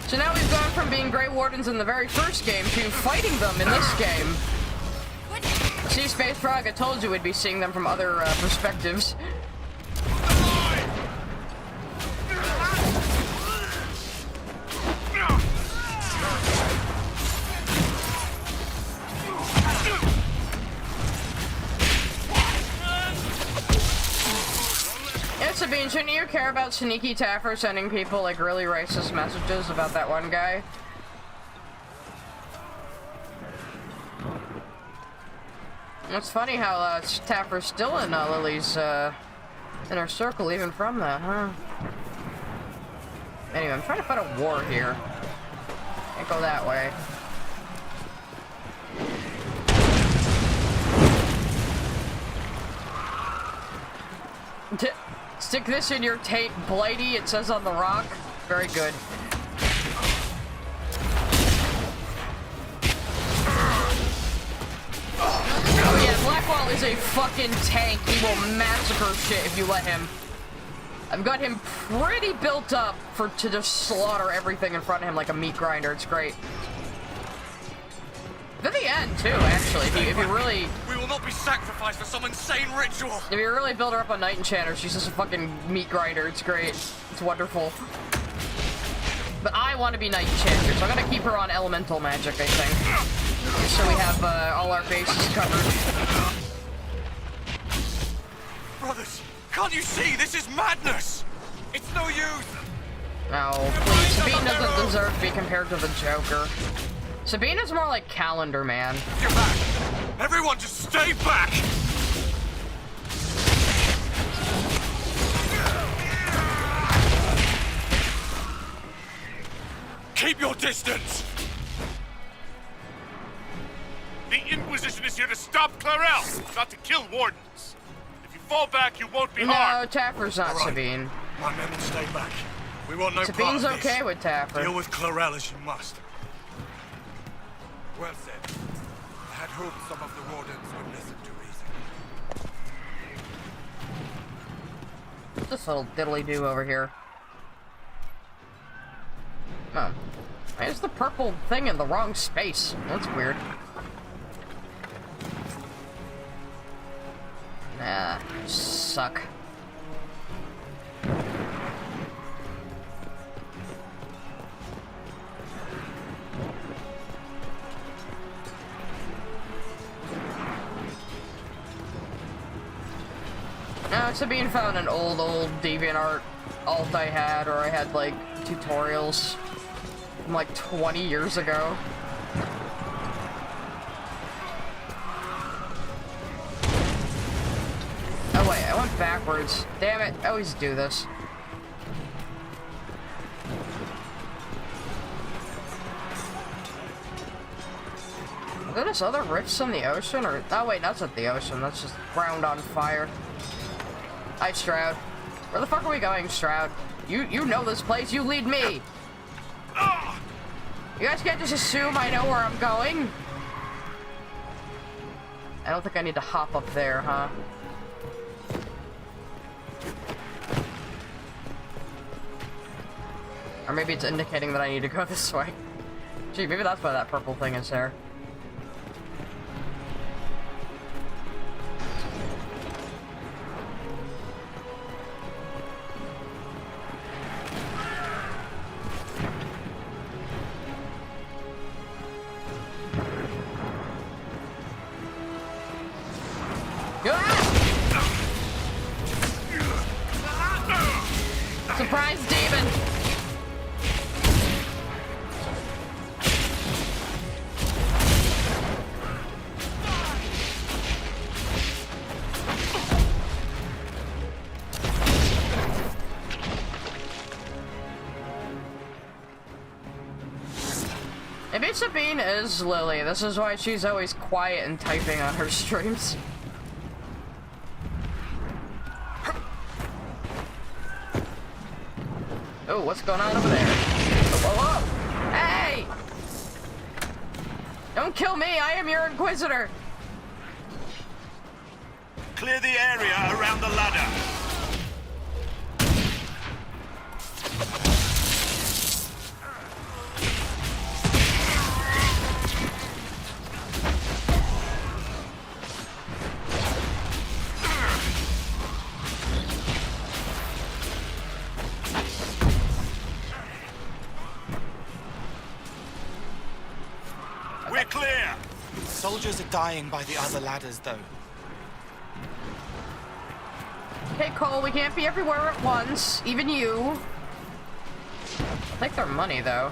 Speaker 1: So now we've gone from being Grey Wardens in the very first game to fighting them in this game. See, Space Frog, I told you we'd be seeing them from other perspectives. Sabine, shouldn't you care about Sneaky Taffer sending people like really racist messages about that one guy? It's funny how Taffer's still in Lily's inner circle even from that, huh? Anyway, I'm trying to fight a war here. Can't go that way. Stick this in your tape, Blighty, it says on the rock. Very good. Oh yeah, Blackwall is a fucking tank. He will massacre shit if you let him. I've got him pretty built up to just slaughter everything in front of him like a meat grinder. It's great. To the end, too, actually. If you really...
Speaker 18: We will not be sacrificed for some insane ritual!
Speaker 1: If you really build her up on Night Enchanter, she's just a fucking meat grinder. It's great. It's wonderful. But I want to be Night Enchanter, so I'm gonna keep her on Elemental Magic, I think. So we have all our bases covered.
Speaker 18: Brothers, can't you see? This is madness! It's no use!
Speaker 1: No, please. Sabine doesn't deserve to be compared to the Joker. Sabine is more like Calendar Man.
Speaker 18: You're back! Everyone just stay back! Keep your distance!
Speaker 3: The Inquisition is here to stop Clarel, not to kill Wardens. If you fall back, you won't be harmed.
Speaker 1: No, Taffer's not
Speaker 18: Right.
Speaker 1: Sabine.
Speaker 18: My men will stay back. We want no
Speaker 1: Sabine's
Speaker 18: part of this.
Speaker 1: okay with Taffer.
Speaker 18: Deal with Clarel as you must. Well said. I had hoped some of the Wardens would listen to reason.
Speaker 1: What's this little diddly-do over here? Oh. Why is the purple thing in the wrong space? That's weird. Nah, suck. No, Sabine found an old DeviantArt alt I had, or I had, like, tutorials from, like, 20 years ago. Oh, wait, I went backwards. Damn it, I always do this. there just other rifts in the ocean, or... Oh, wait, that's not the ocean. That's just ground on fire. Hi, Stroud. Where the fuck are we going, Stroud? You know this place. You lead me. You guys can't just assume I know where I'm going. I don't think I need to hop up there, huh? Or maybe it's indicating that I need to go this way. Gee, maybe that's why that purple thing is there. Surprise demon! Maybe Sabine is Lily. This is why she's always quiet and typing on her streams. Oh, what's going on over there? Whoa, whoa, whoa! Hey! Don't kill me, I am your Inquisitor!
Speaker 12: Clear the area around the ladder. We're clear!
Speaker 14: Soldiers are dying by the other ladders, though.
Speaker 1: Okay, Cole, we can't be everywhere at once. Even you. I'll take their money, though.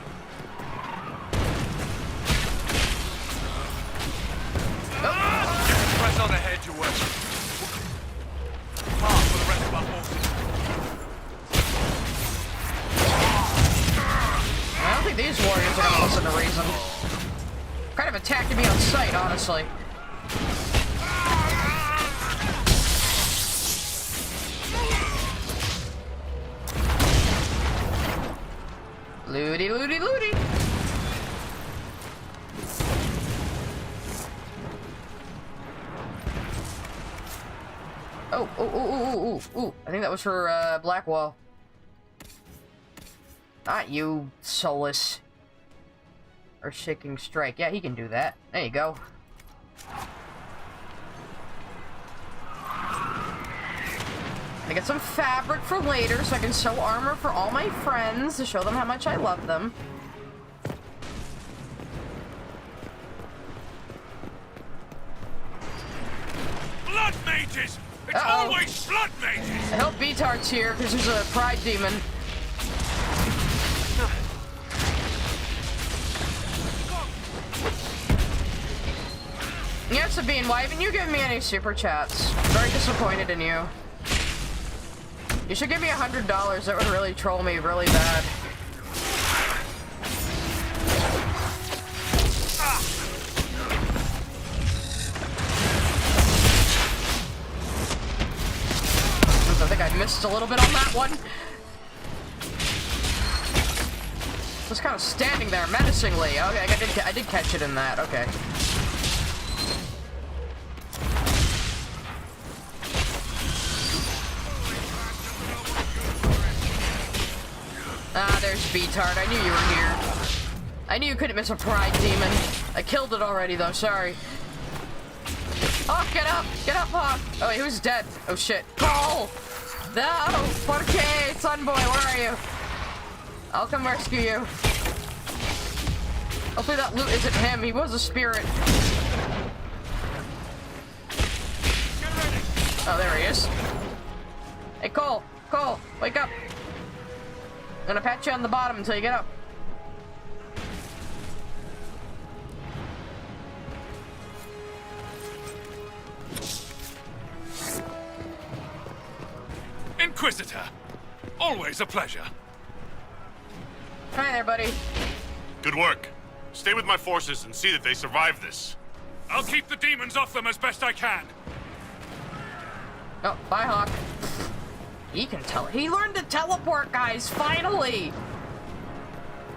Speaker 18: Press on ahead, your worship. Pass for the rest of our forces.
Speaker 1: I don't think these warriors are gonna listen to reason. Kind of attacking me on sight, honestly. Looty, looty, looty. Oh, oh, oh, oh, oh, oh. I think that was for, Blackwall. Not you, Solus. Or Shaking Strike. Yeah, he can do that. There you go. I get some fabric for later so I can sew armor for all my friends to show them how much I love them.
Speaker 18: Blood mages! It's always blood mages!
Speaker 1: I hope Beatart's here because there's a pride demon. Yeah, Sabine, why haven't you given me any super chats? Very disappointed in you. You should give me $100. That would really troll me really bad. I think I missed a little bit on that one. Just kind of standing there menacingly. Okay, I did catch it in that. Okay. Ah, there's Beatard. I knew you were here. I knew you couldn't miss a pride demon. I killed it already, though. Sorry. Oh, get up! Get up, Hawk! Oh, wait, who's dead? Oh, shit. Cole! No! Por qué? Sonboy, where are you? I'll come rescue you. Hopefully that loot isn't him. He was a spirit. Oh, there he is. Hey, Cole! Cole! Wake up! I'm gonna pat you on the bottom until you get up.
Speaker 18: Inquisitor! Always a pleasure.
Speaker 1: Hi there, buddy.
Speaker 3: Good work. Stay with my forces and see that they survive this.
Speaker 8: I'll keep the demons off them as best I can.
Speaker 1: Oh, bye, Hawk. He can tell. He learned to teleport, guys, finally!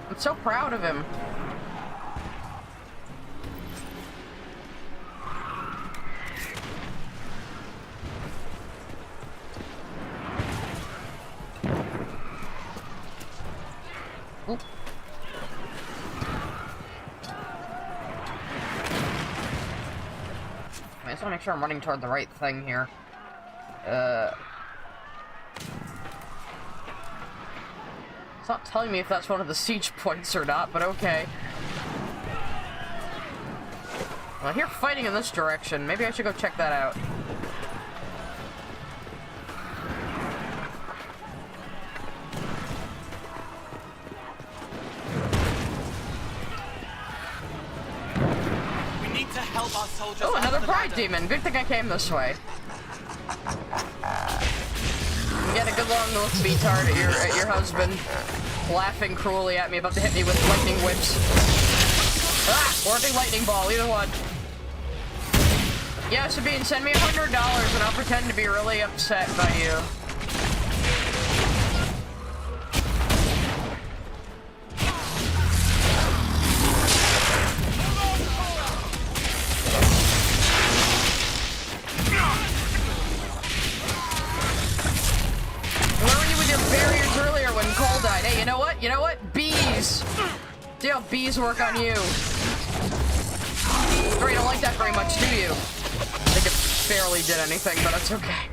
Speaker 1: I'm so proud of him. Oop. I just want to make sure I'm running toward the right thing here. It's not telling me if that's one of the siege points or not, but okay. Well, I hear fighting in this direction. Maybe I should go check that out.
Speaker 12: We need to help our soldiers.
Speaker 1: Oh, another pride demon. Good thing I came this way. Get a good long look, beatard, at your husband, laughing cruelly at me, about to hit me with lightning whips. Ah, working lightning ball, either one. Yeah, Sabine, send me $100 and I'll pretend to be really upset by you. Hey, you know what? You know what? Bees! See how bees work on you. Or you don't like that very much, do you? I think it barely did anything, but it's okay.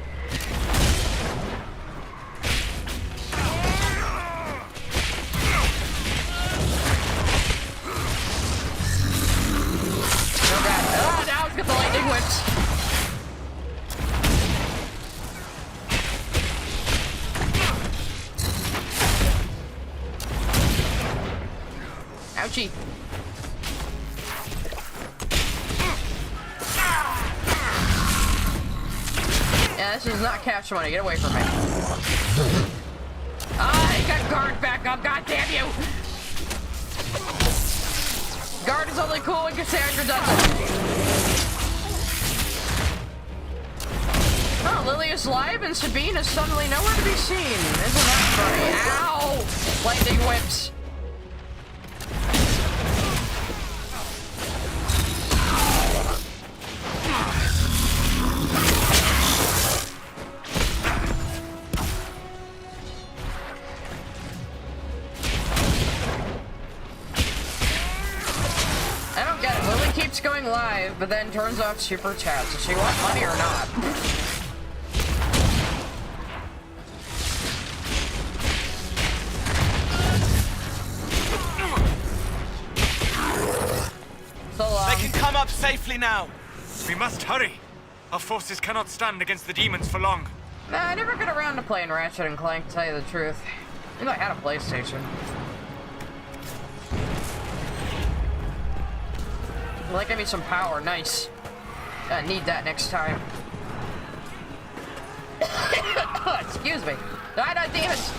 Speaker 1: Oh god. Ah, now it's got the lightning whips. Ouchie. Yeah, this is not cash money. Get away from me. Ah, he got guard back up. God damn you. Guard is only cool when Cassandra does it. Oh, Lily is live and Sabine is suddenly nowhere to be seen. Isn't that funny? Ow! Lightning whips. Going live, but then turns off super chats. Does she want money or not? So long.
Speaker 12: They can come up safely now.
Speaker 6: We must hurry. Our forces cannot stand against the demons for long.
Speaker 1: Nah, I never got around to playing Ratchet and Clank, to tell you the truth. You know, I had a PlayStation. Like, give me some power, nice. I need that next time. Excuse me. Die, die, demons!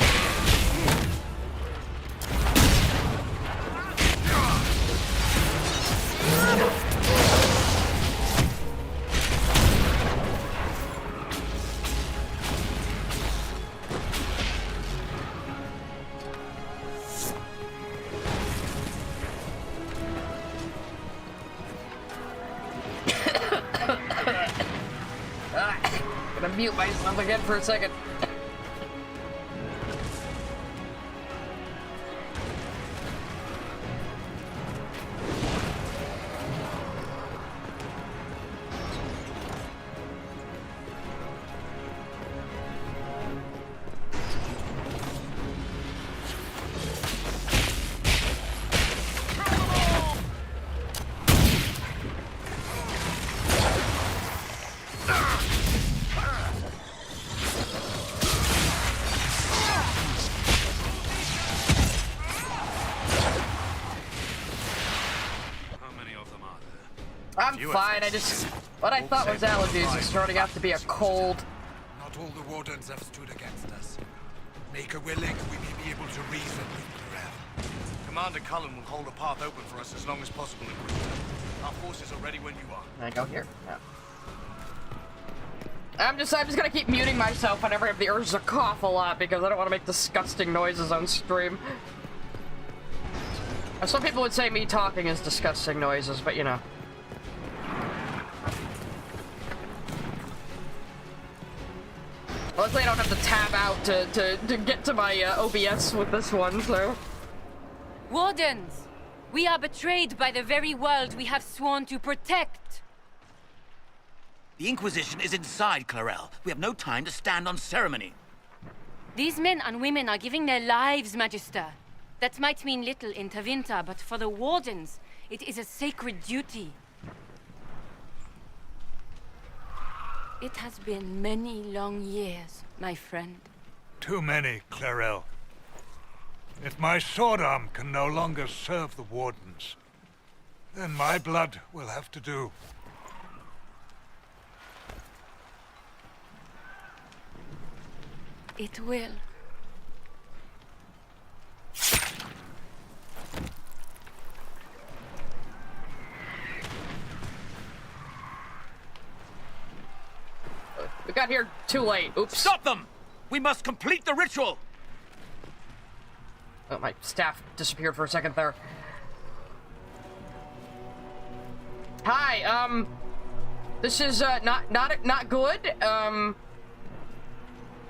Speaker 1: Gonna mute myself again for a second. I'm fine, I just... What I thought was allergies is starting out to be a cold.
Speaker 18: Not all the wardens have stood against us. Make her willing, we may be able to reason with Corel.
Speaker 6: Commander Cullen will hold a path open for us as long as possible, Inquisitor.
Speaker 18: Our forces are ready when you are.
Speaker 1: Can I go here? No. I'm just gonna keep muting myself whenever I have the urge to cough a lot because I don't want to make disgusting noises on stream. Some people would say me talking is disgusting noises, but you know. Luckily I don't have to tab out to get to my OBS with this one, so...
Speaker 15: Wardens! We are betrayed by the very world we have sworn to protect!
Speaker 12: The Inquisition is inside, Clarel. We have no time to stand on ceremony.
Speaker 15: These men and women are giving their lives, Magister. That might mean little in Tevinter, but for the Wardens, it is a sacred duty. It has been many long years, my friend.
Speaker 19: Too many, Clarel. If my sword arm can no longer serve the Wardens, then my blood will have to do.
Speaker 15: It will.
Speaker 1: We got here too late. Oops.
Speaker 12: Stop them! We must complete the ritual!
Speaker 1: Oh, my staff disappeared for a second there. Hi, this is, not good,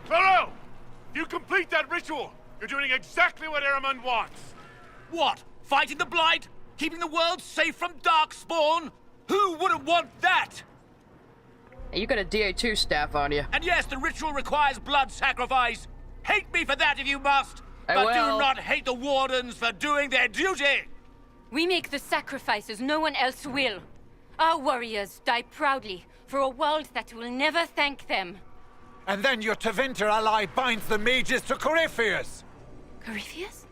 Speaker 18: Clarel! You complete that ritual! You're doing exactly what Eramund wants!
Speaker 12: What? Fighting the Blight? Keeping the world safe from Darkspawn? Who wouldn't want that?
Speaker 1: Hey, you got a DA2 staff on you.
Speaker 12: And yes, the ritual requires blood sacrifice. Hate me for that if you must.
Speaker 1: I
Speaker 12: But
Speaker 1: will.
Speaker 12: do not hate the Wardens for doing their duty!
Speaker 15: We make the sacrifices no one else will. Our warriors die proudly for a world that will never thank them.
Speaker 18: And then your Tevinter ally binds the mages to Corypheus!
Speaker 15: Corypheus?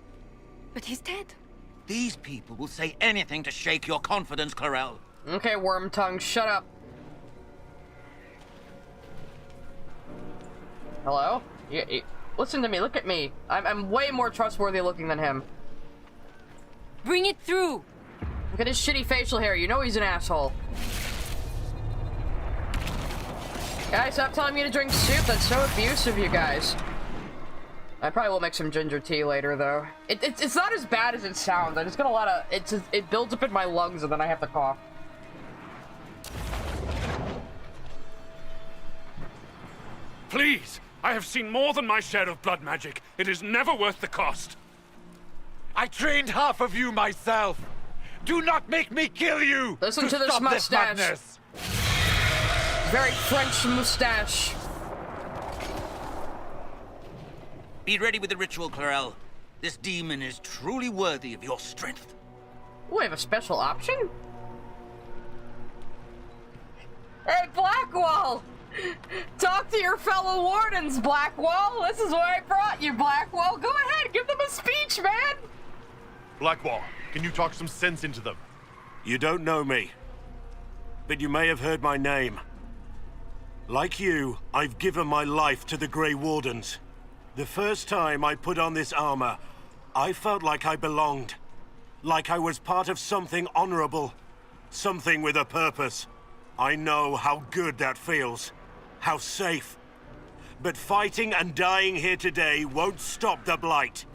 Speaker 15: But he's dead.
Speaker 12: These people will say anything to shake your confidence, Clarel.
Speaker 1: Okay, Worm Tongue, shut up. Hello? Listen to me, look at me. I'm way more trustworthy looking than him.
Speaker 15: Bring it through!
Speaker 1: Look at his shitty facial hair, you know he's an asshole. Guys, stop telling me to drink soup, that's so abusive, you guys. I probably will make some ginger tea later, though. It's not as bad as it sounds, I just got a lot of... It builds up in my lungs and then I have to cough.
Speaker 18: Please! I have seen more than my share of blood magic. It is never worth the cost. I trained half of you myself. Do not make me kill you!
Speaker 1: Listen to this mustache.
Speaker 18: madness.
Speaker 1: Very French mustache.
Speaker 12: Be ready with the ritual, Clarel. This demon is truly worthy of your strength.
Speaker 1: We have a special option? Hey, Blackwall! Talk to your fellow Wardens, Blackwall! This is why I brought you, Blackwall! Go ahead, give them a speech, man!
Speaker 3: Blackwall, can you talk some sense into them?
Speaker 20: You don't know me, but you may have heard my name. Like you, I've given my life to the Grey Wardens. The first time I put on this armor, I felt like I belonged. Like I was part of something honorable. Something with a purpose. I know how good that feels. How safe. But fighting and dying here today won't stop the Blight.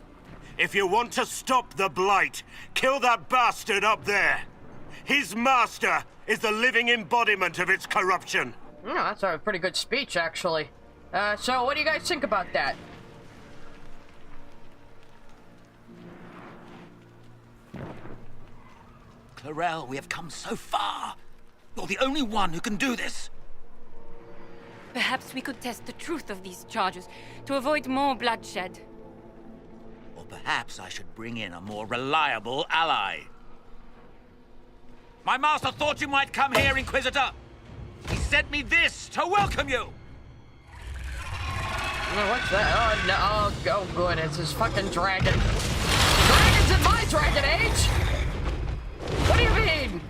Speaker 20: If you want to stop the Blight, kill that bastard up there. His master is the living embodiment of its corruption.
Speaker 1: Oh, that's a pretty good speech, actually. So what do you guys think about that?
Speaker 12: Clarel, we have come so far. You're the only one who can do this.
Speaker 15: Perhaps we could test the truth of these charges to avoid more bloodshed.
Speaker 12: Or perhaps I should bring in a more reliable ally. My master thought you might come here, Inquisitor. He sent me this to welcome you.
Speaker 1: Oh, what's that? Oh, no. Oh, good. It's his fucking dragon. Dragons in my Dragon Age? What do you mean?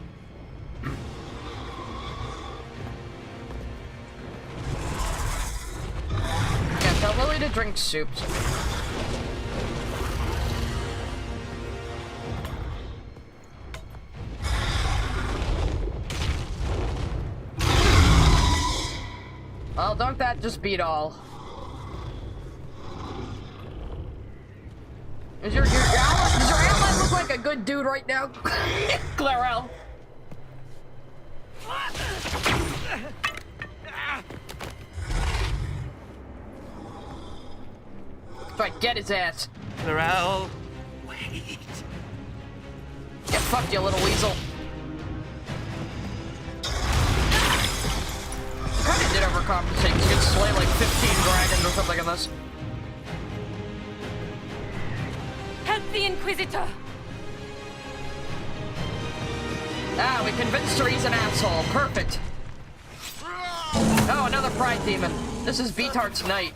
Speaker 1: Yeah, tell Lily to drink soup. don't that just beat all? Does your ally look like a good dude right now? Clarel. If I get his ass.
Speaker 12: Clarel, wait.
Speaker 1: Get fucked, you little weasel. Kinda did overcompensate, because you can slay like 15 dragons or something in this.
Speaker 9: Help the Inquisitor!
Speaker 1: Ah, we convinced her he's an asshole. Perfect. Oh, another pride demon. This is Beatart's night.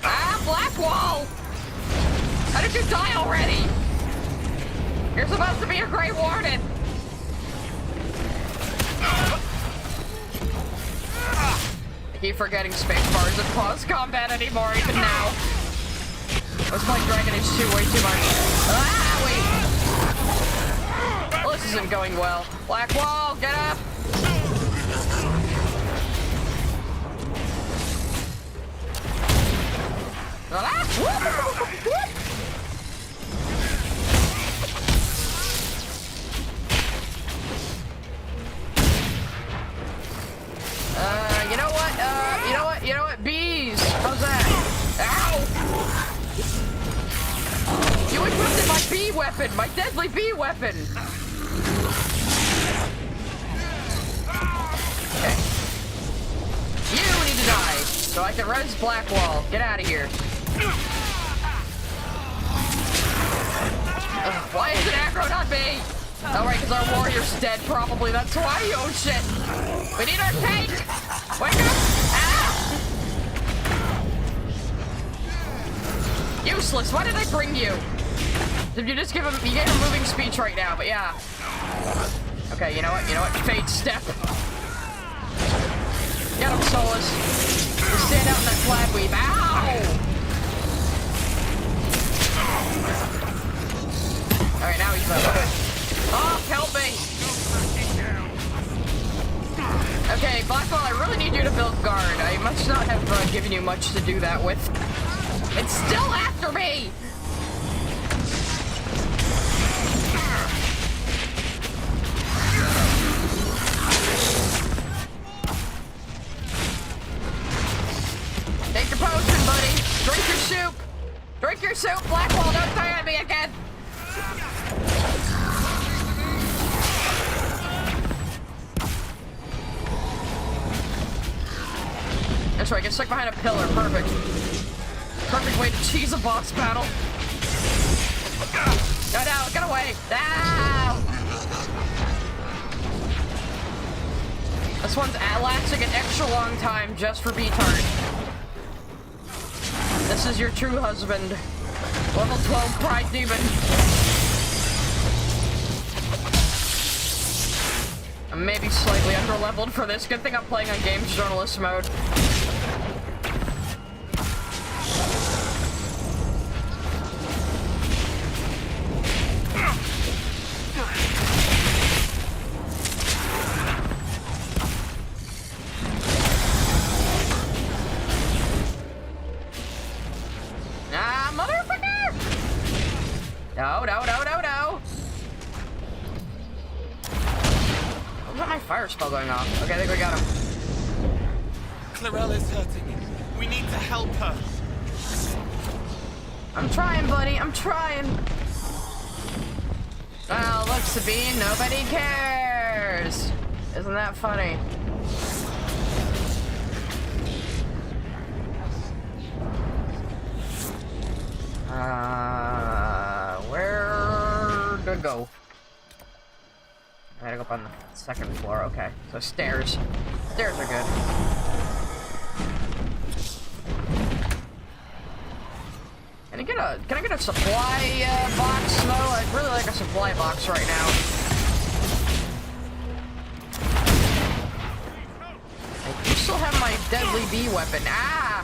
Speaker 1: Ah, Blackwall! How did you die already? You're supposed to be a Grey Warden! I keep forgetting spacebar isn't pause combat anymore, even now. I was playing Dragon Age 2 way too much. Ah, wait! Well, this isn't going well. Blackwall, get up! Ah, whoop, whoop. You know what? Bees! How's that? Ow! You equipped my bee weapon! My deadly bee weapon! Okay. You need to die, so I can res Blackwall. Get out of here. Why is it aggro on me? Oh, right, because our warrior's dead, probably. That's why. Oh, shit. We need our tank! Wake up! Ah! Useless. Why did I bring you? Did you just give him... You gave him moving speech right now, but yeah. Okay, you know what? You know what? Fade step. Get him, Solus. Just stand out in that flag weave. Ow! Alright, now he's up. Oh, help me! Okay, Blackwall, I really need you to build guard. I must not have given you much to do that with. It's still after me! Take your potion, buddy. Drink your soup. Drink your soup, Blackwall. Don't die on me again. That's right, get stuck behind a pillar. Perfect. Perfect way to cheese a boss battle. No, no, get away. No! This one's lasting an extra long time just for Beatart. This is your true husband. Level 12 Pride Demon. I'm maybe slightly underleveled for this. Good thing I'm playing on games journalist mode. No, no, no, no, no! Why was my fire spell going off? Okay, I think we got him.
Speaker 6: Clarel is hurting. We need to help her.
Speaker 1: I'm trying, buddy. I'm trying. Well, looks to be nobody cares. Isn't that funny? Where to go? I gotta go up on the second floor. Okay, so stairs. Stairs are good. Can I get a supply box though? I'd really like a supply box right now. I still have my deadly bee weapon. Ah!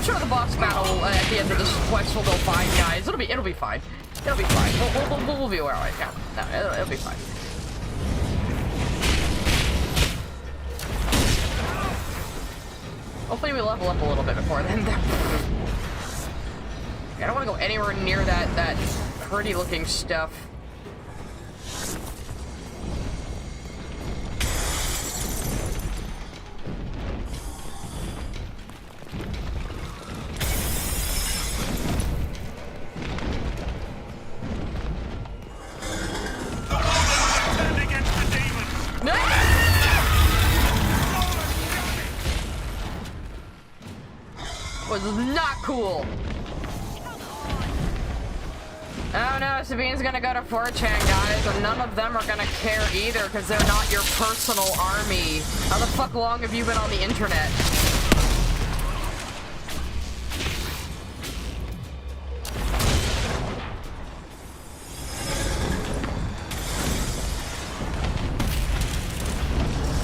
Speaker 1: I'm sure the boss battle at the end of this quest will go fine, guys. It'll be fine. It'll be fine. We'll be alright. Yeah, no, it'll be fine. Hopefully we level up a little bit before then. I don't want to go anywhere near that pretty looking stuff. Was not cool. Oh no, Sabine's gonna go to 4chan, guys, and none of them are gonna care either because they're not your personal army. How the fuck long have you been on the internet?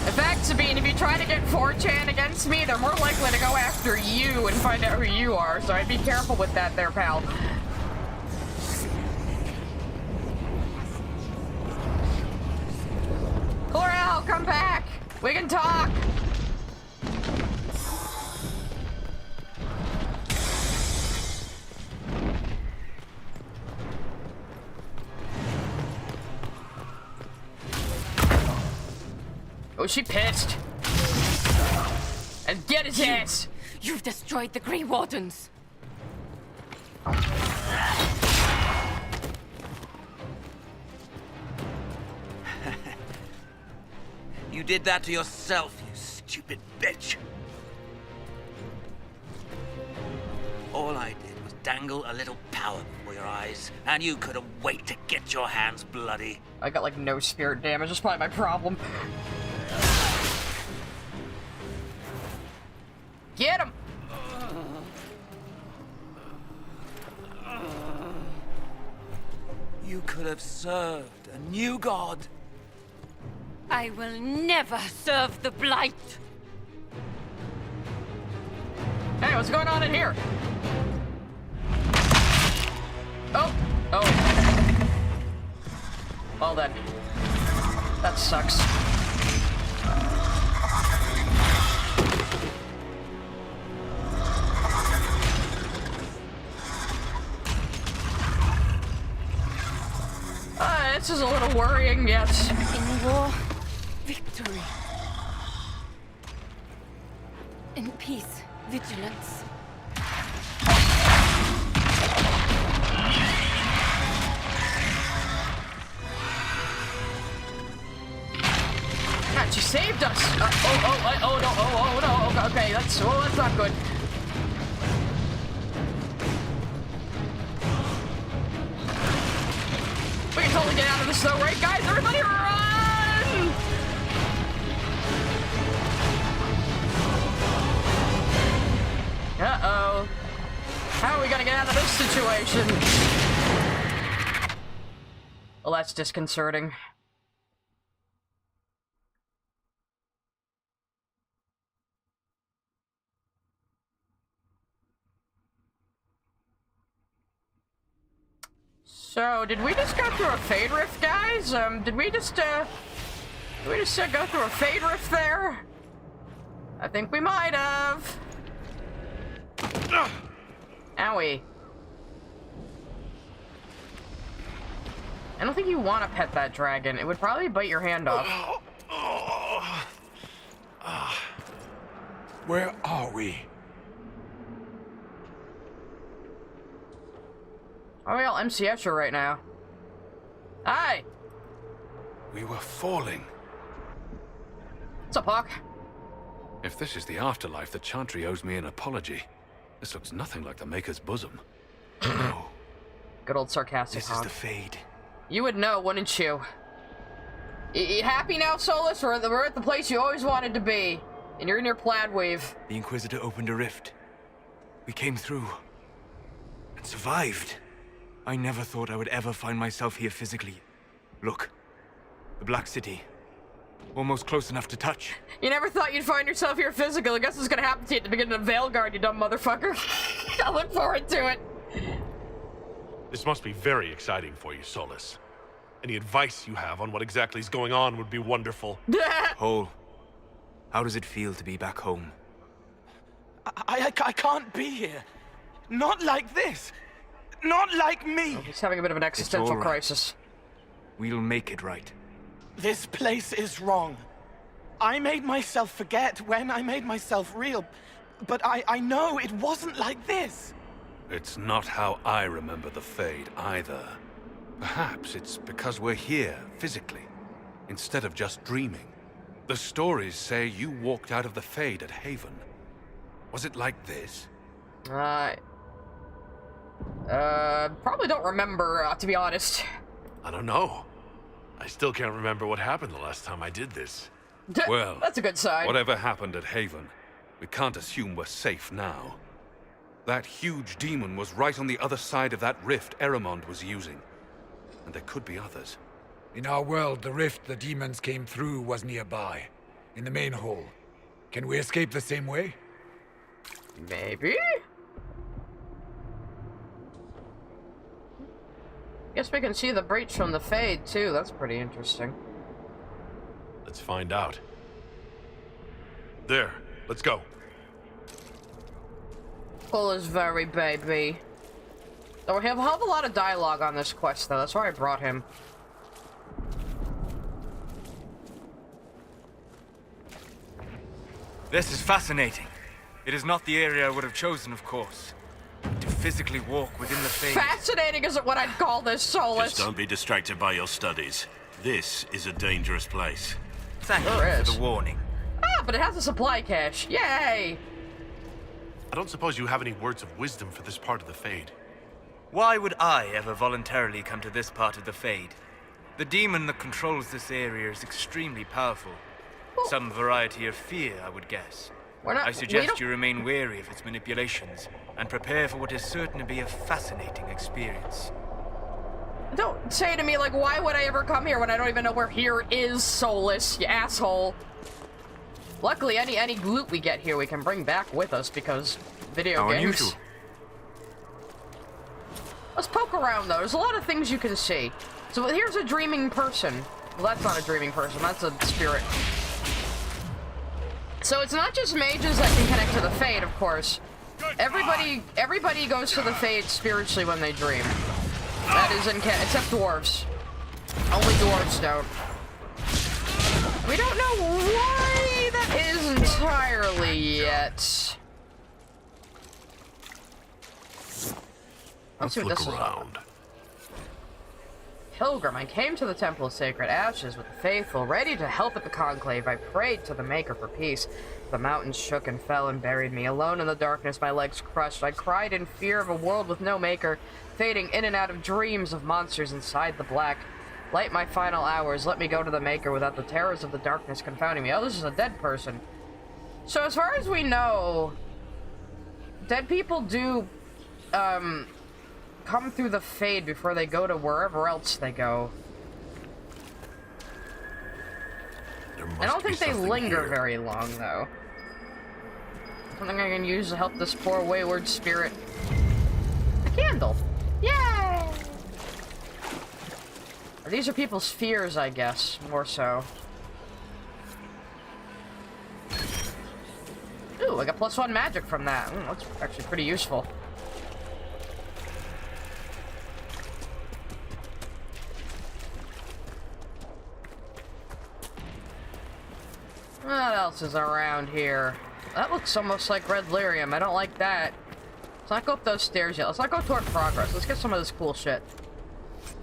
Speaker 1: In fact, Sabine, if you try to get 4chan against me, they're more likely to go after you and find out who you are, so I'd be careful with that there, pal. Chlorel, come back! We can talk! Oh, she pissed. And get his ass!
Speaker 15: You've destroyed the Grey Wardens.
Speaker 12: You did that to yourself, you stupid bitch. All I did was dangle a little power before your eyes, and you couldn't wait to get your hands bloody.
Speaker 1: I got like no spirit damage, that's probably my problem. Get him!
Speaker 12: You could have served a new god.
Speaker 15: I will never serve the Blight.
Speaker 1: Hey, what's going on in here? Oh. Well then. That sucks. This is a little worrying, yes.
Speaker 15: In war, victory. In peace, vigilance.
Speaker 1: God, she saved us! Oh no, okay, that's not good. We can totally get out of this though, right guys? Everybody run! Uh-oh. How are we gonna get out of this situation? Well, that's disconcerting. So, did we just go through a Fade Rift, guys? Did we just go through a Fade Rift there? I think we might have. Owie. I don't think you want to pet that dragon. It would probably bite your hand off.
Speaker 18: Where are we?
Speaker 1: Are we all MCS'er right now? Hi!
Speaker 8: We were falling.
Speaker 1: What's up, Hawk?
Speaker 8: If this is the afterlife, the Chantry owes me an apology. This looks nothing like the Maker's bosom.
Speaker 18: No.
Speaker 1: Good old sarcastic
Speaker 18: This
Speaker 1: Hawk.
Speaker 18: is the Fade.
Speaker 1: You would know, wouldn't you? You happy now, Solus? We're at the place you always wanted to be. And you're in your plaid wave.
Speaker 18: The Inquisitor opened a rift. We came through. And survived. I never thought I would ever find myself here physically. Look. The Black City.
Speaker 6: Almost close enough to touch.
Speaker 1: You never thought you'd find yourself here physically. I guess it's gonna happen to you at the beginning of Veilguard, you dumb motherfucker. I look forward to it.
Speaker 3: This must be very exciting for you, Solus. Any advice you have on what exactly is going on would be wonderful.
Speaker 6: Hole, how does it feel to be back home?
Speaker 14: I can't be here. Not like this. Not like me.
Speaker 1: Oh, he's having a bit of an existential crisis.
Speaker 6: We'll make it right.
Speaker 14: This place is wrong. I made myself forget when I made myself real. But I know it wasn't like this.
Speaker 8: It's not how I remember the Fade, either. Perhaps it's because we're here, physically, instead of just dreaming. The stories say you walked out of the Fade at Haven. Was it like this?
Speaker 1: Probably don't remember, to be honest.
Speaker 3: I don't know. I still can't remember what happened the last time I did this.
Speaker 8: Well,
Speaker 1: that's a good sign.
Speaker 8: Whatever happened at Haven, we can't assume we're safe now. That huge demon was right on the other side of that rift Eramond was using. And there could be others.
Speaker 17: In our world, the rift the demons came through was nearby, in the main hall. Can we escape the same way?
Speaker 1: Maybe? Guess we can see the breach from the Fade, too. That's pretty interesting.
Speaker 3: Let's find out. There, let's go.
Speaker 1: Pull is very baby. So we have a hell of a lot of dialogue on this quest, though. That's why I brought him.
Speaker 6: This is fascinating. It is not the area I would have chosen, of course. To physically walk within the Fade.
Speaker 1: Fascinating isn't what I'd call this, Solus.
Speaker 20: Just don't be distracted by your studies. This is a dangerous place.
Speaker 6: Thank you for the warning.
Speaker 1: Ah, but it has a supply cache. Yay!
Speaker 3: I don't suppose you have any words of wisdom for this part of the Fade.
Speaker 6: Why would I ever voluntarily come to this part of the Fade? The demon that controls this area is extremely powerful. Some variety of fear, I would guess. I suggest you remain wary of its manipulations, and prepare for what is certain to be a fascinating experience.
Speaker 1: Don't say to me, like, why would I ever come here when I don't even know where here is, Solus, you asshole. Luckily, any loot we get here we can bring back with us, because video games...
Speaker 6: Unusual.
Speaker 1: Let's poke around, though. There's a lot of things you can see. So here's a dreaming person. Well, that's not a dreaming person. That's a spirit. So it's not just mages that can connect to the Fade, of course. Everybody goes to the Fade spiritually when they dream. That is except dwarves. Only dwarves don't. We don't know why that is entirely yet. Let's see what this is about. Pilgrim, I came to the Temple of Sacred Ashes with the faithful, ready to help at the conclave. I prayed to the Maker for peace. The mountains shook and fell and buried me. Alone in the darkness, my legs crushed. I cried in fear of a world with no Maker, fading in and out of dreams of monsters inside the black. Light my final hours. Let me go to the Maker without the terrors of the darkness confounding me. Oh, this is a dead person. So as far as we know, dead people do, come through the Fade before they go to wherever else they go. I don't think they linger very long, though. Something I can use to help this poor wayward spirit. A candle! Yay! These are people's fears, I guess, more so. Ooh, I got +1 magic from that. That's actually pretty useful. What else is around here? That looks almost like red lyrium. I don't like that. Let's not go up those stairs yet. Let's not go toward progress. Let's get some of this cool shit.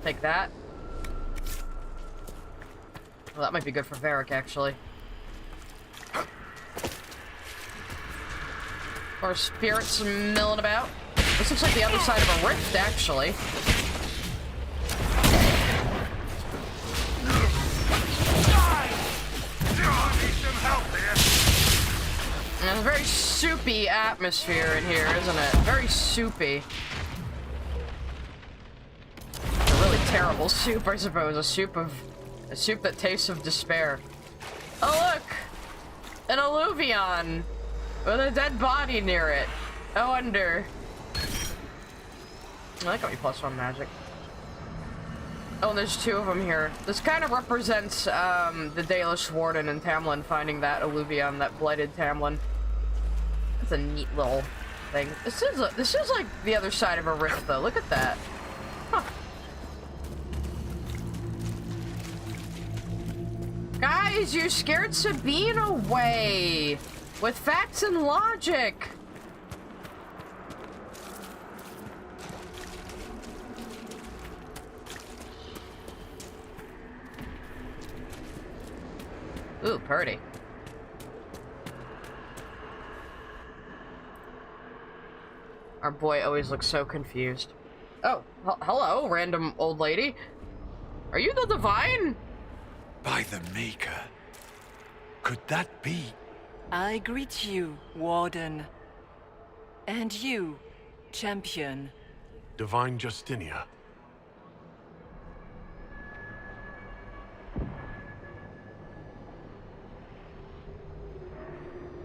Speaker 1: Take that. Well, that might be good for Varric, actually. Or spirits milling about. This looks like the other side of a rift, actually. And there's a very soupy atmosphere in here, isn't it? Very soupy. A really terrible soup, I suppose. A soup that tastes of despair. Oh look! An alluvion with a dead body near it. I wonder. Oh, that got me +1 magic. Oh, and there's 2 of them here. This kind of represents the Dalish Warden and Tamlin finding that alluvion, that blighted Tamlin. That's a neat little thing. This is like the other side of a rift, though. Look at that. Huh. Guys, you scared Sabine away with facts and logic. Ooh, pretty. Our boy always looks so confused. Oh, hello, random old lady. Are you the Divine?
Speaker 17: By the Maker. Could that be?
Speaker 21: I greet you, Warden. And you, Champion.
Speaker 3: Divine Justinia.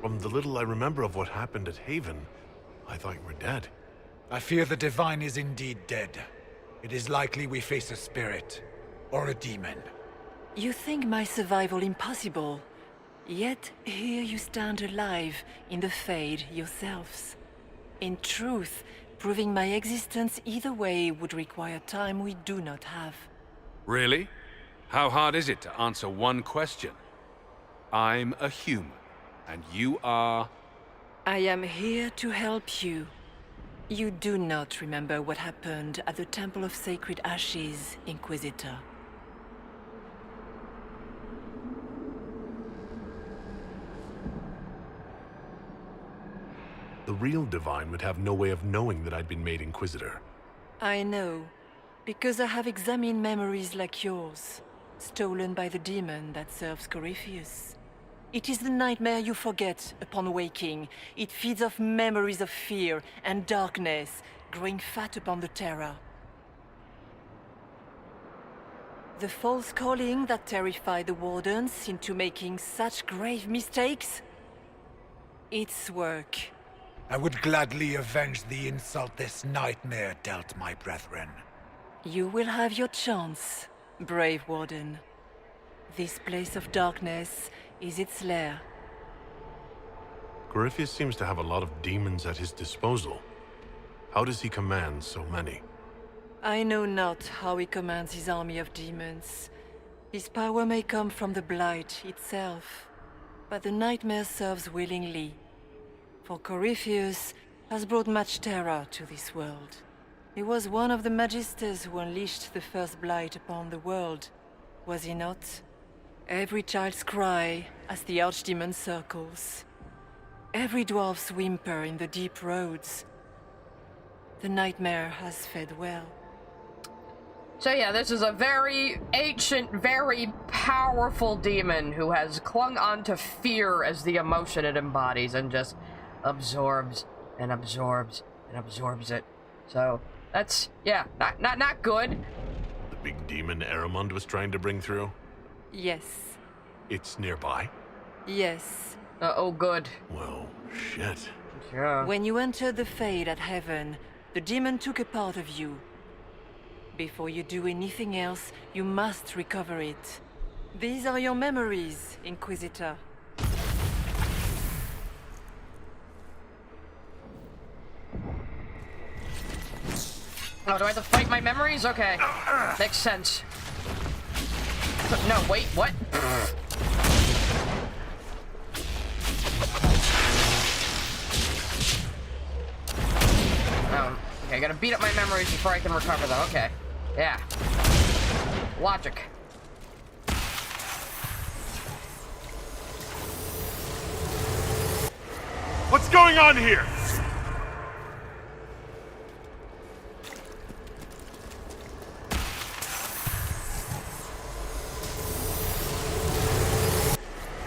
Speaker 3: From the little I remember of what happened at Haven, I thought you were dead.
Speaker 17: I fear the Divine is indeed dead. It is likely we face a spirit. Or a demon.
Speaker 21: You think my survival impossible. Yet here you stand alive in the Fade yourselves. In truth, proving my existence either way would require time we do not have.
Speaker 8: Really? How hard is it to answer one question? I'm a human. And you are?
Speaker 21: I am here to help you. You do not remember what happened at the Temple of Sacred Ashes, Inquisitor.
Speaker 3: The real Divine would have no way of knowing that I'd been made Inquisitor.
Speaker 21: I know, because I have examined memories like yours, stolen by the demon that serves Corypheus. It is the nightmare you forget upon waking. It feeds off memories of fear and darkness, growing fat upon the terror. The false calling that terrified the Wardens into making such grave mistakes? It's work.
Speaker 17: I would gladly avenge the insult this nightmare dealt my brethren.
Speaker 21: You will have your chance, brave Warden. This place of darkness is its lair.
Speaker 3: Corypheus seems to have a lot of demons at his disposal. How does he command so many?
Speaker 21: I know not how he commands his army of demons. His power may come from the Blight itself, but the nightmare serves willingly. For Corypheus has brought much terror to this world. He was one of the Magisters who unleashed the first Blight upon the world, was he not? Every child's cry as the Archdemon circles. Every dwarf's whimper in the deep roads. The nightmare has fed well.
Speaker 1: So yeah, this is a very ancient, very powerful demon who has clung on to fear as the emotion it embodies and just absorbs and absorbs and absorbs it. So that's, yeah, not good.
Speaker 3: The big demon Aramond was trying to bring through?
Speaker 21: Yes.
Speaker 3: It's nearby?
Speaker 21: Yes.
Speaker 1: Oh, good.
Speaker 3: Well, shit.
Speaker 1: Yeah.
Speaker 21: When you entered the Fade at Heaven, the demon took a part of you. Before you do anything else, you must recover it. These are your memories, Inquisitor.
Speaker 1: Oh, do I have to fight my memories? Okay. Makes sense. No, wait, what? Oh, okay, I gotta beat up my memories before I can recover them. Okay. Yeah. Logic.
Speaker 3: What's going on here?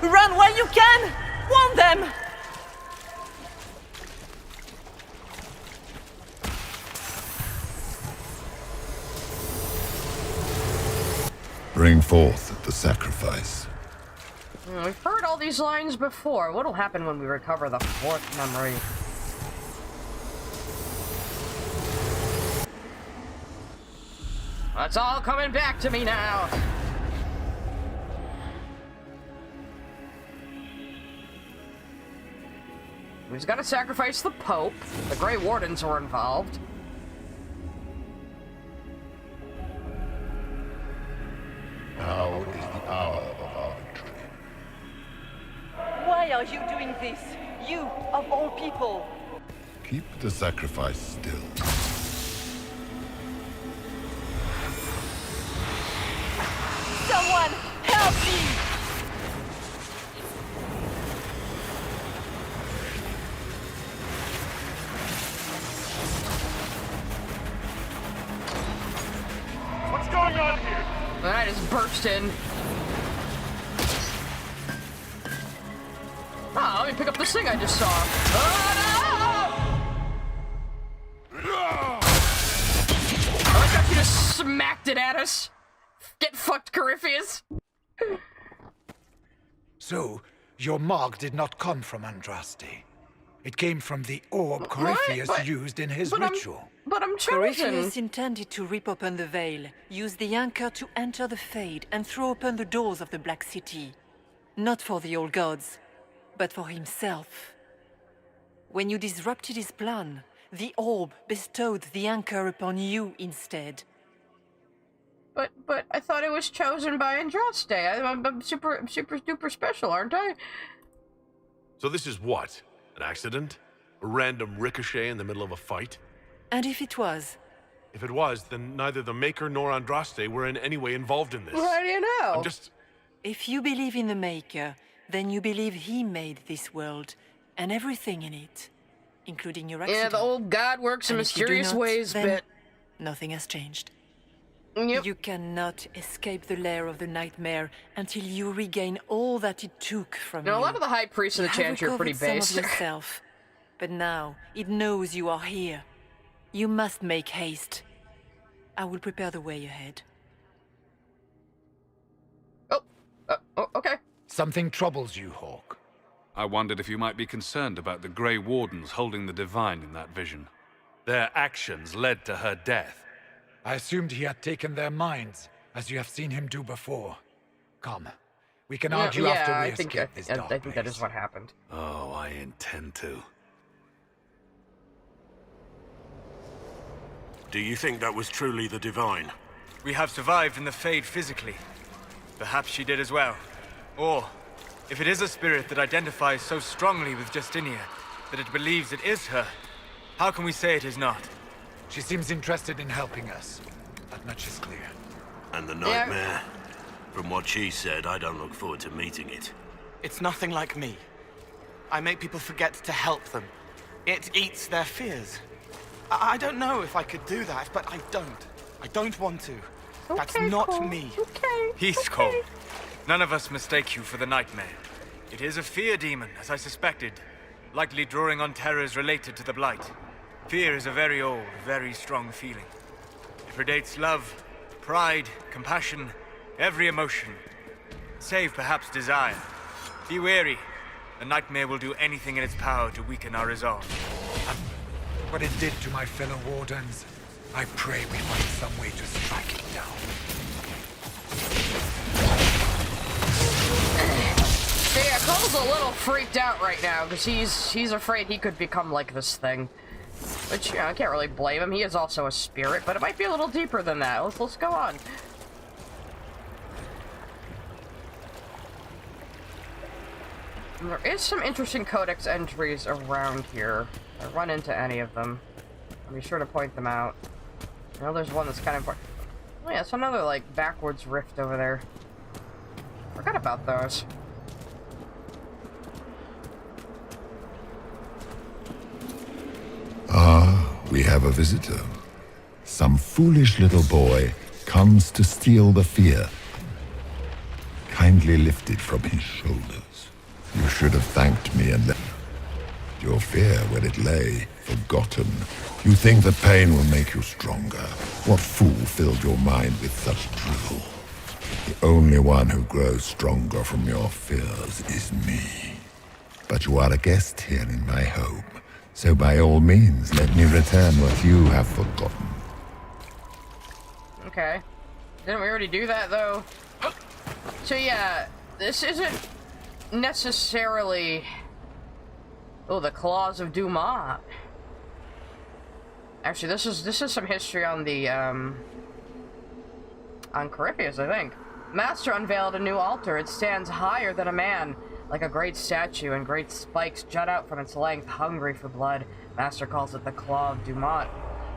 Speaker 21: Run while you can! Warn them!
Speaker 22: Bring forth the sacrifice.
Speaker 1: We've heard all these lines before. What'll happen when we recover the fourth memory? That's all coming back to me now. We've got to sacrifice the Pope. The Grey Wardens were involved.
Speaker 17: Now is the hour of our victory.
Speaker 21: Why are you doing this? You, of all people.
Speaker 17: Keep the sacrifice still.
Speaker 21: Someone, help me!
Speaker 18: What's going on here?
Speaker 1: I just burst in. Ah, let me pick up this thing I just saw. Oh, no! I like how she just smacked it at us. Get fucked, Corypheus.
Speaker 17: So, your mark did not come from Andraste. It came from the orb Corypheus used in his ritual.
Speaker 1: But I'm chosen.
Speaker 21: Corypheus intended to rip open the veil, use the anchor to enter the Fade, and throw open the doors of the Black City. Not for the old gods, but for himself. When you disrupted his plan, the orb bestowed the anchor upon you instead.
Speaker 1: But I thought it was chosen by Andraste. I'm super duper special, aren't I?
Speaker 3: So this is what? An accident? A random ricochet in the middle of a fight?
Speaker 21: And if it was?
Speaker 3: If it was, then neither the Maker nor Andraste were in any way involved in this.
Speaker 1: How do you know?
Speaker 3: I'm just...
Speaker 21: If you believe in the Maker, then you believe he made this world, and everything in it, including your accident.
Speaker 1: Yeah, the old god works in mysterious ways, but...
Speaker 21: nothing has changed.
Speaker 1: Yep.
Speaker 21: You cannot escape the lair of the nightmare until you regain all that it took from you.
Speaker 1: A lot of the high priests of the Chantry are pretty basic.
Speaker 21: Some of yourself, but now it knows you are here. You must make haste. I will prepare the way ahead.
Speaker 1: Okay.
Speaker 17: Something troubles you, Hawk.
Speaker 8: I wondered if you might be concerned about the Grey Wardens holding the Divine in that vision. Their actions led to her death.
Speaker 17: I assumed he had taken their minds, as you have seen him do before. Come, we can argue after we escape this dark
Speaker 1: I think that is what happened.
Speaker 8: Oh, I intend to.
Speaker 20: Do you think that was truly the Divine?
Speaker 6: We have survived in the Fade physically. Perhaps she did as well. Or, if it is a spirit that identifies so strongly with Justinia that it believes it is her, how can we say it is not?
Speaker 17: She seems interested in helping us. That much is clear.
Speaker 20: And the nightmare? From what she said, I don't look forward to meeting it.
Speaker 14: It's nothing like me. I make people forget to help them. It eats their fears. I don't know if I could do that, but I don't. I don't want to. That's not me.
Speaker 6: Peace, Cole. None of us mistake you for the nightmare. It is a fear demon, as I suspected, likely drawing on terrors related to the Blight. Fear is a very old, very strong feeling. It predates love, pride, compassion, every emotion, save perhaps desire. Be wary. The nightmare will do anything in its power to weaken our resolve.
Speaker 17: What it did to my fellow Wardens, I pray we find some way to strike it down.
Speaker 1: Yeah, Cole's a little freaked out right now, because he's afraid he could become like this thing. Which, you know, I can't really blame him. He is also a spirit, but it might be a little deeper than that. Let's go on. And there is some interesting codex entries around here. If I run into any of them, I'll be sure to point them out. I know there's one that's kind of important. Oh yeah, it's another, like, backwards rift over there. Forgot about those.
Speaker 5: We have a visitor. Some foolish little boy comes to steal the fear. Kindly lift it from his shoulders. You should have thanked me and left your fear where it lay, forgotten. You think that pain will make you stronger. What fool filled your mind with such drivel? The only one who grows stronger from your fears is me. But you are a guest here in my home, so by all means, let me return what you have forgotten.
Speaker 1: Okay. Didn't we already do that, though? So yeah, this isn't necessarily... Oh, the Claws of Dumat. Actually, this is some history on the, on Corypheus, I think. Master unveiled a new altar. It stands higher than a man, like a great statue, and great spikes jut out from its length, hungry for blood. Master calls it the Claw of Dumat.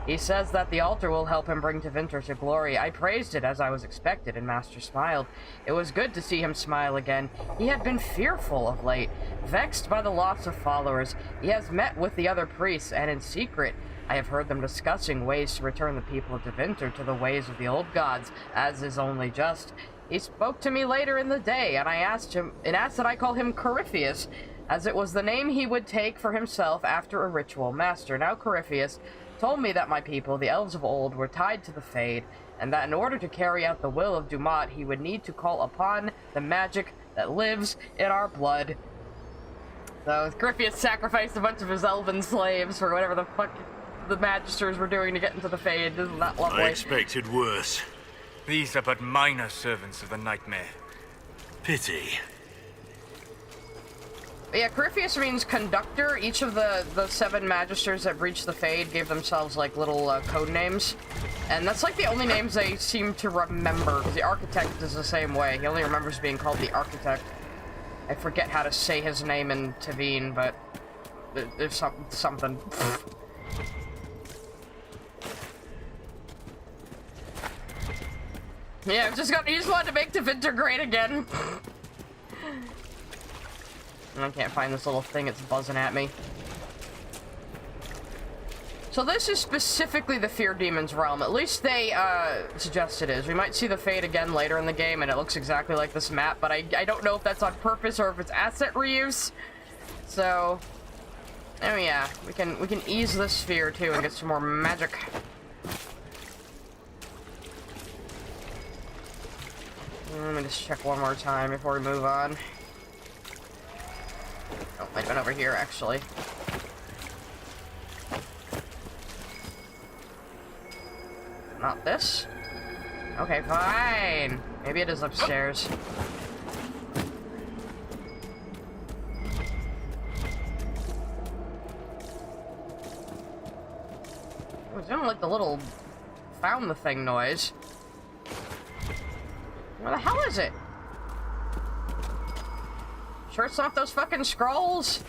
Speaker 1: He says that the altar will help him bring Tevinter to glory. I praised it as I was expected, and Master smiled. It was good to see him smile again. He had been fearful of late, vexed by the loss of followers. He has met with the other priests, and in secret, I have heard them discussing ways to return the people of Tevinter to the ways of the old gods, as is only just. He spoke to me later in the day, and I asked that I call him Corypheus, as it was the name he would take for himself after a ritual. Master, now Corypheus, told me that my people, the elves of old, were tied to the Fade, and that in order to carry out the will of Dumat, he would need to call upon the magic that lives in our blood. So Corypheus sacrificed a bunch of his elven slaves for whatever the fuck the Magisters were doing to get into the Fade. Isn't that lovely?
Speaker 20: I expected worse.
Speaker 6: These are but minor servants of the Nightmare.
Speaker 20: Pity.
Speaker 1: But yeah, Corypheus means conductor. Each of the 7 Magisters that breached the Fade gave themselves, like, little code names. And that's, like, the only names they seem to remember, because the Architect is the same way. He only remembers being called the Architect. I forget how to say his name in Tavine, but there's something. Yeah, he just wanted to make Tevinter great again. And I can't find this little thing, it's buzzing at me. So this is specifically the Fear Demon's realm. At least they suggest it is. We might see the Fade again later in the game, and it looks exactly like this map, but I don't know if that's on purpose or if it's asset reuse. So, oh yeah, we can ease this sphere too and get some more magic. Let me just check one more time before we move on. Oh, might have been over here, actually. Not this? Okay, fine. Maybe it is upstairs. It was doing like the little found the thing noise. Where the hell is it? Sure it's not those fucking scrolls?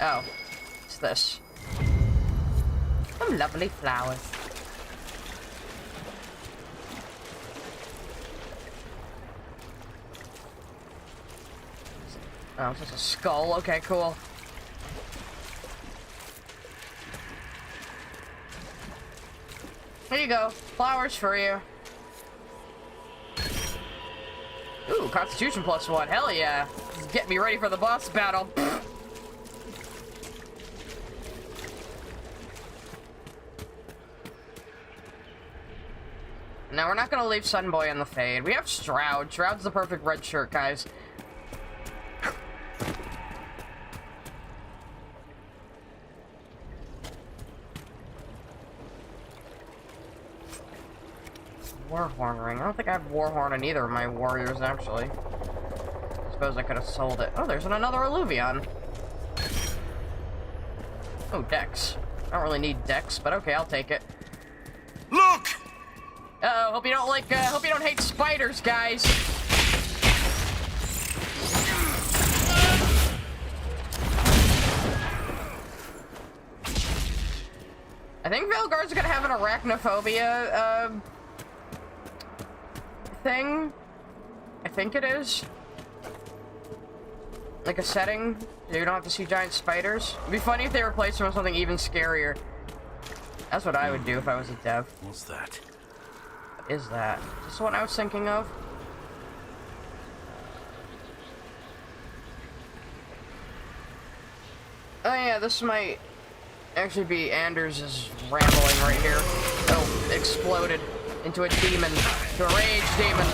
Speaker 1: Oh. It's this. Some lovely flowers. Oh, it's just a skull. Okay, cool. Here you go. Flowers for you. Ooh, Constitution +1. Hell yeah. Get me ready for the boss battle. Now, we're not gonna leave Sunboy in the Fade. We have Stroud. Stroud's the perfect red shirt, guys. Warhorn ring. I don't think I have Warhorn on either of my warriors, actually. I suppose I could have sold it. Oh, there's another Alluvion. Oh, Dex. I don't really need Dex, but okay, I'll take it.
Speaker 20: Look!
Speaker 1: Uh-oh, hope you don't like, hope you don't hate spiders, guys. I think Veilguard's gonna have an arachnophobia, thing. I think it is. Like a setting, so you don't have to see giant spiders. It'd be funny if they replaced them with something even scarier. That's what I would do if I was a dev.
Speaker 20: What's that?
Speaker 1: What is that? Is this the one I was thinking of? Oh yeah, this might Actually be Anders is rambling right here. Oh, exploded into a demon. To a rage demon.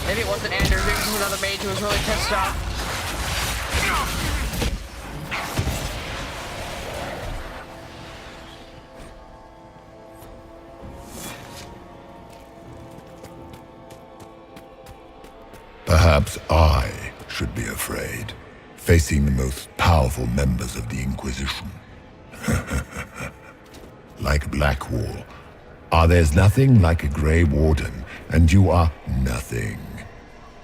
Speaker 1: Maybe it wasn't Anders, maybe it was another mage who was really pissed off.
Speaker 5: Perhaps I should be afraid, facing the most powerful members of the Inquisition. Like Blackwall, there's nothing like a Grey Warden, and you are nothing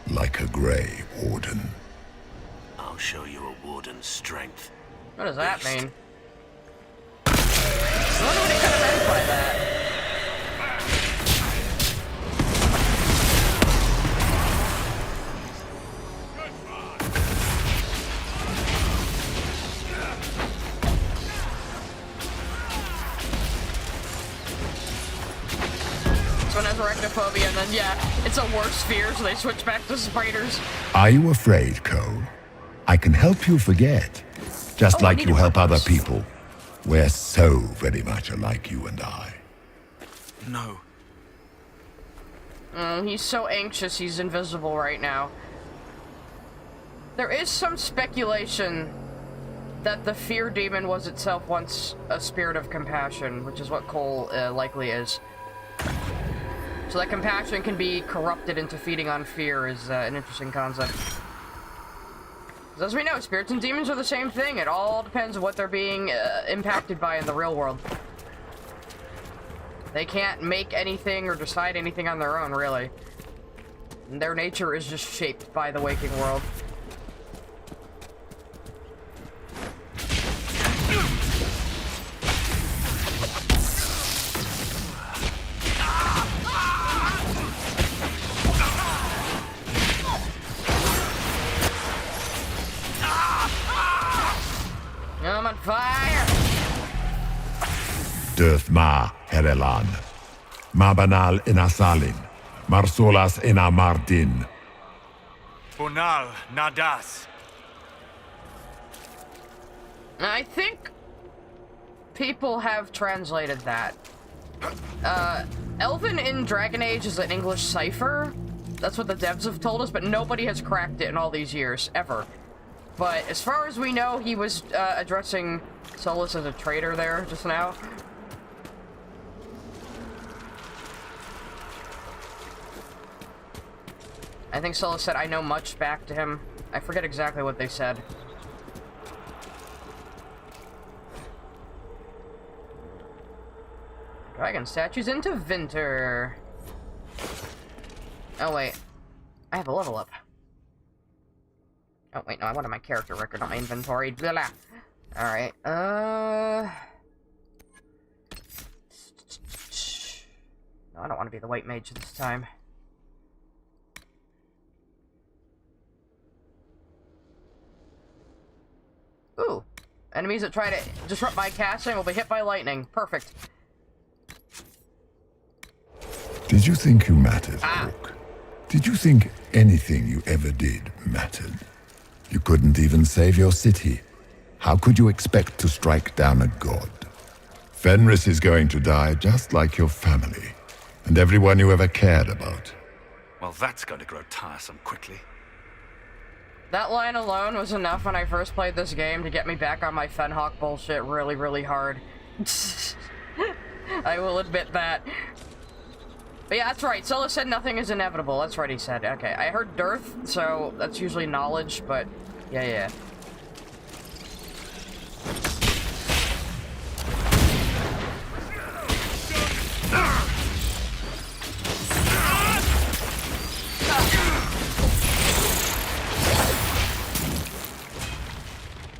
Speaker 5: like a Grey Warden.
Speaker 20: I'll show you a Warden's strength.
Speaker 1: What does that mean? I wonder what he could have meant by that. One has arachnophobia, and then, yeah, it's a worse fear, so they switch back to spiders.
Speaker 5: Are you afraid, Cole? I can help you forget. Just like you help other people. We're so very much alike, you and I.
Speaker 6: No.
Speaker 1: He's so anxious he's invisible right now. There is some speculation that the fear demon was itself once a spirit of compassion, which is what Cole likely is. So that compassion can be corrupted into feeding on fear is an interesting concept. As we know, spirits and demons are the same thing. It all depends on what they're being impacted by in the real world. They can't make anything or decide anything on their own, really. And their nature is just shaped by the waking world. I'm on fire!
Speaker 5: Döth ma herelan. Mabanal inasalin. Marsolas ina mardin.
Speaker 6: Bonal nadas.
Speaker 1: I think people have translated that. Elven in Dragon Age is an English cipher. That's what the devs have told us, but nobody has cracked it in all these years, ever. But as far as we know, he was addressing Solus as a traitor there just now. I think Solus said, "I know much" back to him. I forget exactly what they said. Dragon statues into Vinter. Oh wait, I have a level up. Oh wait, no, I wanted my character record, not my inventory. Blah, blah. Alright, No, I don't want to be the white mage this time. Ooh. Enemies that try to disrupt my casting will be hit by lightning. Perfect.
Speaker 5: Did you think you mattered, Hawk? Did you think anything you ever did mattered? You couldn't even save your city. How could you expect to strike down a god? Fenris is going to die just like your family, and everyone you ever cared about.
Speaker 8: Well, that's going to grow tiresome quickly.
Speaker 1: That line alone was enough when I first played this game to get me back on my Fenhawk bullshit really, really hard. I will admit that. But yeah, that's right. Solus said nothing is inevitable. That's right, he said. Okay, I heard dearth, so that's usually knowledge, but yeah.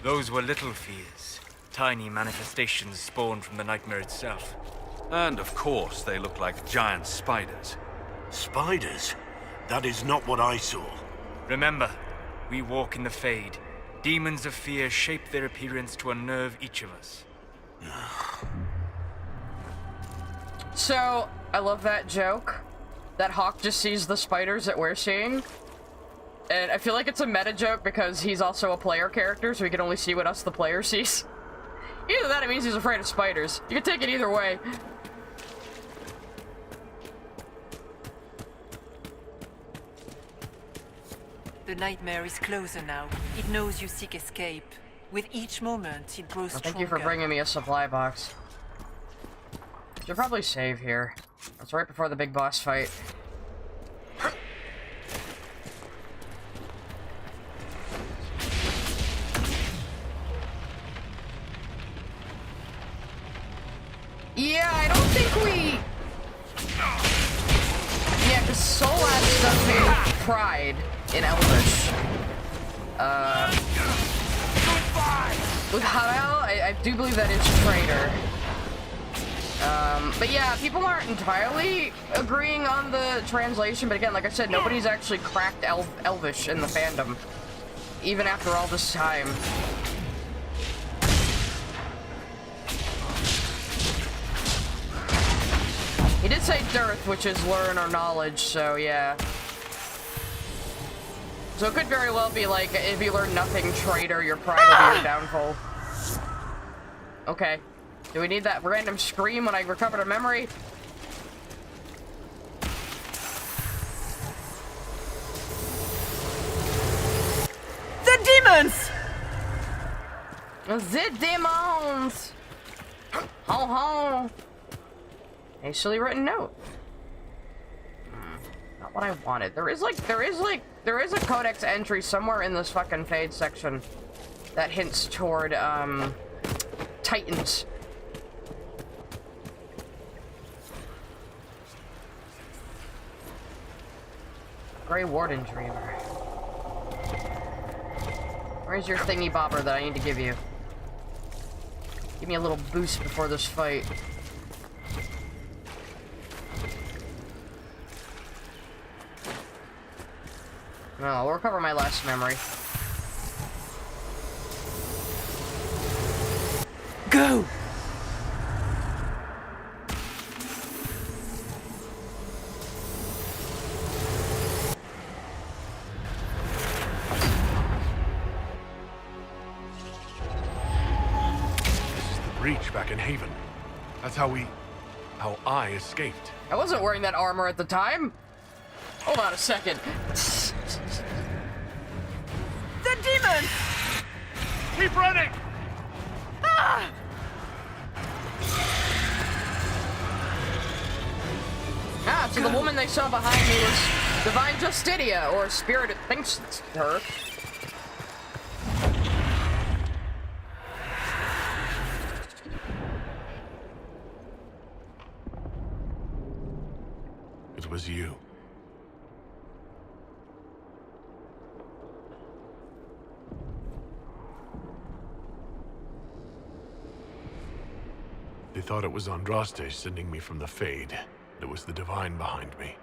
Speaker 6: Those were little fears. Tiny manifestations spawned from the nightmare itself.
Speaker 8: And of course, they look like giant spiders.
Speaker 20: Spiders? That is not what I saw.
Speaker 6: Remember, we walk in the Fade. Demons of fear shape their appearance to unnerve each of us.
Speaker 1: So, I love that joke. That Hawk just sees the spiders that we're seeing. And I feel like it's a meta joke because he's also a player character, so he can only see what us, the player, sees. Either that, it means he's afraid of spiders. You can take it either way.
Speaker 21: The nightmare is closer now. It knows you seek escape. With each moment, it grows stronger.
Speaker 1: Thank you for bringing me a supply box. Should probably save here. That's right before the big boss fight. Yeah, I don't think we... Yeah, because Soul had stuff in Pride in Elvish. With Harel, I do believe that is Traitor. But yeah, people aren't entirely agreeing on the translation, but again, like I said, nobody's actually cracked Elvish in the fandom. Even after all this time. He did say dearth, which is learn or knowledge, so yeah. So it could very well be like, if you learn nothing, traitor, your pride will be your downfall. Okay. Do we need that random scream when I recovered a memory?
Speaker 21: The demons!
Speaker 1: The demons! Ho ho! Hastily written note. Not what I wanted. There is a codex entry somewhere in this fucking Fade section that hints toward, Titans. Grey Warden Dreamer. Where's your thingy bobber that I need to give you? Give me a little boost before this fight. No, I'll recover my last memory.
Speaker 21: Go!
Speaker 3: Breach back in Haven. That's how I escaped.
Speaker 1: I wasn't wearing that armor at the time. Hold on a second.
Speaker 21: The demon!
Speaker 18: Keep running!
Speaker 21: Ah!
Speaker 1: Ah, so the woman they saw behind me was Divine Justitia, or Spirit, it thinks it's her.
Speaker 3: It was you. They thought it was Andraste sending me from the Fade. It was the Divine behind me.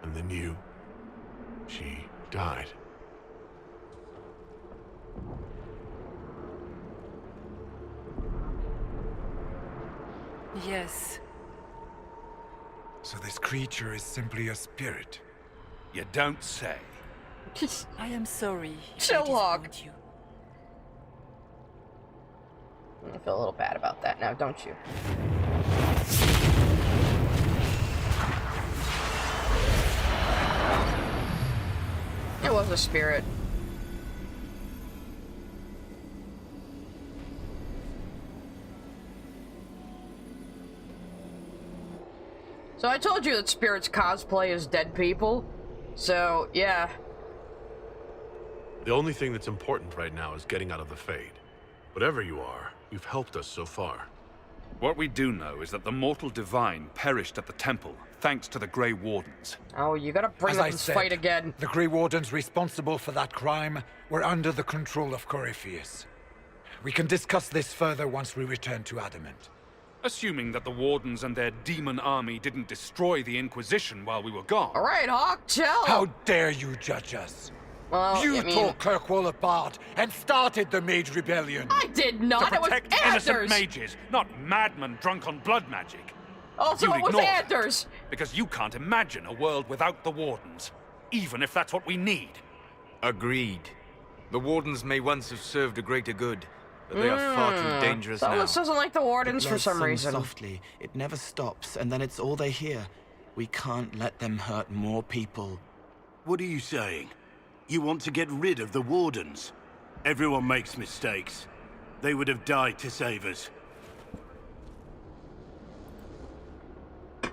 Speaker 3: And then you... she died.
Speaker 21: Yes.
Speaker 17: So this creature is simply a spirit?
Speaker 18: You don't say.
Speaker 21: I am sorry.
Speaker 1: Chillhawk. I feel a little bad about that now, don't you? It was a spirit. So I told you that spirits cosplay as dead people. So, yeah.
Speaker 3: The only thing that's important right now is getting out of the Fade. Whatever you are, you've helped us so far.
Speaker 8: What we do know is that the mortal divine perished at the temple, thanks to the Grey Wardens.
Speaker 1: Oh, you gotta bring up this fight again.
Speaker 17: The Grey Wardens responsible for that crime were under the control of Corypheus. We can discuss this further once we return to Adamant.
Speaker 8: Assuming that the Wardens and their demon army didn't destroy the Inquisition while we were gone.
Speaker 1: Alright, Hawk, chill!
Speaker 17: How dare you judge us?
Speaker 1: Well,
Speaker 17: you tore Kirkwall apart and started the Mage Rebellion.
Speaker 1: I did not.
Speaker 8: To protect
Speaker 1: it was
Speaker 8: innocent
Speaker 1: Anders.
Speaker 8: mages, not madmen drunk on blood magic.
Speaker 1: Also,
Speaker 8: You'd
Speaker 1: it was
Speaker 8: ignore that,
Speaker 1: Anders.
Speaker 8: because you can't imagine a world without the Wardens, even if that's what we need.
Speaker 6: Agreed. The Wardens may once have served a greater good, but they are far too dangerous now.
Speaker 1: Solas doesn't like the Wardens for some
Speaker 14: sung
Speaker 1: reason.
Speaker 14: Softly, it never stops, and then it's all they hear. We can't let them hurt more people.
Speaker 20: What are you saying? You want to get rid of the Wardens? Everyone makes mistakes. They would have died to save us.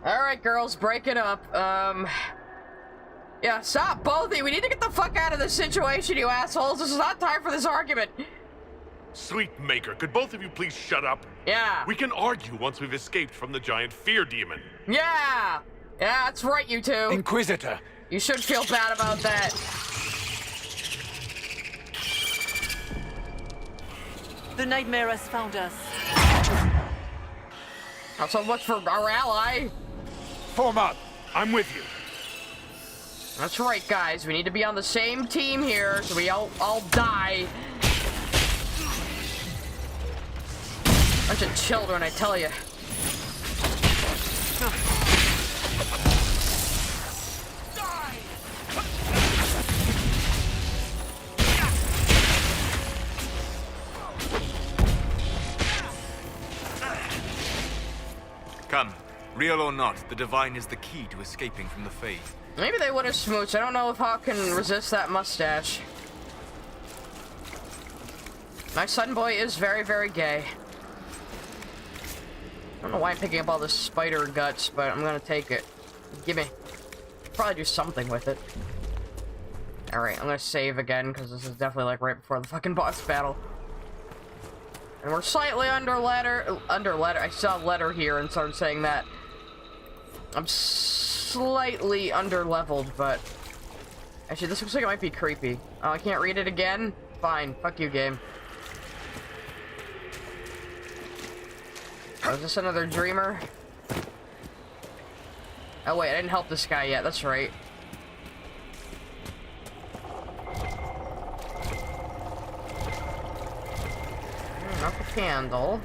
Speaker 1: Alright, girls, break it up. Yeah, stop, both of you. We need to get the fuck out of this situation, you assholes. This is not time for this argument.
Speaker 3: Sweet Maker, could both of you please shut up?
Speaker 1: Yeah.
Speaker 3: We can argue once we've escaped from the giant fear demon.
Speaker 1: Yeah! Yeah, that's right, you two.
Speaker 17: Inquisitor.
Speaker 1: You should feel bad about that.
Speaker 21: The nightmare has found us.
Speaker 1: Not so much for our ally.
Speaker 18: Form up. I'm with you.
Speaker 1: That's right, guys. We need to be on the same team here, so we all die. Bunch of children, I tell you.
Speaker 6: Come, real or not, the Divine is the key to escaping from the Fade.
Speaker 1: Maybe they would have smooched. I don't know if Hawk can resist that mustache. My son boy is very, very gay. I don't know why I'm picking up all this spider guts, but I'm gonna take it. Give me. Probably do something with it. Alright, I'm gonna save again, because this is definitely like right before the fucking boss battle. And we're slightly under letter. I saw letter here and started saying that. I'm slightly under leveled, but actually this looks like it might be creepy. Oh, I can't read it again? Fine, fuck you, game. Oh, is this another dreamer? Oh wait, I didn't help this guy yet, that's right. Not the candle.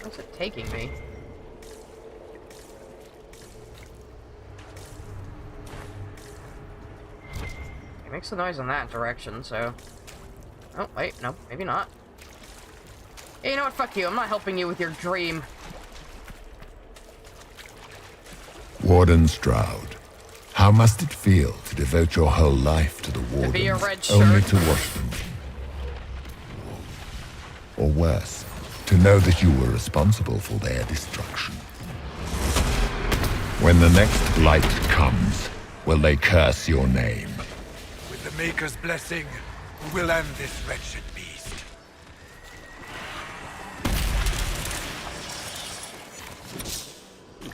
Speaker 1: Where's it taking me? It makes a noise in that direction, so... Oh, wait, no, maybe not. Hey, you know what, fuck you, I'm not helping you with your dream.
Speaker 5: Warden Stroud, how must it feel to devote your whole life to the Wardens,
Speaker 1: be a red
Speaker 5: only
Speaker 1: shirt.
Speaker 5: to watch them? Or worse, to know that you were responsible for their destruction. When the next blight comes, will they curse your name?
Speaker 17: With the Maker's blessing, we will end this wretched beast.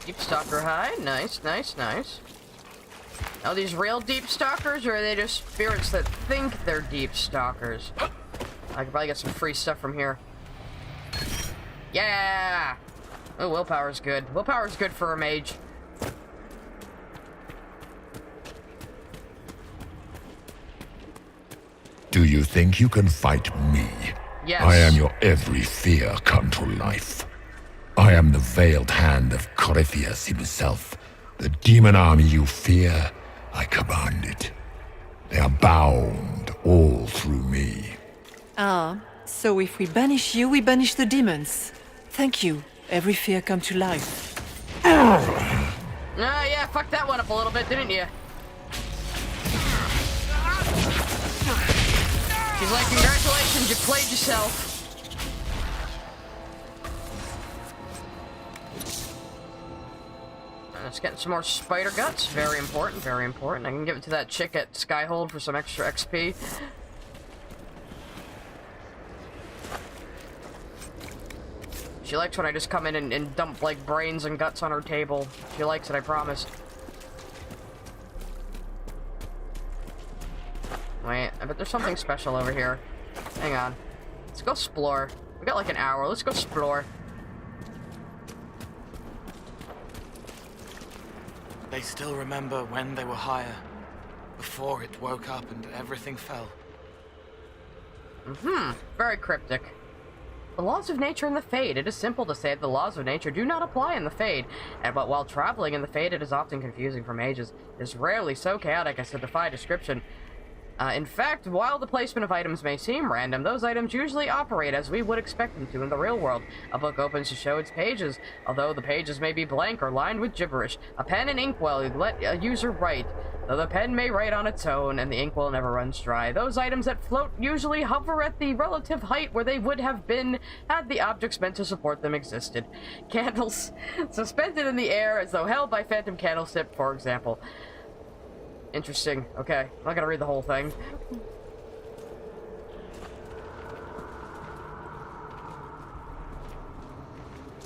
Speaker 1: Deep Stalker hide, nice, nice, nice. Are these real Deep Stalkers, or are they just spirits that think they're Deep Stalkers? I could probably get some free stuff from here. Yeah! Oh, willpower's good. Willpower's good for a mage.
Speaker 5: Do you think you can fight me?
Speaker 1: Yes.
Speaker 5: I am your every fear come to life. I am the veiled hand of Corypheus himself. The demon army you fear, I command it. They are bound all through me.
Speaker 21: Ah, so if we banish you, we banish the demons. Thank you. Every fear come to life.
Speaker 1: Yeah, fucked that one up a little bit, didn't you? She's like, congratulations, you played yourself. Let's get some more spider guts. Very important, very important. I can give it to that chick at Skyhold for some extra XP. She likes when I just come in and dump, like, brains and guts on her table. She likes it, I promise. Wait, I bet there's something special over here. Hang on. Let's go explore. We got like an hour. Let's go explore.
Speaker 14: They still remember when they were higher, before it woke up and everything fell.
Speaker 1: Very cryptic. The laws of nature in the Fade. It is simple to say that the laws of nature do not apply in the Fade, but while traveling in the Fade, it is often confusing for mages. It is rarely so chaotic as to defy description. In fact, while the placement of items may seem random, those items usually operate as we would expect them to in the real world. A book opens to show its pages, although the pages may be blank or lined with gibberish. A pen and inkwell let a user write, though the pen may write on its own and the inkwell never runs dry. Those items that float usually hover at the relative height where they would have been had the objects meant to support them existed. Candles suspended in the air as though held by phantom candlestick, for example. Interesting. Okay, I'm not gonna read the whole thing.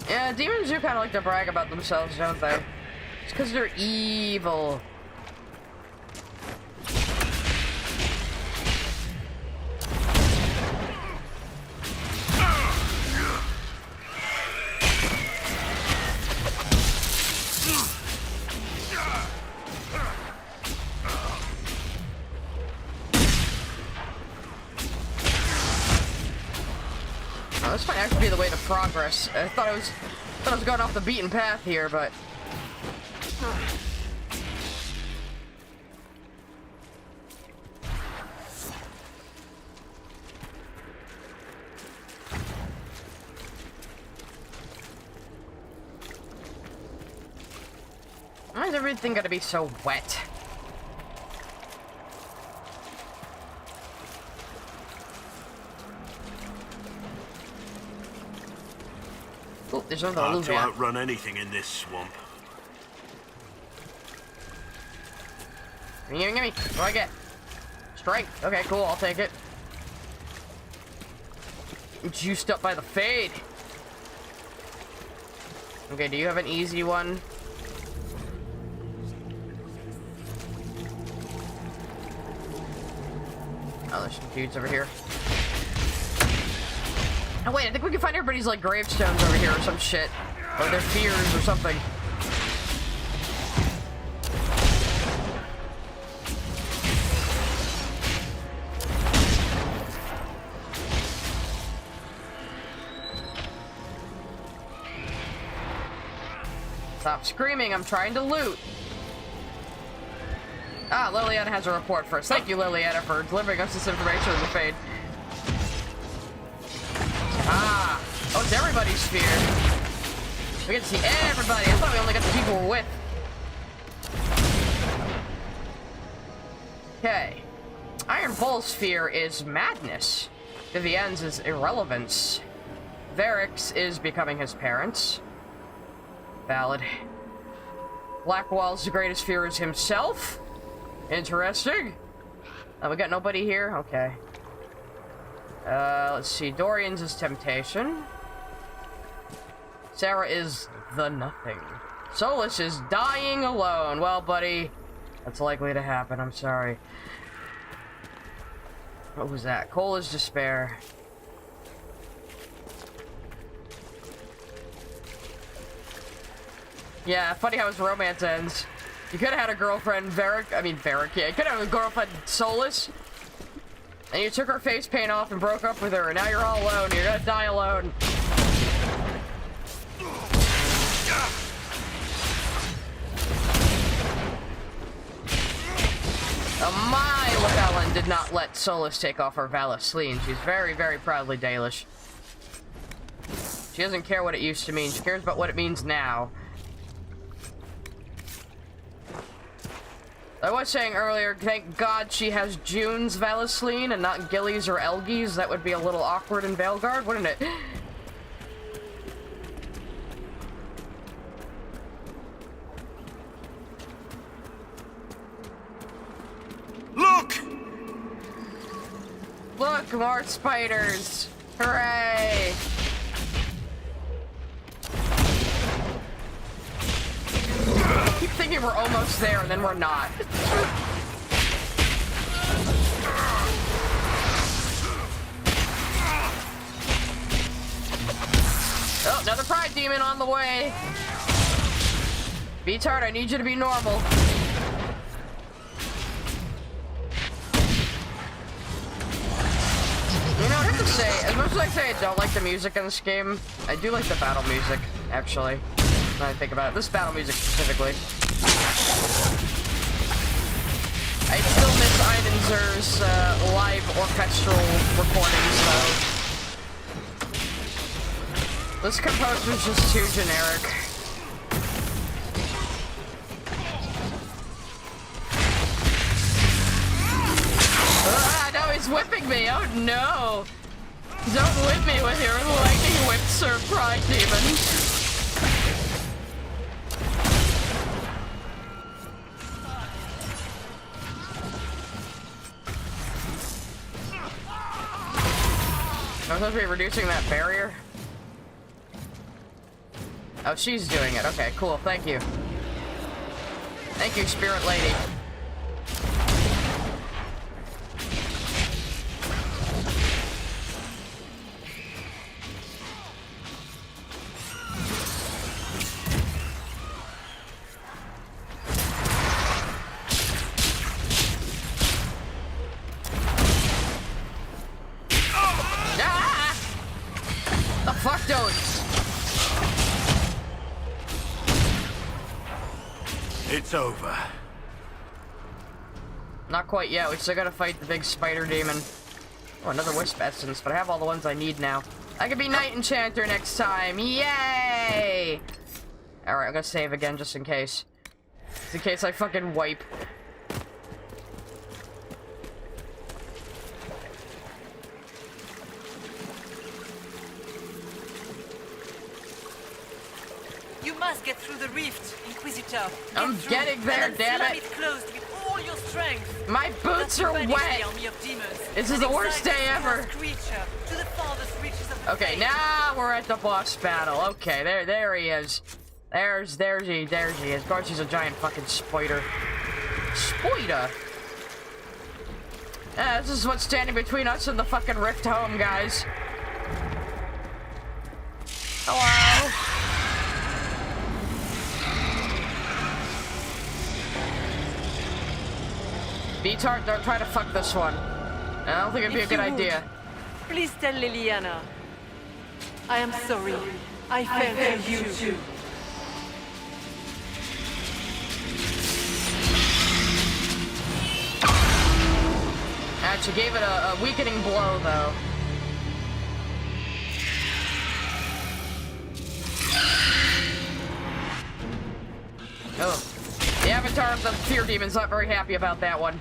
Speaker 1: Yeah, demons do kind of like to brag about themselves, don't they? It's because they're evil. This might actually be the way to progress. I thought I was going off the beaten path here, but why is everything gonna be so wet? Oh, there's another
Speaker 20: Hard to
Speaker 1: Alluvia.
Speaker 20: outrun anything in this swamp.
Speaker 1: Gimme. What do I get? Strength. Okay, cool. I'll take it. Juiced up by the fade. Okay, do you have an easy one? Oh, there's some dudes over here. Oh wait, I think we can find everybody's like gravestones over here or some shit. Or their fears or something. Stop screaming, I'm trying to loot. Ah, Liliana has a report for us. Thank you, Liliana, for delivering us this information in the fade. Ah! Oh, it's everybody's sphere. We get to see everybody. I thought we only got the people we're with. Okay. Iron Bull's sphere is madness. Vivienne's is irrelevance. Varric's is becoming his parents. Valid. Blackwall's the greatest fear is himself. Interesting. We got nobody here? Okay. Let's see. Dorian's is temptation. Sarah is the nothing. Solus is dying alone. Well, buddy, that's likely to happen. I'm sorry. What was that? Cole is despair. Yeah, funny how his romance ends. You could have had a girlfriend, Varric, yeah, you could have had a girlfriend, Solus, and you took her face paint off and broke up with her, and now you're all alone. You're gonna die alone. My Lavellen did not let Solus take off her Valasleen. She's very, very proudly Dalish. She doesn't care what it used to mean. She cares about what it means now. I was saying earlier, thank God she has June's Valasleen and not Gilly's or Elgi's. That would be a little awkward in Veilguard, wouldn't it?
Speaker 20: Look!
Speaker 1: Look, more spiders! Hooray! I keep thinking we're almost there, and then we're not. Oh, another pride demon on the way. Beatard, I need you to be normal. You know, I have to say, as much as I say I don't like the music in this game, I do like the battle music, actually. When I think about it. This battle music specifically. I still miss Iden's composer's live orchestral recordings, though. This composer's just too generic. No, he's whipping me! Oh no! Don't whip me with your lightning whip, Sir Pride Demon! I'm supposed to be reducing that barrier? Oh, she's doing it. Okay, cool. Thank you. Thank you, Spirit Lady. Fuck those!
Speaker 20: It's over.
Speaker 1: Not quite yet. We still gotta fight the big spider demon. Oh, another wisp essence, but I have all the ones I need now. I can be Knight Enchanter next time. Yay! Alright, I'm gonna save again just in case. Just in case I fucking wipe.
Speaker 21: You must get through the rift, Inquisitor.
Speaker 1: I'm getting there, damn it!
Speaker 21: Closed with all your strength.
Speaker 1: My boots are wet! This is the worst day ever! Okay, now we're at the boss battle. Okay, there he is. There he is. Of course he's a giant fucking spider. Spider? This is what's standing between us and the fucking rift home, guys. Hello? Beatart, don't try to fuck this one. I don't think it'd be a good idea.
Speaker 21: Please tell Liliana. I am sorry. I failed you too.
Speaker 1: Actually gave it a weakening blow, though. Oh. The Avatar of the Fear Demon's not very happy about that one.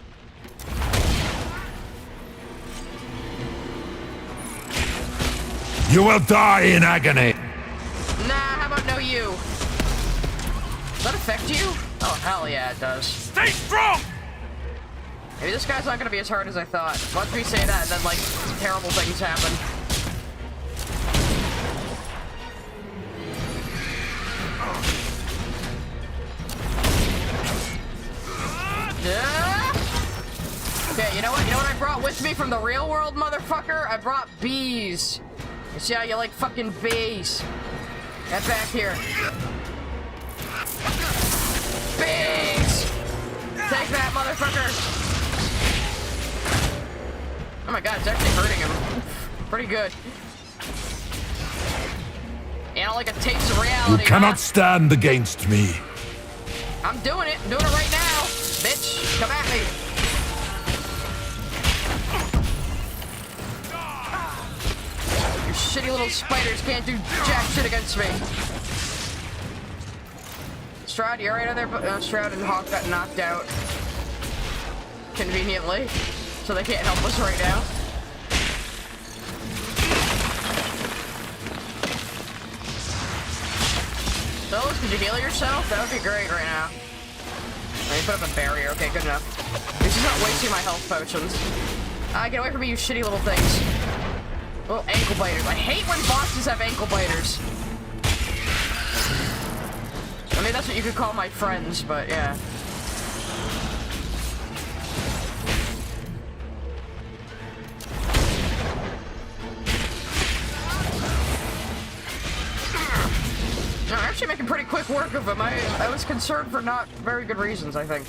Speaker 5: You will die in agony.
Speaker 1: Nah, how about no you? Does that affect you? Oh, hell yeah, it does.
Speaker 18: Stay strong!
Speaker 1: Maybe this guy's not gonna be as hard as I thought. Once we say that, then, like, terrible things happen. Okay, you know what? You know what I brought with me from the real world, motherfucker? I brought bees. You see how you like fucking bees? Get back here. Bees! Take that, motherfucker! Oh my god, it's actually hurting him. Pretty good. You know, like a taste of reality.
Speaker 5: You cannot stand against me.
Speaker 1: I'm doing it. I'm doing it right now. Bitch, come at me. Your shitty little spiders can't do jack shit against me. Stroud, you alright out there? Stroud and Hawk got knocked out. Conveniently. So they can't help us right now. Those, could you heal yourself? That would be great right now. Let me put up a barrier. Okay, good enough. This is not wasting my health potions. Get away from me, you shitty little things. Little ankle biters. I hate when bosses have ankle biters. I mean, that's what you could call my friends, but yeah. No, I'm actually making pretty quick work of him. I was concerned for not very good reasons, I think.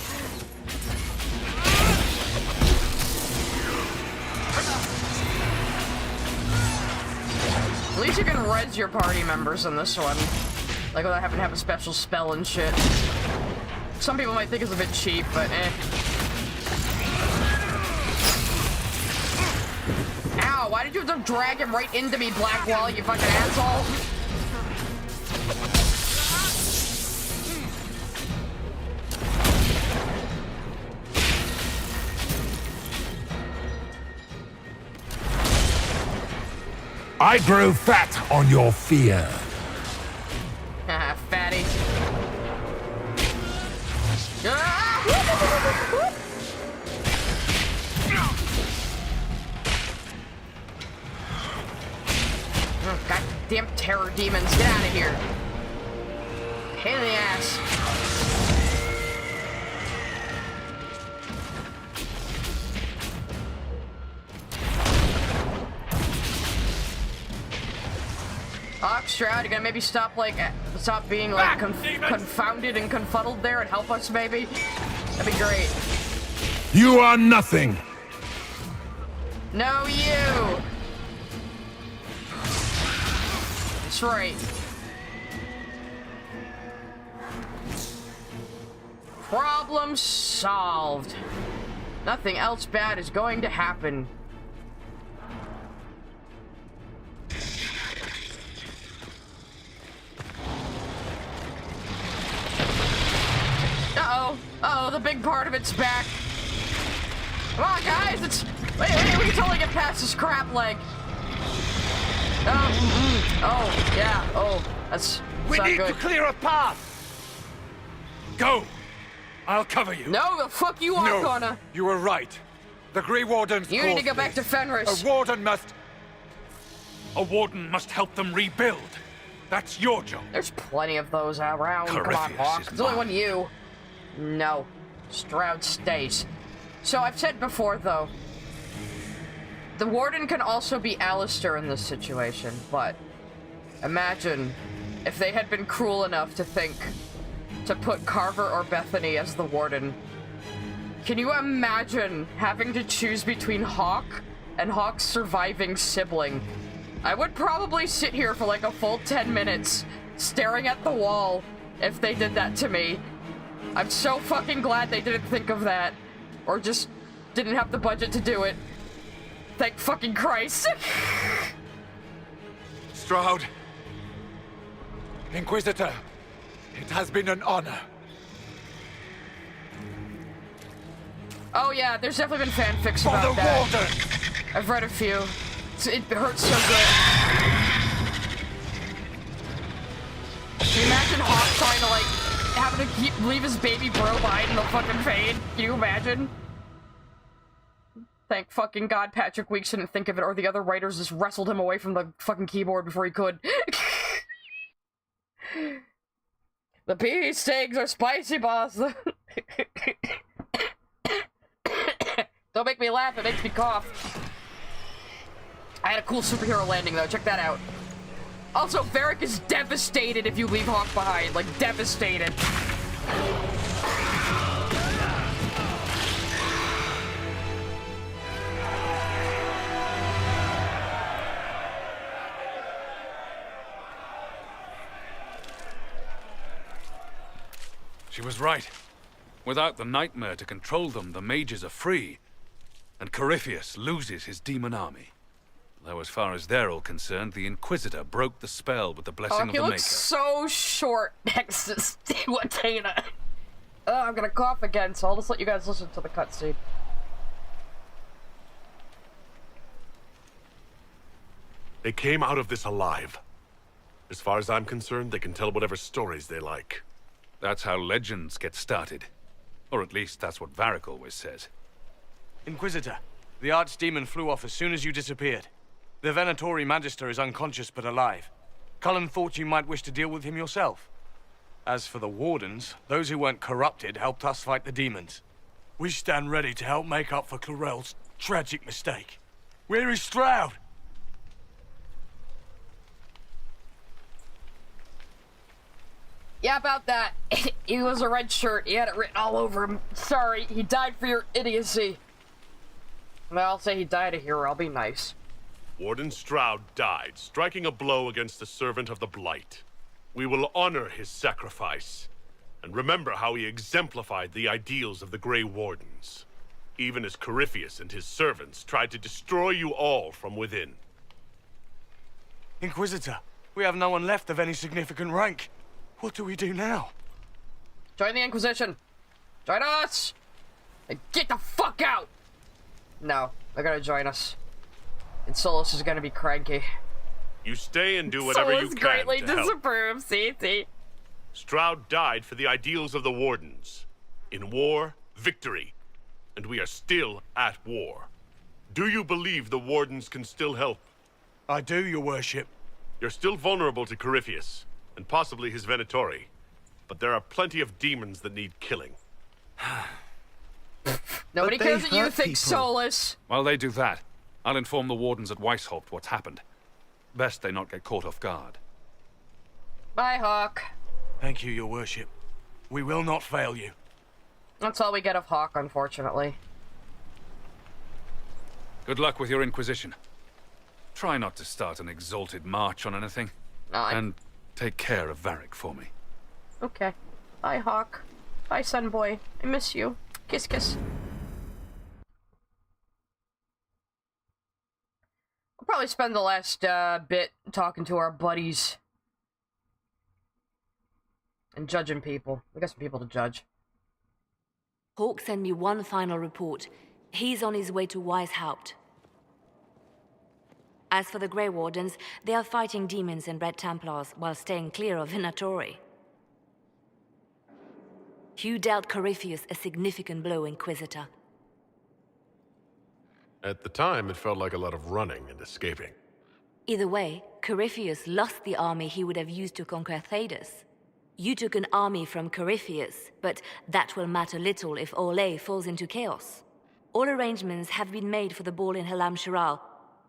Speaker 1: At least you can res your party members in this one. Like, without having to have a special spell and shit. Some people might think it's a bit cheap, but eh. Why did you have to drag him right into me, Blackwall, you fucking asshole?
Speaker 5: I grow fat on your fear.
Speaker 1: Haha, fatty. Oh, goddamn terror demons, get out of here. Pain in the ass. Shroud, you gonna maybe stop being like confounded and confuddled there and help us maybe? That'd be great.
Speaker 5: You are nothing.
Speaker 1: No, you. That's right. Problem solved. Nothing else bad is going to happen. Uh-oh, the big part of it's back. Come on, guys, wait, we can totally get past this crap leg. Oh, yeah, that's
Speaker 18: We
Speaker 1: not
Speaker 18: need
Speaker 1: good.
Speaker 18: to clear a path. Go. I'll cover you.
Speaker 1: No, the fuck you aren't gonna.
Speaker 18: You were right. The Grey Wardens.
Speaker 1: You need to go back to Fenris.
Speaker 18: A warden must help them rebuild. That's your job.
Speaker 1: There's plenty of those around. Come on,
Speaker 18: Corypheus
Speaker 1: Hawk.
Speaker 18: is
Speaker 1: There's only
Speaker 18: mine.
Speaker 1: one you. No. Stroud stays. So I've said before, though, the Warden can also be Alistair in this situation, but imagine if they had been cruel enough to think to put Carver or Bethany as the Warden. Can you imagine having to choose between Hawk and Hawk's surviving sibling? I would probably sit here for like a full 10 minutes staring at the wall if they did that to me. I'm so fucking glad they didn't think of that. Or just didn't have the budget to do it. Thank fucking Christ.
Speaker 18: Stroud. Inquisitor. It has been an honor.
Speaker 1: Oh yeah, there's definitely been fanfics
Speaker 18: For
Speaker 1: about
Speaker 18: the
Speaker 1: that.
Speaker 18: Warden.
Speaker 1: I've read a few. It hurts so good. Can you imagine Hawk trying to like having to leave his baby bro behind in the fucking fade? Can you imagine? Thank fucking God Patrick Weeks didn't think of it, or the other writers just wrestled him away from the fucking keyboard before he could. The pea steaks are spicy, boss. Don't make me laugh, it makes me cough. I had a cool superhero landing, though. Check that out. Also, Varric is devastated if you leave Hawk behind. Like, devastated.
Speaker 8: She was right. Without the Nightmare to control them, the mages are free. And Corypheus loses his demon army. Though as far as they're all concerned, the Inquisitor broke the spell with the blessing of
Speaker 1: He
Speaker 8: the
Speaker 1: looks
Speaker 8: Maker.
Speaker 1: so short next to Stiwatana. Oh, I'm gonna cough again, so I'll just let you guys listen to the cutscene.
Speaker 3: They came out of this alive. As far as I'm concerned, they can tell whatever stories they like.
Speaker 8: That's how legends get started. Or at least that's what Varric always says.
Speaker 6: Inquisitor, the Archdemon flew off as soon as you disappeared. The Venatori Magister is unconscious but alive. Cullen thought you might wish to deal with him yourself. As for the Wardens, those who weren't corrupted helped us fight the demons.
Speaker 19: We stand ready to help make up for Clarel's tragic mistake. Where is Stroud?
Speaker 1: Yeah, about that. He was a red shirt. He had it written all over him. Sorry, he died for your idiocy. Well, I'll say he died a hero. I'll be nice.
Speaker 3: Warden Stroud died, striking a blow against a servant of the Blight. We will honor his sacrifice, and remember how he exemplified the ideals of the Grey Wardens. even as Corypheus and his servants tried to destroy you all from within.
Speaker 14: Inquisitor, we have no one left of any significant rank. What do we do now?
Speaker 1: Join the Inquisition. Join us! And get the fuck out! No, they're gonna join us. And Solus is gonna be cranky.
Speaker 3: You stay and do whatever
Speaker 1: Solus
Speaker 3: you can
Speaker 1: greatly
Speaker 3: to help.
Speaker 1: disapproves, see?
Speaker 3: Stroud died for the ideals of the Wardens. In war, victory. And we are still at war. Do you believe the Wardens can still help?
Speaker 14: I do, your worship.
Speaker 3: You're still vulnerable to Corypheus, and possibly his Venatori. But there are plenty of demons that need killing.
Speaker 1: Nobody cares what you think, Solus.
Speaker 8: While they do that, I'll inform the Wardens at Weishaupt what's happened. Best they not get caught off guard.
Speaker 1: Bye, Hawk.
Speaker 14: Thank you, your worship. We will not fail you.
Speaker 1: That's all we get of Hawk, unfortunately.
Speaker 8: Good luck with your Inquisition. Try not to start an exalted march on anything. And take care of Varric for me.
Speaker 1: Okay. Bye, Hawk. Bye, Sunboy. I miss you. Kiss, kiss. We'll probably spend the last bit talking to our buddies. And judging people. We got some people to judge.
Speaker 11: Hawk sent me one final report. He's on his way to Weishaupt. As for the Grey Wardens, they are fighting demons and Red Templars while staying clear of Venatori. You dealt Corypheus a significant blow, Inquisitor.
Speaker 3: At the time, it felt like a lot of running and escaping.
Speaker 11: Either way, Corypheus lost the army he would have used to conquer Thedas. You took an army from Corypheus, but that will matter little if Orlais falls into chaos. All arrangements have been made for the ball in Halam Shiral.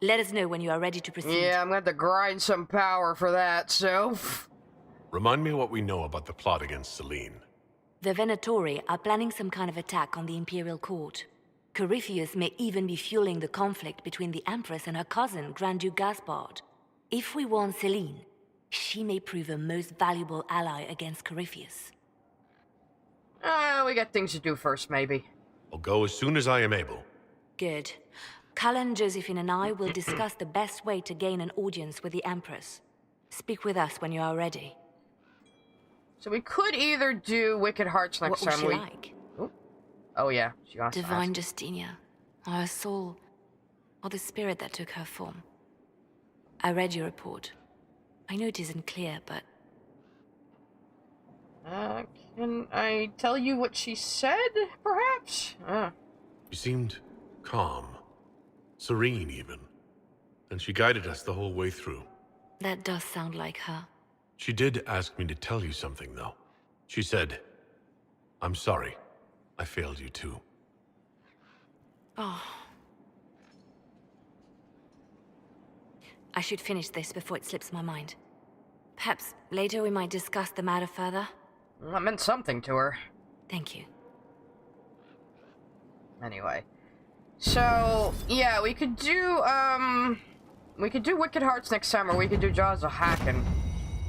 Speaker 11: Let us know when you are ready to proceed.
Speaker 1: Yeah, I'm gonna have to grind some power for that, so...
Speaker 3: Remind me what we know about the plot against Selene.
Speaker 11: The Venatori are planning some kind of attack on the Imperial Court. Corypheus may even be fueling the conflict between the Empress and her cousin, Grand Duke Gaspard. If we warn Selene, she may prove a most valuable ally against Corypheus.
Speaker 1: We got things to do first, maybe.
Speaker 3: I'll go as soon as I am able.
Speaker 11: Good. Cullen, Josephine, and I will discuss the best way to gain an audience with the Empress. Speak with us when you are ready.
Speaker 1: So we could either do Wicked Hearts next time.
Speaker 11: What was she like?
Speaker 1: Oh yeah, she wants to
Speaker 11: Divine
Speaker 1: ask.
Speaker 11: Justinia, or her soul, or the spirit that took her form. I read your report. I know it isn't clear, but...
Speaker 1: Can I tell you what she said, perhaps?
Speaker 3: She seemed calm, serene even, and she guided us the whole way through.
Speaker 11: That does sound like her.
Speaker 3: She did ask me to tell you something, though. She said, "I'm sorry. I failed you too."
Speaker 11: Oh. I should finish this before it slips my mind. Perhaps later we might discuss the matter further.
Speaker 1: Well, that meant something to her.
Speaker 11: Thank you.
Speaker 1: Anyway. So, yeah, we could do Wicked Hearts next time, or we could do Jaws of Hacken.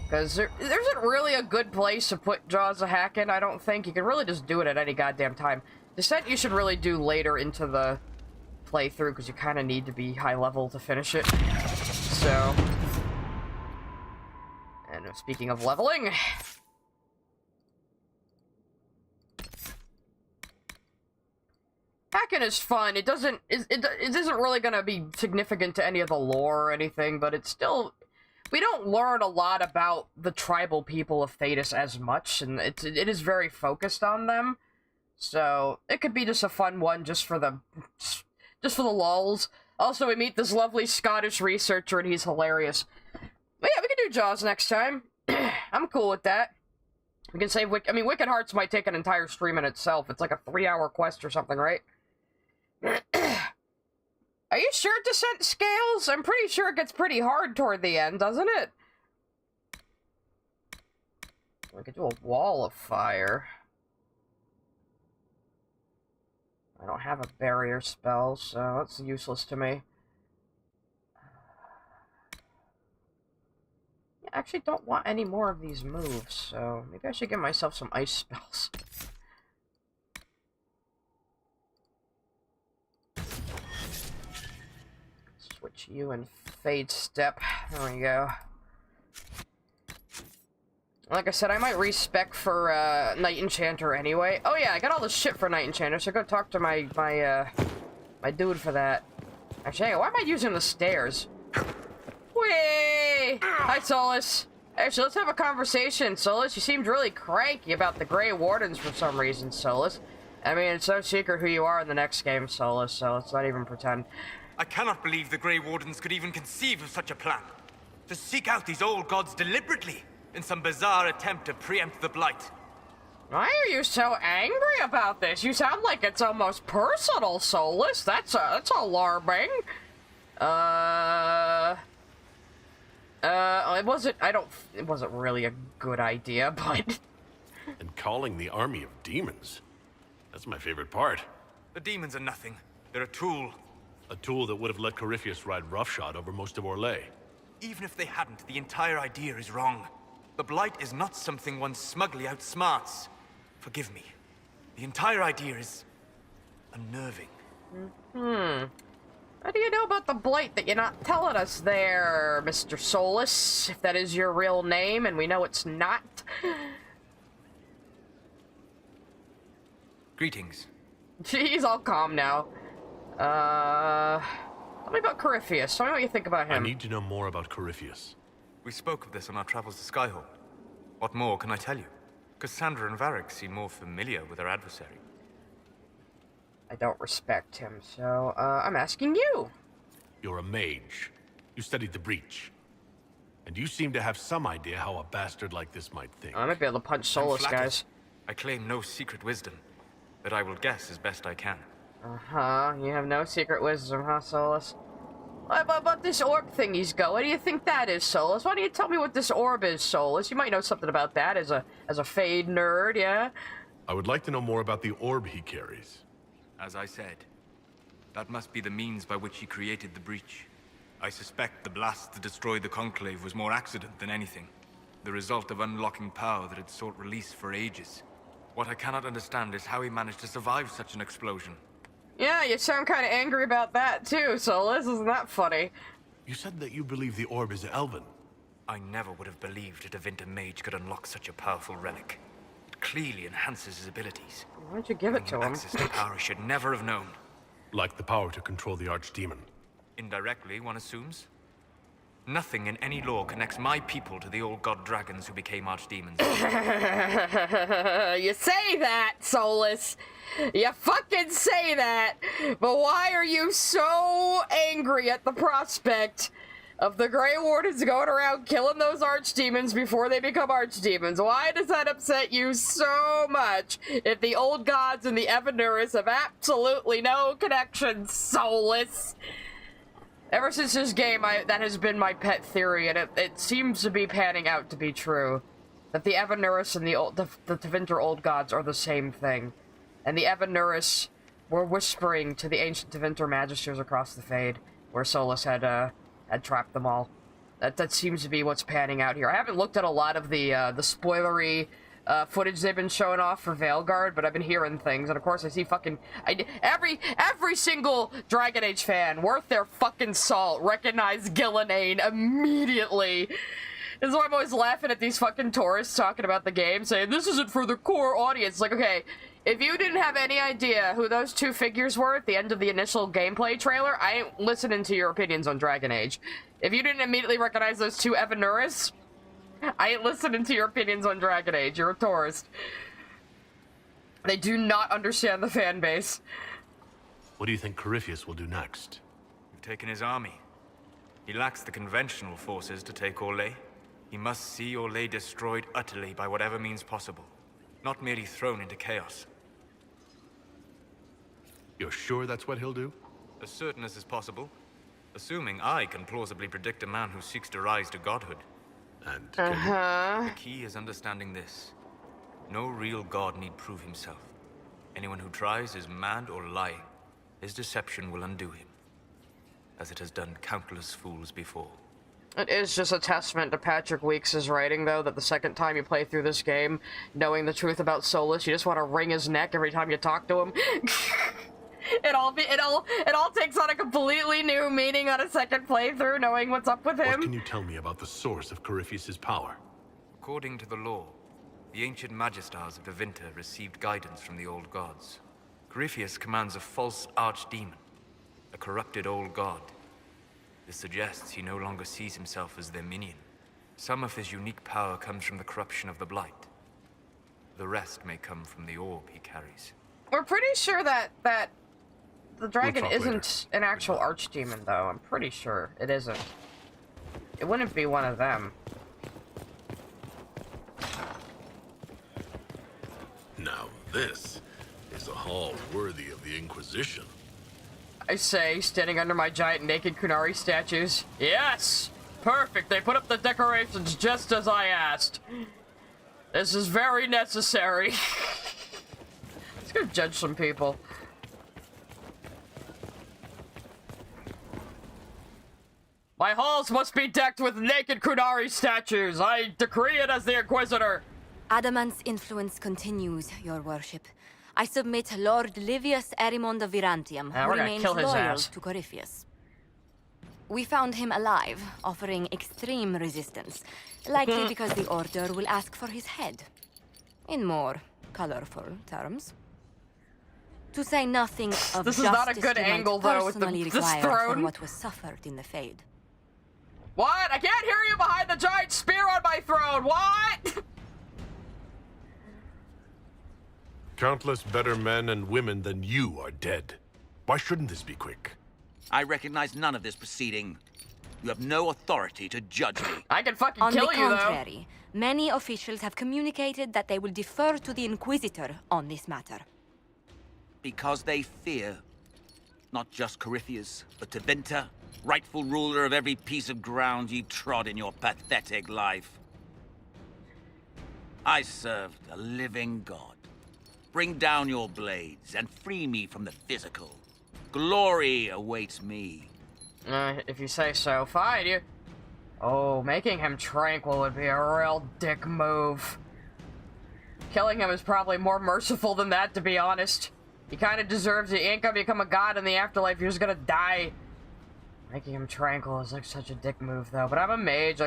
Speaker 1: Because there isn't really a good place to put Jaws of Hacken, I don't think. You can really just do it at any goddamn time. Descent you should really do later into the playthrough, because you kind of need to be high level to finish it. So... And speaking of leveling... Hacken is fun. It isn't really gonna be significant to any of the lore or anything, but it's still... We don't learn a lot about the tribal people of Thedas as much, and it is very focused on them. So, it could be just a fun one just for the lulz. Also, we meet this lovely Scottish researcher, and he's hilarious. But yeah, we can do Jaws next time. I'm cool with that. We can save Wicked Hearts might take an entire stream in itself. It's like a 3-hour quest or something, right? Are you sure Descent scales? I'm pretty sure it gets pretty hard toward the end, doesn't it? We could do a wall of fire. I don't have a barrier spell, so that's useless to me. I actually don't want any more of these moves, so maybe I should give myself some ice spells. Switch you and Fade Step. There we go. Like I said, I might respec for Knight Enchanter anyway. Oh yeah, I got all this shit for Knight Enchanter, so go talk to my dude for that. Actually, hang on, why am I using the stairs? Whee! Hi, Solus. Actually, let's have a conversation, Solus. You seemed really cranky about the Grey Wardens for some reason, Solus. I mean, it's no secret who you are in the next game, Solus, so let's not even pretend.
Speaker 6: I cannot believe the Grey Wardens could even conceive of such a plan. To seek out these old gods deliberately, in some bizarre attempt to preempt the Blight.
Speaker 1: Why are you so angry about this? You sound like it's almost personal, Solus. That's alarming. It wasn't really a good idea, but...
Speaker 3: And calling the army of demons. That's my favorite part.
Speaker 6: The demons are nothing. They're a tool.
Speaker 3: A tool that would have let Corypheus ride roughshod over most of Orlais.
Speaker 6: Even if they hadn't, the entire idea is wrong. The Blight is not something one smugly outsmarts. Forgive me. The entire idea is... unnerving.
Speaker 1: What do you know about the Blight that you're not telling us there, Mr. Solus? If that is your real name, and we know it's not.
Speaker 6: Greetings.
Speaker 1: He's all calm now. Tell me about Corypheus. Tell me what you think about him.
Speaker 3: I need to know more about Corypheus.
Speaker 6: We spoke of this on our travels to Skyhall. What more can I tell you? Cassandra and Varric seem more familiar with our adversary.
Speaker 1: I don't respect him, so, I'm asking you.
Speaker 3: You're a mage. You studied the Breach. And you seem to have some idea how a bastard like this might think.
Speaker 1: I might be able to punch Solus, guys.
Speaker 6: I claim no secret wisdom, but I will guess as best I can.
Speaker 1: Uh-huh, you have no secret wisdom, huh, Solus? What about this orb thing he's got? What do you think that is, Solus? Why don't you tell me what this orb is, Solus? You might know something about that as a Fade nerd, yeah?
Speaker 3: I would like to know more about the orb he carries.
Speaker 6: As I said, that must be the means by which he created the Breach. I suspect the blast that destroyed the Conclave was more accident than anything. The result of unlocking power that had sought release for ages. What I cannot understand is how he managed to survive such an explosion.
Speaker 1: Yeah, you sound kind of angry about that too, Solus. Isn't that funny?
Speaker 3: You said that you believe the orb is elven.
Speaker 6: I never would have believed a Tevinter mage could unlock such a powerful relic. It clearly enhances his abilities.
Speaker 1: Why don't you give it to him?
Speaker 6: Access to power I should never have known.
Speaker 3: Like the power to control the Archdemon.
Speaker 6: Indirectly, one assumes. Nothing in any law connects my people to the old god dragons who became archdemons.
Speaker 1: You say that, Solus. You fucking say that. But why are you so angry at the prospect of the Grey Wardens going around killing those archdemons before they become archdemons? Why does that upset you so much if the old gods and the Evanuris have absolutely no connection, Solus? Ever since this game, that has been my pet theory, and it seems to be panning out to be true. That the Evanuris and the Tevinter Old Gods are the same thing. And the Evanuris were whispering to the ancient Tevinter Magisters across the Fade, where Solus had trapped them all. That seems to be what's panning out here. I haven't looked at a lot of the spoilery footage they've been showing off for Veilguard, but I've been hearing things, and of course I see every single Dragon Age fan worth their fucking salt recognized Gillenane immediately. This is why I'm always laughing at these fucking tourists talking about the game, saying this isn't for the core audience. Like, okay, if you didn't have any idea who those two figures were at the end of the initial gameplay trailer, I ain't listening to your opinions on Dragon Age. If you didn't immediately recognize those two Evanuris, I ain't listening to your opinions on Dragon Age. You're a tourist. They do not understand the fan base.
Speaker 3: What do you think Corypheus will do next?
Speaker 6: We've taken his army. He lacks the conventional forces to take Orlais. He must see Orlais destroyed utterly by whatever means possible. Not merely thrown into chaos.
Speaker 3: You're sure that's what he'll do?
Speaker 6: As certain as is possible. Assuming I can plausibly predict a man who seeks to rise to godhood.
Speaker 3: And
Speaker 6: the key is understanding this. No real god need prove himself. Anyone who tries is mad or lying. His deception will undo him, as it has done countless fools before.
Speaker 1: It is just a testament to Patrick Weeks' writing, though, that the second time you play through this game, knowing the truth about Solus, you just want to wring his neck every time you talk to him. it all takes on a completely new meaning on a second playthrough, knowing what's up with him.
Speaker 3: What can you tell me about the source of Corypheus' power?
Speaker 6: According to the law, the ancient Magistars of Devinter received guidance from the old gods. Corypheus commands a false archdemon, a corrupted old god. This suggests he no longer sees himself as their minion. Some of his unique power comes from the corruption of the Blight. The rest may come from the orb he carries.
Speaker 1: We're pretty sure that the dragon isn't an actual archdemon, though. I'm pretty sure it isn't. It wouldn't be one of them.
Speaker 3: Now this is a hall worthy of the Inquisition.
Speaker 1: I say, standing under my giant naked Kunari statues. Yes! Perfect, they put up the decorations just as I asked. This is very necessary. Let's go judge some people. My halls must be decked with naked Kunari statues. I decree it as the Inquisitor.
Speaker 11: Adamant's influence continues, your worship. I submit Lord Livius Erimond of Virantium, who remains loyal to Corypheus. We found him alive, offering extreme resistance, likely because the Order will ask for his head. In more colorful terms. To say nothing of
Speaker 1: this is not a good angle, though, with this throne.
Speaker 11: For what was suffered in the Fade.
Speaker 1: What? I can't hear you behind the giant spear on my throne! What?
Speaker 3: Countless better men and women than you are dead. Why shouldn't this be quick?
Speaker 12: I recognize none of this proceeding. You have no authority to judge me.
Speaker 1: I can fucking kill you, though.
Speaker 11: On the contrary, many officials have communicated that they will defer to the Inquisitor on this matter.
Speaker 12: Because they fear. Not just Corypheus, but Tevinter, rightful ruler of every piece of ground you've trod in your pathetic life. I served a living god. Bring down your blades and free me from the physical. Glory awaits me.
Speaker 1: If you say so. Fine, you... Oh, making him tranquil would be a real dick move. Killing him is probably more merciful than that, to be honest. He kind of deserves it. He ain't gonna become a god in the afterlife. You're just gonna die. Making him tranquil is like such a dick move, though. But I'm a mage.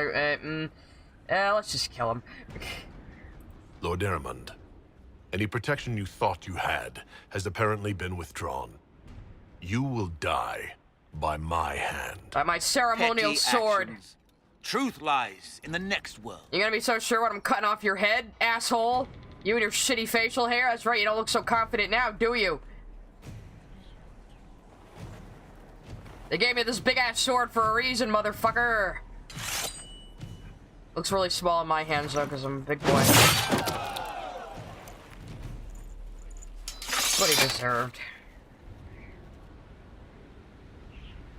Speaker 1: Let's just kill him.
Speaker 3: Lord Erimond, any protection you thought you had has apparently been withdrawn. You will die by my hand.
Speaker 1: By my ceremonial
Speaker 12: Petty
Speaker 1: sword.
Speaker 12: actions. Truth lies in the next world.
Speaker 1: You gonna be so sure when I'm cutting off your head, asshole? You and your shitty facial hair? That's right, you don't look so confident now, do you? They gave me this big-ass sword for a reason, motherfucker. Looks really small in my hands, though, because I'm a big boy. What he deserved.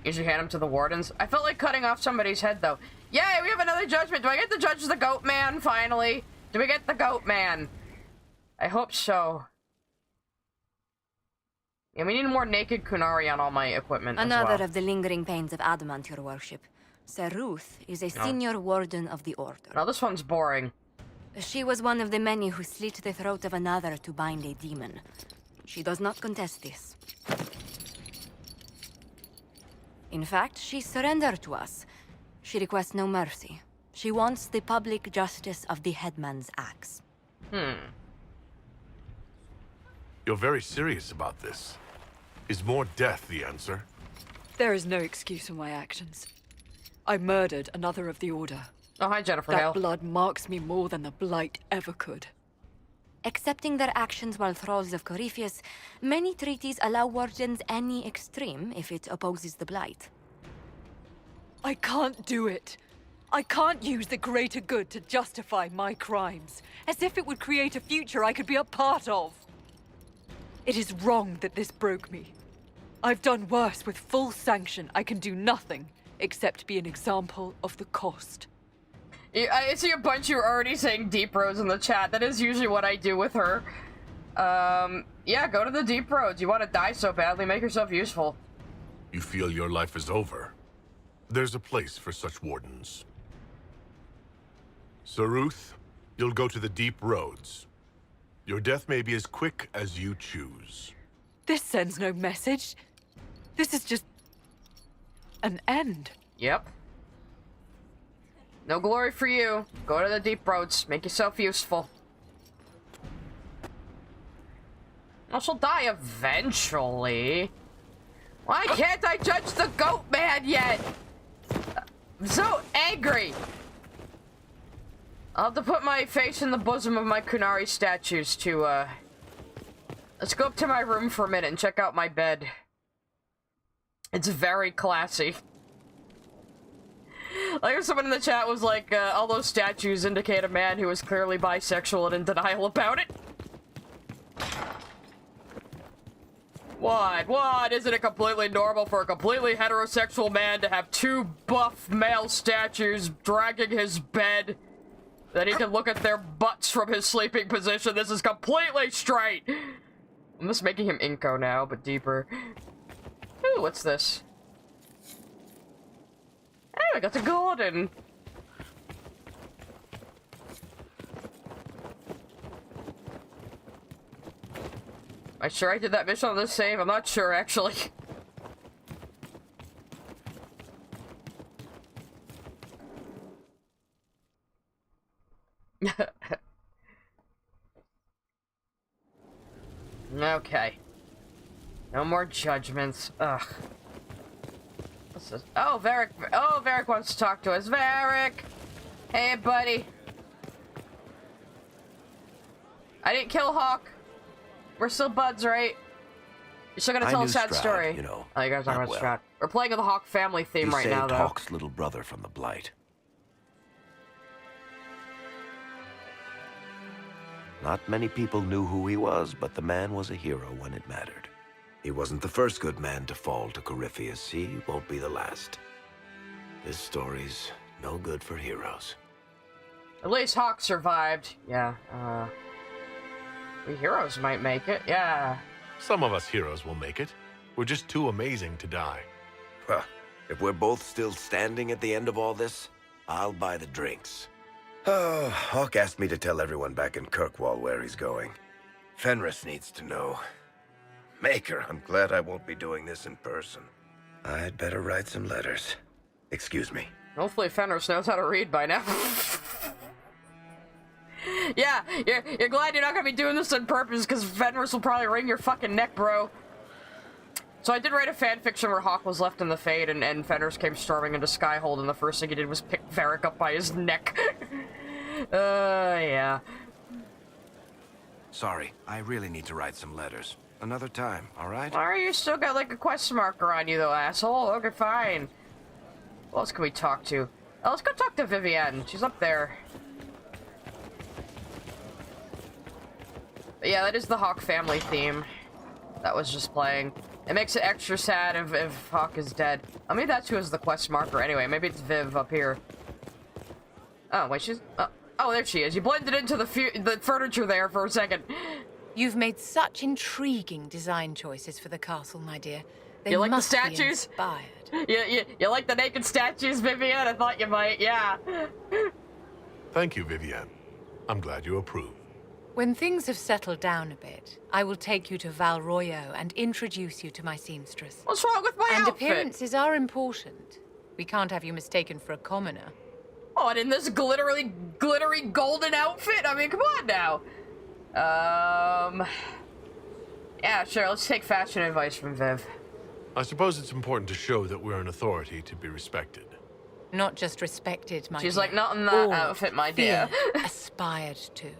Speaker 1: Usually hand him to the wardens. I felt like cutting off somebody's head, though. Yay, we have another judgment. Do I get to judge the goat man, finally? Do we get the goat man? I hope so. Yeah, we need more naked Kunari on all my equipment
Speaker 11: Another
Speaker 1: as well.
Speaker 11: of the lingering pains of Adamant, your worship. Sir Ruth is a senior warden of the Order.
Speaker 1: Now this one's boring.
Speaker 11: She was one of the many who slit the throat of another to bind a demon. She does not contest this. In fact, she surrendered to us. She requests no mercy. She wants the public justice of the headman's axe.
Speaker 3: You're very serious about this. Is more death the answer?
Speaker 2: There is no excuse for my actions. I murdered another of the Order.
Speaker 1: Oh, hi, Jennifer
Speaker 2: That
Speaker 1: Hale.
Speaker 2: blood marks me more than the Blight ever could.
Speaker 11: Accepting their actions while thralls of Corypheus, many treaties allow wardens any extreme if it opposes the Blight.
Speaker 2: I can't do it. I can't use the greater good to justify my crimes, as if it would create a future I could be a part of. It is wrong that this broke me. I've done worse with full sanction. I can do nothing except be an example of the cost.
Speaker 1: I see a bunch of you already saying Deep Roads in the chat. That is usually what I do with her. Yeah, go to the Deep Roads. You want to die so badly, make yourself useful.
Speaker 3: You feel your life is over. There's a place for such wardens. Sir Ruth, you'll go to the Deep Roads. Your death may be as quick as you choose.
Speaker 2: This sends no message. This is just an end.
Speaker 1: Yep. No glory for you. Go to the deep roads. Make yourself useful. Well, she'll die eventually. Why can't I judge the goat man yet? I'm so angry. I'll have to put my face in the bosom of my Kunari statues to, Let's go up to my room for a minute and check out my bed. It's very classy. Like, someone in the chat was like, all those statues indicate a man who is clearly bisexual and in denial about it. What? Isn't it completely normal for a completely heterosexual man to have two buff male statues dragging his bed? That he can look at their butts from his sleeping position. This is completely straight. I'm just making him Inko now, but deeper. Ooh, what's this? Oh, I got the garden. Am I sure I did that mission on this save? I'm not sure, actually. Okay. No more judgments. Ugh. What's this? Oh, Varric. Oh, Varric wants to talk to us. Varric! Hey, buddy. I didn't kill Hawk. We're still buds, right? You're still gonna tell a sad story.
Speaker 7: You know,
Speaker 1: oh, you guys are talking about
Speaker 7: well.
Speaker 1: Stroud. We're playing with the Hawk family theme right now, though.
Speaker 7: He saved Hawk's little brother from the Blight. Not many people knew who he was, but the man was a hero when it mattered. He wasn't the first good man to fall to Corypheus. He won't be the last. This story's no good for heroes.
Speaker 1: At least Hawk survived. Yeah, we heroes might make it, yeah.
Speaker 3: Some of us heroes will make it. We're just too amazing to die.
Speaker 7: Well, if we're both still standing at the end of all this, I'll buy the drinks. Oh, Hawk asked me to tell everyone back in Kirkwall where he's going. Fenris needs to know. Maker, I'm glad I won't be doing this in person. I'd better write some letters. Excuse me.
Speaker 1: Hopefully Fenris knows how to read by now. Yeah, you're glad you're not gonna be doing this on purpose, because Fenris will probably wring your fucking neck, bro. So I did write a fanfiction where Hawk was left in the Fade, and Fenris came storming into Skyhold, and the first thing he did was pick Varric up by his neck. Yeah.
Speaker 7: Sorry, I really need to write some letters. Another time, alright?
Speaker 1: Alright, you still got like a question marker on you though, asshole. Okay, fine. What else can we talk to? Oh, let's go talk to Vivienne. She's up there. But yeah, that is the Hawk family theme. That was just playing. It makes it extra sad if Hawk is dead. I mean, that's who is the quest marker anyway. Maybe it's Viv up here. Oh, wait, she's... oh, there she is. You blended into the furniture there for a second.
Speaker 15: You've made such intriguing design choices for the castle, my dear. They
Speaker 1: you like
Speaker 15: must
Speaker 1: the statues?
Speaker 15: Be inspired.
Speaker 1: You like the naked statues, Vivienne? I thought you might, yeah.
Speaker 3: Thank you, Vivienne. I'm glad you approve.
Speaker 15: When things have settled down a bit, I will take you to Val Royo and introduce you to my seamstress.
Speaker 1: What's wrong with my outfit?
Speaker 15: Appearances are important. We can't have you mistaken for a commoner.
Speaker 1: Oh, and in this glittery golden outfit? I mean, come on now. Yeah, sure, let's take fashion advice from Viv.
Speaker 3: I suppose it's important to show that we're an authority to be respected.
Speaker 15: Not just respected, my dear.
Speaker 1: She's like, not in that outfit, my dear.
Speaker 15: Aspired to.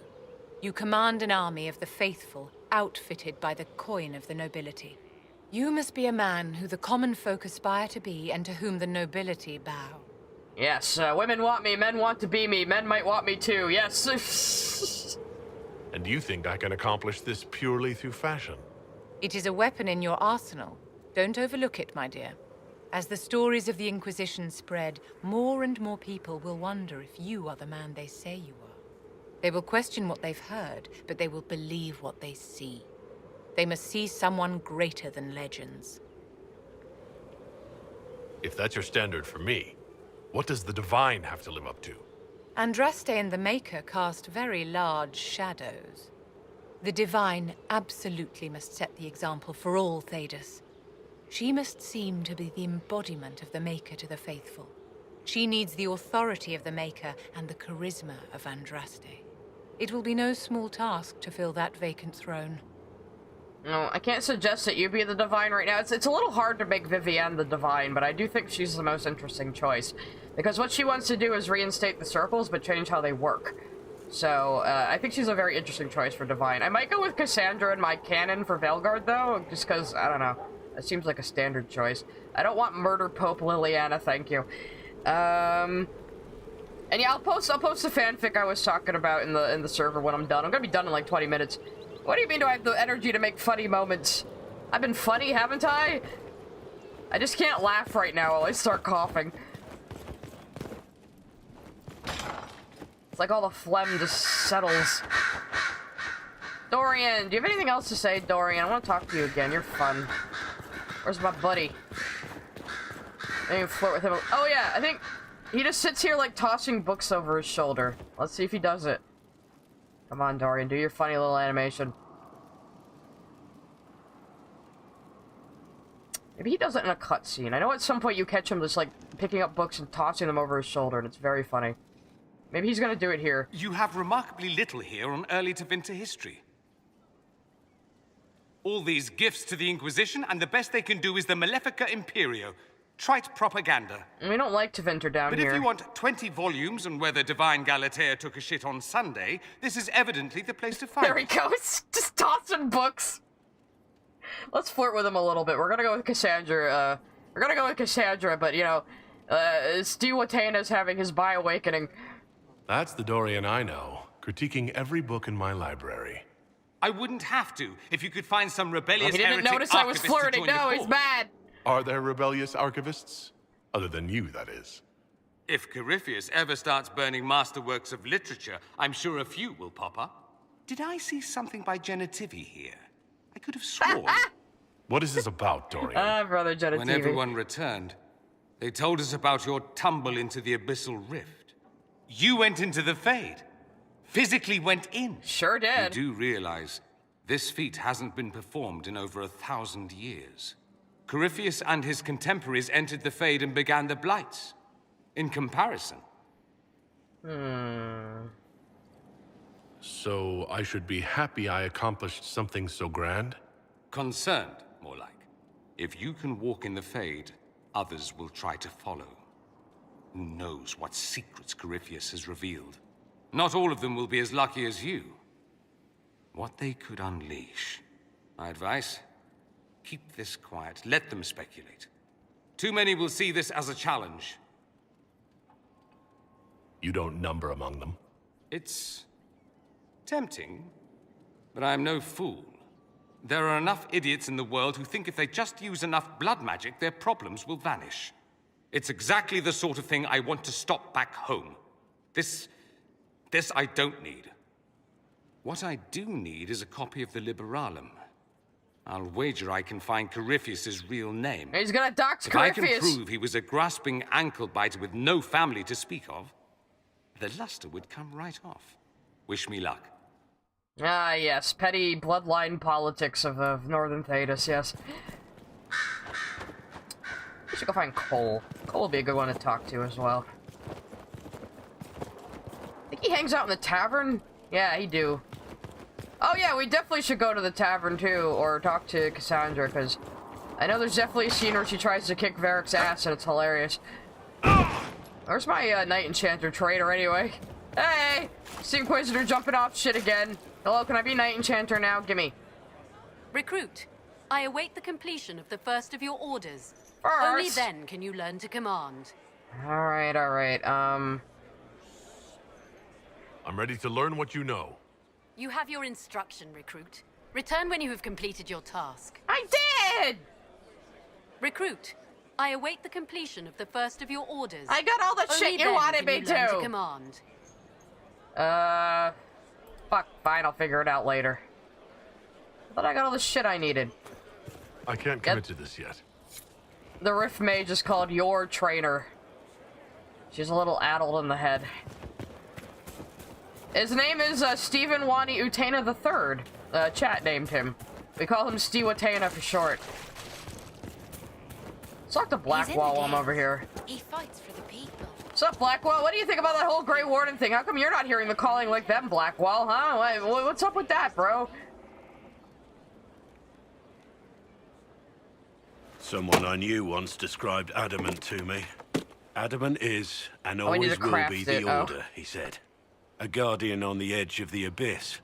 Speaker 15: You command an army of the faithful, outfitted by the coin of the nobility. You must be a man who the common folk aspire to be and to whom the nobility bow.
Speaker 1: Yes, women want me, men want to be me, men might want me too, yes.
Speaker 3: And you think I can accomplish this purely through fashion?
Speaker 15: It is a weapon in your arsenal. Don't overlook it, my dear. As the stories of the Inquisition spread, more and more people will wonder if you are the man they say you are. They will question what they've heard, but they will believe what they see. They must see someone greater than legends.
Speaker 3: If that's your standard for me, what does the Divine have to live up to?
Speaker 15: Andraste and the Maker cast very large shadows.
Speaker 4: The Divine absolutely must set the example for all Thedas. She must seem to be the embodiment of the Maker to the faithful. She needs the authority of the Maker and the charisma of Andraste. It will be no small task to fill that vacant throne.
Speaker 1: No, I can't suggest that you be the Divine right now. It's a little hard to make Vivienne the Divine, but I do think she's the most interesting choice. Because what she wants to do is reinstate the circles, but change how they work. So, I think she's a very interesting choice for Divine. I might go with Cassandra in my canon for Veilguard, though, just because, I don't know. It seems like a standard choice. I don't want Murder Pope Liliana, thank you. And yeah, I'll post the fanfic I was talking about in the server when I'm done. I'm gonna be done in like 20 minutes. What do you mean do I have the energy to make funny moments? I've been funny, haven't I? I just can't laugh right now while I start coughing. It's like all the phlegm just settles. Dorian, do you have anything else to say, Dorian? I want to talk to you again. You're fun. Where's my buddy? Maybe flirt with him. Oh yeah, I think he just sits here like tossing books over his shoulder. Let's see if he does it. Come on, Dorian, do your funny little animation. Maybe he does it in a cutscene. I know at some point you catch him just like picking up books and tossing them over his shoulder, and it's very funny. Maybe he's gonna do it here.
Speaker 22: You have remarkably little here on early Tevinter history. All these gifts to the Inquisition, and the best they can do is the Malefica Imperio. Trite propaganda.
Speaker 1: We don't like Tevinter down here.
Speaker 22: But if you want 20 volumes on whether Divine Galatea took a shit on Sunday, this is evidently the place to find
Speaker 1: There he goes, just tossing books. Let's flirt with him a little bit. We're gonna go with Cassandra, but you know, Steve Watena's having his bi-awakening.
Speaker 3: That's the Dorian I know, critiquing every book in my library.
Speaker 22: I wouldn't have to, if you could find some rebellious
Speaker 1: He didn't notice I was flirting, no, he's mad.
Speaker 3: Are there rebellious archivists? Other than you, that is.
Speaker 22: If Corypheus ever starts burning masterworks of literature, I'm sure a few will pop up. Did I see something by Genitivi here? I could have sworn.
Speaker 3: What is this about, Dorian?
Speaker 1: Brother Genitivi.
Speaker 22: When everyone returned, they told us about your tumble into the abyssal rift. You went into the Fade. Physically went in.
Speaker 1: Sure did.
Speaker 22: You do realize this feat hasn't been performed in over 1,000 years. Corypheus and his contemporaries entered the Fade and began the Blights. In comparison.
Speaker 3: So I should be happy I accomplished something so grand?
Speaker 22: Concerned, more like. If you can walk in the Fade, others will try to follow. Who knows what secrets Corypheus has revealed? Not all of them will be as lucky as you. What they could unleash. My advice? Keep this quiet. Let them speculate. Too many will see this as a challenge.
Speaker 3: You don't number among them?
Speaker 22: It's tempting, but I'm no fool. There are enough idiots in the world who think if they just use enough blood magic, their problems will vanish. It's exactly the sort of thing I want to stop back home. This I don't need. What I do need is a copy of the Liberalum. I'll wager I can find Corypheus' real name.
Speaker 1: He's gonna dox
Speaker 22: If
Speaker 1: Corypheus.
Speaker 22: I can prove he was a grasping ankle-biter with no family to speak of, the luster would come right off. Wish me luck.
Speaker 1: Ah, yes. Petty bloodline politics of Northern Thedas, yes. We should go find Cole. Cole will be a good one to talk to as well. I think he hangs out in the tavern? Yeah, he do. Oh yeah, we definitely should go to the tavern too, or talk to Cassandra, because I know there's definitely a scene where she tries to kick Varric's ass and it's hilarious. Where's my Knight Enchanter trader anyway? Hey! See Inquisitor jumping off shit again. Hello, can I be Knight Enchanter now? Gimme.
Speaker 4: Recruit, I await the completion of the first of your orders.
Speaker 1: First?
Speaker 4: Only then can you learn to command.
Speaker 1: Alright, alright,
Speaker 3: I'm ready to learn what you know.
Speaker 4: You have your instruction, Recruit. Return when you have completed your task.
Speaker 1: I did!
Speaker 4: Recruit, I await the completion of the first of your orders.
Speaker 1: I got all the shit you wanted me to!
Speaker 4: Learn to command.
Speaker 1: Fuck, fine, I'll figure it out later. But I got all the shit I needed.
Speaker 3: I can't commit to this yet.
Speaker 1: The Rift Mage is called your trainer. She's a little addled in the head. His name is Stephen Wani Utena III. Chat named him. We call him Stiwatana for short. Let's talk to Blackwall while I'm over here.
Speaker 9: He fights for the people.
Speaker 1: What's up, Blackwall? What do you think about that whole Grey Warden thing? How come you're not hearing the calling like them, Blackwall, huh? What's up with that, bro?
Speaker 20: Someone I knew once described adamant to me. Adamant is, and always will be, the Order, he said. A guardian on the edge of the abyss.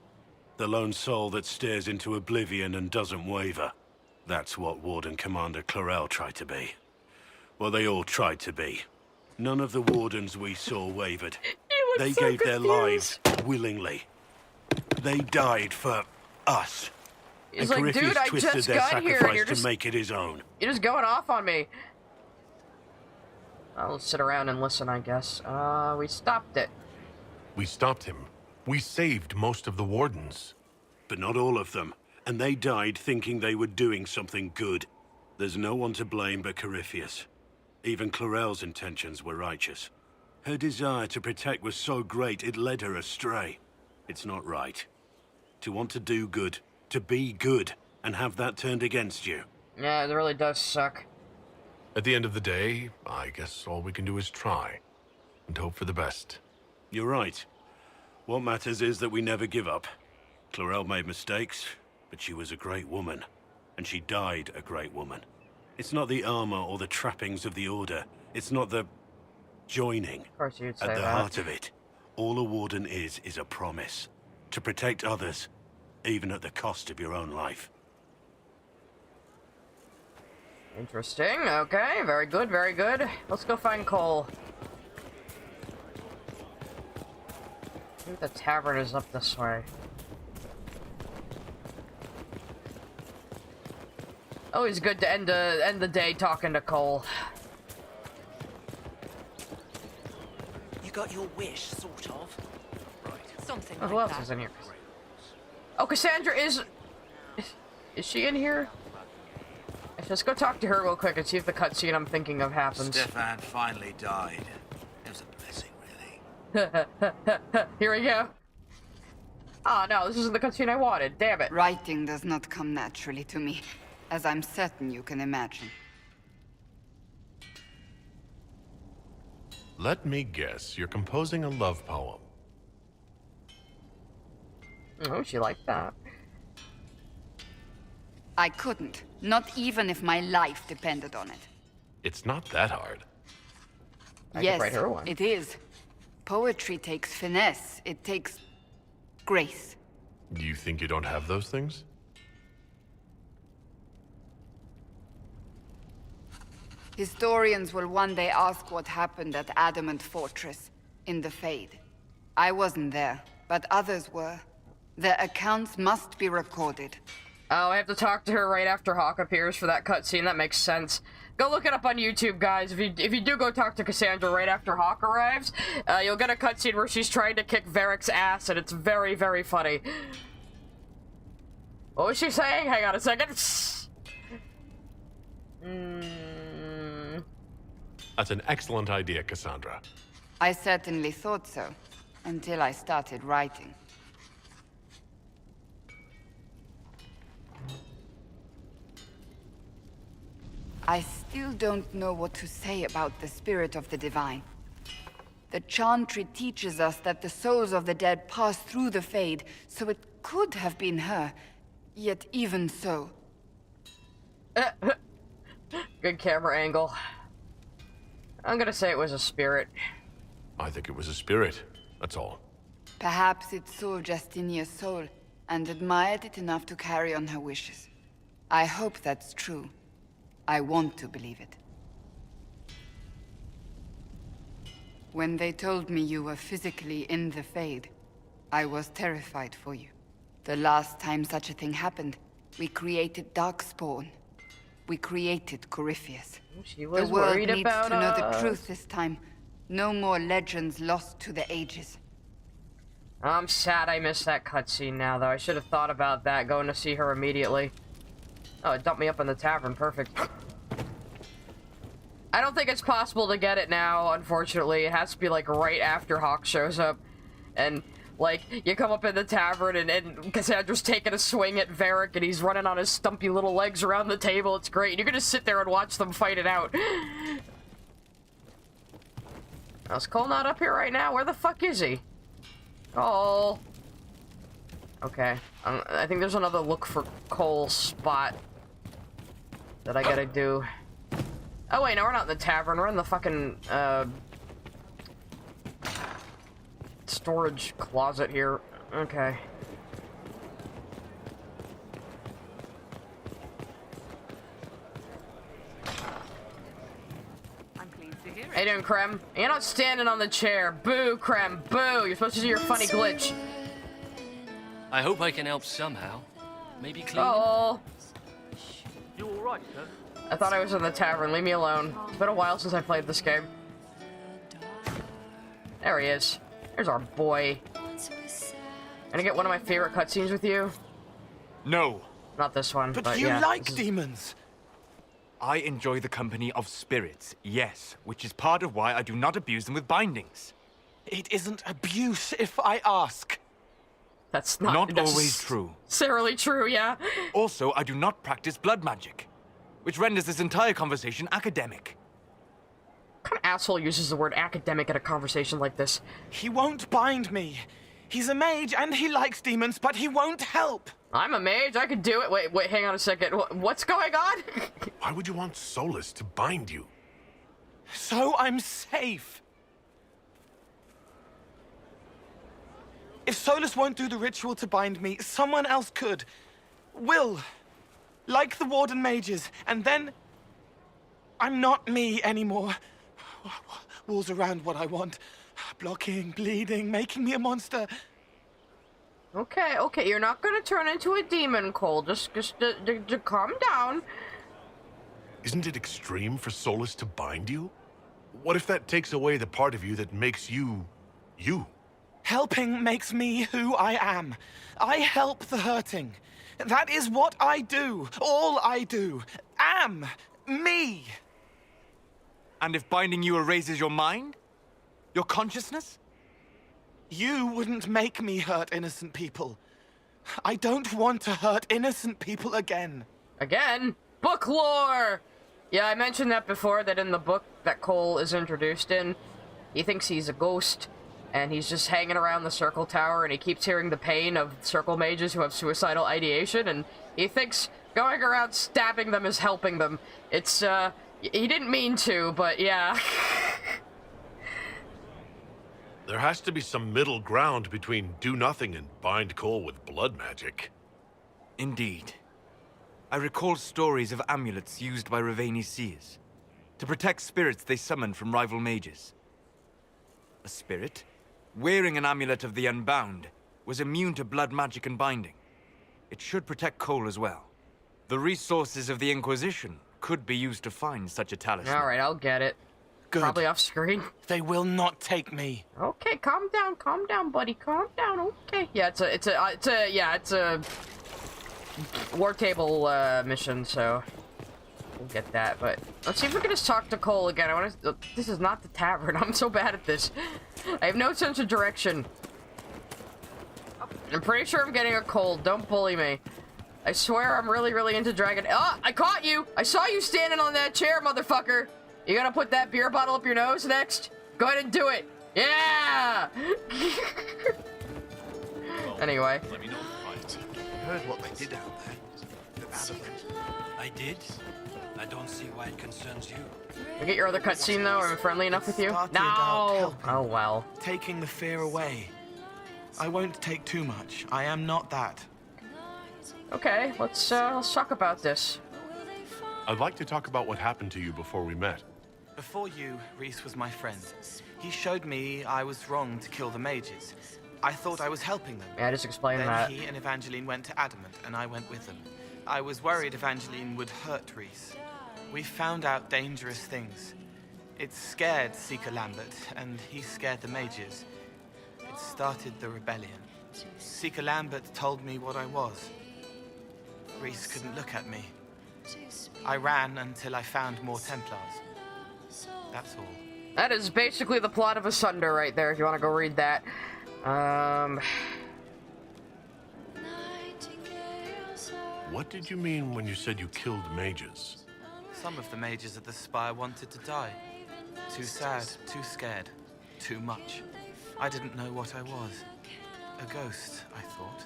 Speaker 20: The lone soul that stares into oblivion and doesn't waver. That's what Warden Commander Clarel tried to be. Well, they all tried to be. None of the Wardens we saw wavered. They gave their lives willingly. They died for us.
Speaker 1: He's
Speaker 20: and
Speaker 1: like,
Speaker 20: Corypheus
Speaker 1: dude, I
Speaker 20: twisted
Speaker 1: just
Speaker 20: their
Speaker 1: got here,
Speaker 20: sacrifice
Speaker 1: and
Speaker 20: to make it his own.
Speaker 1: You're just going off on me. I'll sit around and listen, I guess. We stopped it.
Speaker 3: We stopped him. We saved most of the Wardens.
Speaker 20: But not all of them. And they died thinking they were doing something good. There's no one to blame but Corypheus. Even Clarel's intentions were righteous. Her desire to protect was so great it led her astray. It's not right. To want to do good, to be good, and have that turned against you.
Speaker 1: Yeah, it really does suck.
Speaker 3: At the end of the day, I guess all we can do is try. And hope for the best.
Speaker 20: You're right. What matters is that we never give up. Clarel made mistakes, but she was a great woman. And she died a great woman. It's not the armor or the trappings of the Order. It's not the joining.
Speaker 1: Of course you'd say
Speaker 20: At the
Speaker 1: that.
Speaker 20: heart of it, all a Warden is a promise. To protect others, even at the cost of your own life.
Speaker 1: Interesting. Okay, very good, very good. Let's go find Cole. I think the tavern is up this way. Always good to end the day talking to Cole.
Speaker 13: You got your wish, sort of.
Speaker 21: Right. Something
Speaker 1: Who else is in here? Oh, Cassandra is she in here? Let's go talk to her real quick and see if the cutscene I'm thinking of happens.
Speaker 12: Stefan finally died. It was a blessing, really.
Speaker 1: Here we go. Oh no, this isn't the cutscene I wanted. Damn it.
Speaker 16: Writing does not come naturally to me, as I'm certain you can imagine.
Speaker 3: Let me guess, you're composing a love poem.
Speaker 1: Oh, she liked that.
Speaker 16: I couldn't. Not even if my life depended on it.
Speaker 3: It's not that hard.
Speaker 16: Yes, it is. Poetry takes finesse. It takes grace.
Speaker 3: Do you think you don't have those things?
Speaker 16: Historians will one day ask what happened at Adamant Fortress, in the Fade. I wasn't there, but others were. Their accounts must be recorded.
Speaker 1: Oh, I have to talk to her right after Hawk appears for that cutscene. That makes sense. Go look it up on YouTube, guys. If you do go talk to Cassandra right after Hawk arrives, you'll get a cutscene where she's trying to kick Varric's ass, and it's very, very funny. What was she saying? Hang on a second.
Speaker 3: That's an excellent idea, Cassandra.
Speaker 16: I certainly thought so, until I started writing. I still don't know what to say about the spirit of the divine. The Chantry teaches us that the souls of the dead pass through the Fade, so it could have been her. Yet even so...
Speaker 1: Good camera angle. I'm gonna say it was a spirit.
Speaker 3: I think it was a spirit, that's all.
Speaker 16: Perhaps it saw Justinia's soul, and admired it enough to carry on her wishes. I hope that's true. I want to believe it. When they told me you were physically in the Fade, I was terrified for you. The last time such a thing happened, we created Darkspawn. We created Corypheus.
Speaker 1: She was
Speaker 16: the world
Speaker 1: worried
Speaker 16: needs
Speaker 1: about
Speaker 16: to know the
Speaker 1: us.
Speaker 16: truth this time. No more legends lost to the ages.
Speaker 1: I'm sad I missed that cutscene now, though. I should have thought about that, going to see her immediately. Oh, it dumped me up in the tavern. Perfect. I don't think it's possible to get it now, unfortunately. It has to be, like, right after Hawk shows up. And Like, you come up in the tavern and Cassandra's taking a swing at Varric and he's running on his stumpy little legs around the table. It's great. You're gonna sit there and watch them fight it out. Now, is Cole not up here right now? Where the fuck is he? Cole. Okay. I think there's another look for Cole spot that I gotta do. Oh wait, no, we're not in the tavern. We're in the fucking, storage closet here. Okay. How you doing, Krem? You're not standing on the chair. Boo, Krem, boo! You're supposed to do your funny glitch.
Speaker 10: I hope I can help somehow. Maybe clean.
Speaker 1: Oh.
Speaker 10: You alright, sir?
Speaker 1: I thought I was in the tavern. Leave me alone. It's been a while since I played this game. There he is. There's our boy. Gonna get one of my favorite cutscenes with you?
Speaker 17: No.
Speaker 1: Not this one,
Speaker 14: but
Speaker 1: yeah,
Speaker 14: you like demons.
Speaker 17: I enjoy the company of spirits, yes, which is part of why I do not abuse them with bindings.
Speaker 14: It isn't abuse if I ask.
Speaker 1: That's not
Speaker 17: always true.
Speaker 1: Necessarily true, yeah.
Speaker 17: Also, I do not practice blood magic, which renders this entire conversation academic.
Speaker 1: What kind of asshole uses the word academic in a conversation like this?
Speaker 14: He won't bind me. He's a mage and he likes demons, but he won't help.
Speaker 1: I'm a mage, I could do it. Wait, hang on a second. What's going on?
Speaker 3: Why would you want Solus to bind you?
Speaker 14: So I'm safe. If Solus won't do the ritual to bind me, someone else could. Will. Like the Warden mages, and then I'm not me anymore. Walls around what I want. Blocking, bleeding, making me a monster.
Speaker 1: Okay, you're not gonna turn into a demon, Cole. Just calm down.
Speaker 3: Isn't it extreme for Solus to bind you? What if that takes away the part of you that makes you, you?
Speaker 14: Helping makes me who I am. I help the hurting. That is what I do. All I do. Am. Me.
Speaker 17: And if binding you erases your mind? Your consciousness?
Speaker 14: You wouldn't make me hurt innocent people. I don't want to hurt innocent people again.
Speaker 1: Again? Book lore! Yeah, I mentioned that before, that in the book that Cole is introduced in, he thinks he's a ghost, and he's just hanging around the Circle Tower, and he keeps hearing the pain of Circle mages who have suicidal ideation, and he thinks going around stabbing them is helping them. It's, he didn't mean to, but yeah.
Speaker 3: There has to be some middle ground between do nothing and bind Cole with blood magic.
Speaker 17: Indeed. I recall stories of amulets used by Raveni seers to protect spirits they summoned from rival mages. A spirit, wearing an amulet of the Unbound, was immune to blood magic and binding. It should protect Cole as well. The resources of the Inquisition could be used to find such a talisman.
Speaker 1: Alright, I'll get it.
Speaker 14: Good.
Speaker 1: Probably off screen.
Speaker 14: They will not take me.
Speaker 1: Okay, calm down, buddy, calm down. Okay. Yeah, it's a war table mission, so we'll get that. But let's see if we can just talk to Cole again. I want to. This is not the tavern. I'm so bad at this. I have no sense of direction. I'm pretty sure I'm getting a cold. Don't bully me. I swear I'm really into Dragon. Ah, I caught you. I saw you standing on that chair, motherfucker. You gonna put that beer bottle up your nose next? Go ahead and do it. Yeah! Anyway.
Speaker 12: Let me know if I heard what they did out there. I did. I don't see why it concerns you.
Speaker 1: You get your other cutscene though? Am I friendly enough with you?
Speaker 14: Started
Speaker 1: No!
Speaker 14: out helping,
Speaker 1: Oh well.
Speaker 14: Taking the fear away. I won't take too much. I am not that.
Speaker 1: Okay, let's talk about this.
Speaker 3: I'd like to talk about what happened to you before we met.
Speaker 14: Before you, Reese was my friend. He showed me I was wrong to kill the mages. I thought I was helping them.
Speaker 1: Yeah, just explain
Speaker 14: then
Speaker 1: that.
Speaker 14: He and Evangeline went to Adamant, and I went with them. I was worried Evangeline would hurt Reese. We found out dangerous things. It scared Seeker Lambert, and he scared the mages. It started the rebellion. Seeker Lambert told me what I was. Reese couldn't look at me. I ran until I found more Templars. That's all.
Speaker 1: That is basically the plot of Asunder right there, if you want to go read that.
Speaker 3: What did you mean when you said you killed mages?
Speaker 14: Some of the mages at the Spire wanted to die. Too sad, too scared, too much. I didn't know what I was. A ghost, I thought.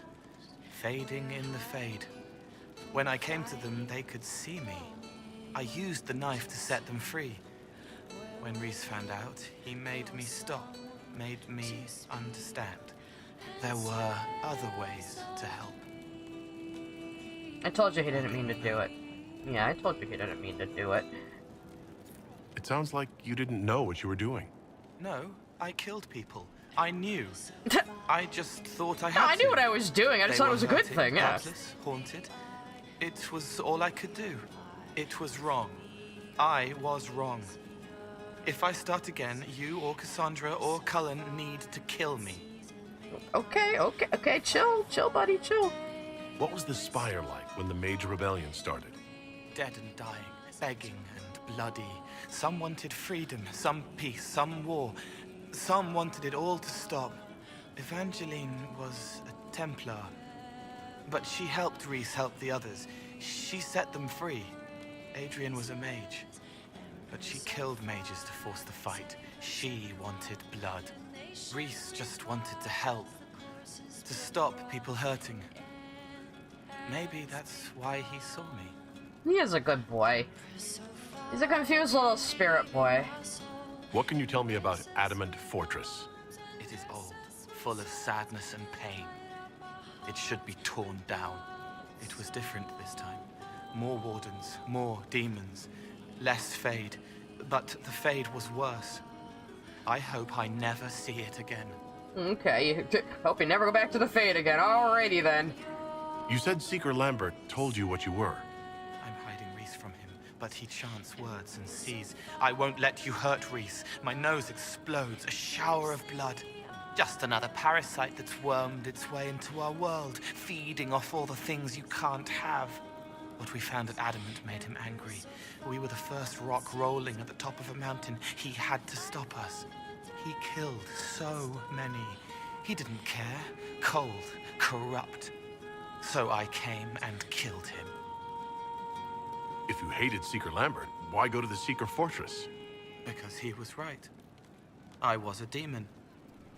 Speaker 14: Fading in the fade. When I came to them, they could see me. I used the knife to set them free. When Rhys found out, he made me stop, made me understand. There were other ways to help.
Speaker 1: I told you he didn't mean to do it. Yeah, I told you he didn't mean to do it.
Speaker 3: It sounds like you didn't know what you were doing.
Speaker 14: No, I killed people. I knew. I just thought I had
Speaker 1: No, I knew what I was doing. I just thought it was a good
Speaker 14: hurting,
Speaker 1: thing, yeah.
Speaker 14: helpless, haunted. It was all I could do. It was wrong. I was wrong. If I start again, you or Cassandra or Cullen need to kill me.
Speaker 1: Okay, chill, buddy, chill.
Speaker 3: What was the Spire like when the Mage Rebellion started?
Speaker 14: Dead and dying, begging and bloody. Some wanted freedom, some peace, some war. Some wanted it all to stop. Evangeline was a Templar, but she helped Rhys help the others. She set them free. Adrian was a mage, but she killed mages to force the fight. She wanted blood. Rhys just wanted to help, to stop people hurting. Maybe that's why he saw me.
Speaker 1: He is a good boy. He's a confused little spirit boy.
Speaker 3: What can you tell me about Adamant Fortress?
Speaker 14: It is old, full of sadness and pain. It should be torn down. It was different this time. More wardens, more demons, less Fade. But the Fade was worse. I hope I never see it again.
Speaker 1: Okay, hope you never go back to the Fade again. Alrighty then.
Speaker 3: You said Seeker Lambert told you what you were.
Speaker 14: I'm hiding Rhys from him, but he chants words and sees. I won't let you hurt Rhys. My nose explodes, a shower of blood. Just another parasite that's wormed its way into our world, feeding off all the things you can't have. What we found at Adamant made him angry. We were the first rock rolling at the top of a mountain. He had to stop us. He killed so many. He didn't care. Cold, corrupt. So I came and killed him.
Speaker 3: If you hated Seeker Lambert, why go to the Seeker Fortress?
Speaker 14: Because he was right. I was a demon.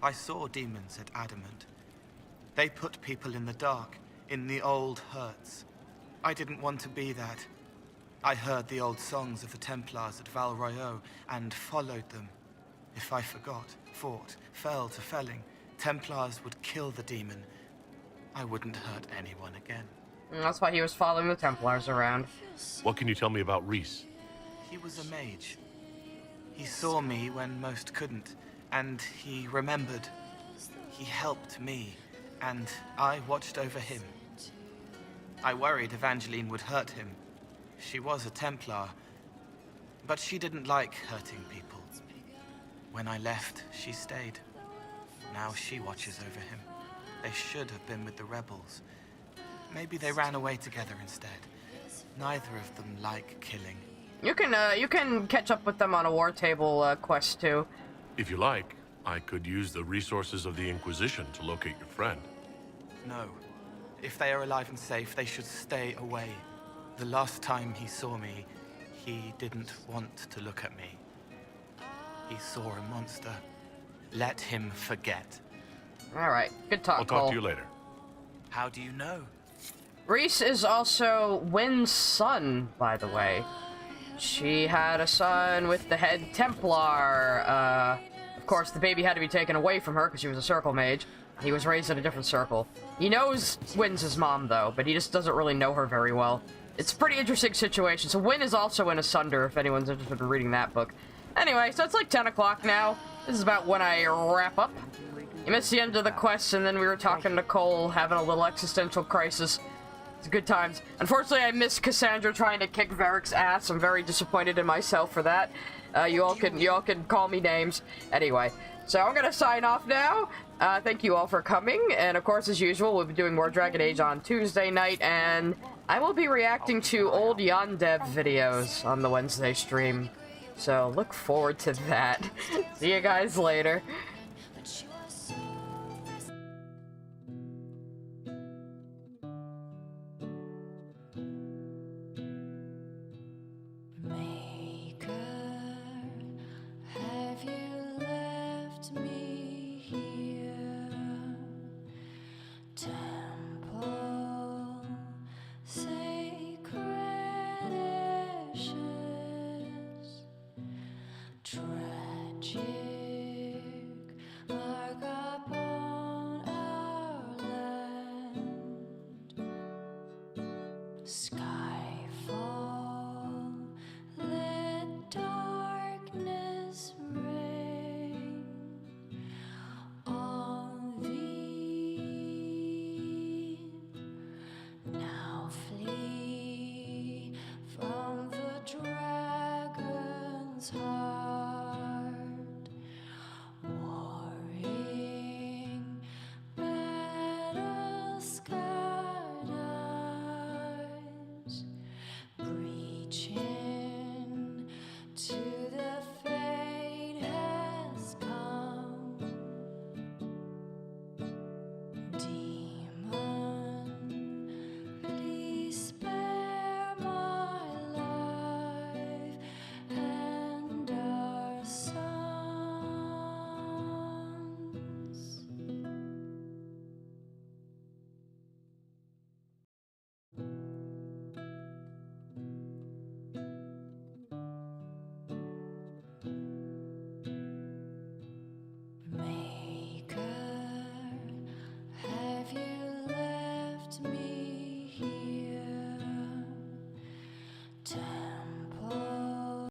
Speaker 14: I saw demons at Adamant. They put people in the dark, in the old hurts. I didn't want to be that. I heard the old songs of the Templars at Val Royeaux and followed them. If I forgot, fought, fell to felling, Templars would kill the demon. I wouldn't hurt anyone again.
Speaker 1: That's why he was following the Templars around.
Speaker 3: What can you tell me about Rhys?
Speaker 14: He was a mage. He saw me when most couldn't, and he remembered. He helped me, and I watched over him. I worried Evangeline would hurt him. She was a Templar, but she didn't like hurting people. When I left, she stayed. Now she watches over him. They should have been with the rebels. Maybe they ran away together instead. Neither of them like killing.
Speaker 1: You can catch up with them on a war table quest too.
Speaker 3: If you like, I could use the resources of the Inquisition to locate your friend.
Speaker 14: No. If they are alive and safe, they should stay away. The last time he saw me, he didn't want to look at me. He saw a monster. Let him forget.
Speaker 1: Alright, good talk,
Speaker 3: I'll talk
Speaker 1: Cole.
Speaker 3: to you later.
Speaker 14: How do you know?
Speaker 1: Rhys is also Wynn's son, by the way. She had a son with the head Templar. Of course, the baby had to be taken away from her because she was a circle mage. He was raised in a different circle. He knows Wynn's his mom, though, but he just doesn't really know her very well. It's a pretty interesting situation. So Wynn is also in Asunder, if anyone's interested in reading that book. Anyway, so it's like 10 o'clock now. This is about when I wrap up. You missed the end of the quest, and then we were talking to Cole, having a little existential crisis. It's good times. Unfortunately, I missed Cassandra trying to kick Varric's ass. I'm very disappointed in myself for that. You all can call me names. Anyway, so I'm gonna sign off now. Thank you all for coming, and of course, as usual, we'll be doing more Dragon Age on Tuesday night, and I will be reacting to old Yondev videos on the Wednesday stream. So look forward to that. See you guys later.
Speaker 5: Tragic mark upon our land. Skyfall, let darkness reign on thee. Now flee from the dragon's heart.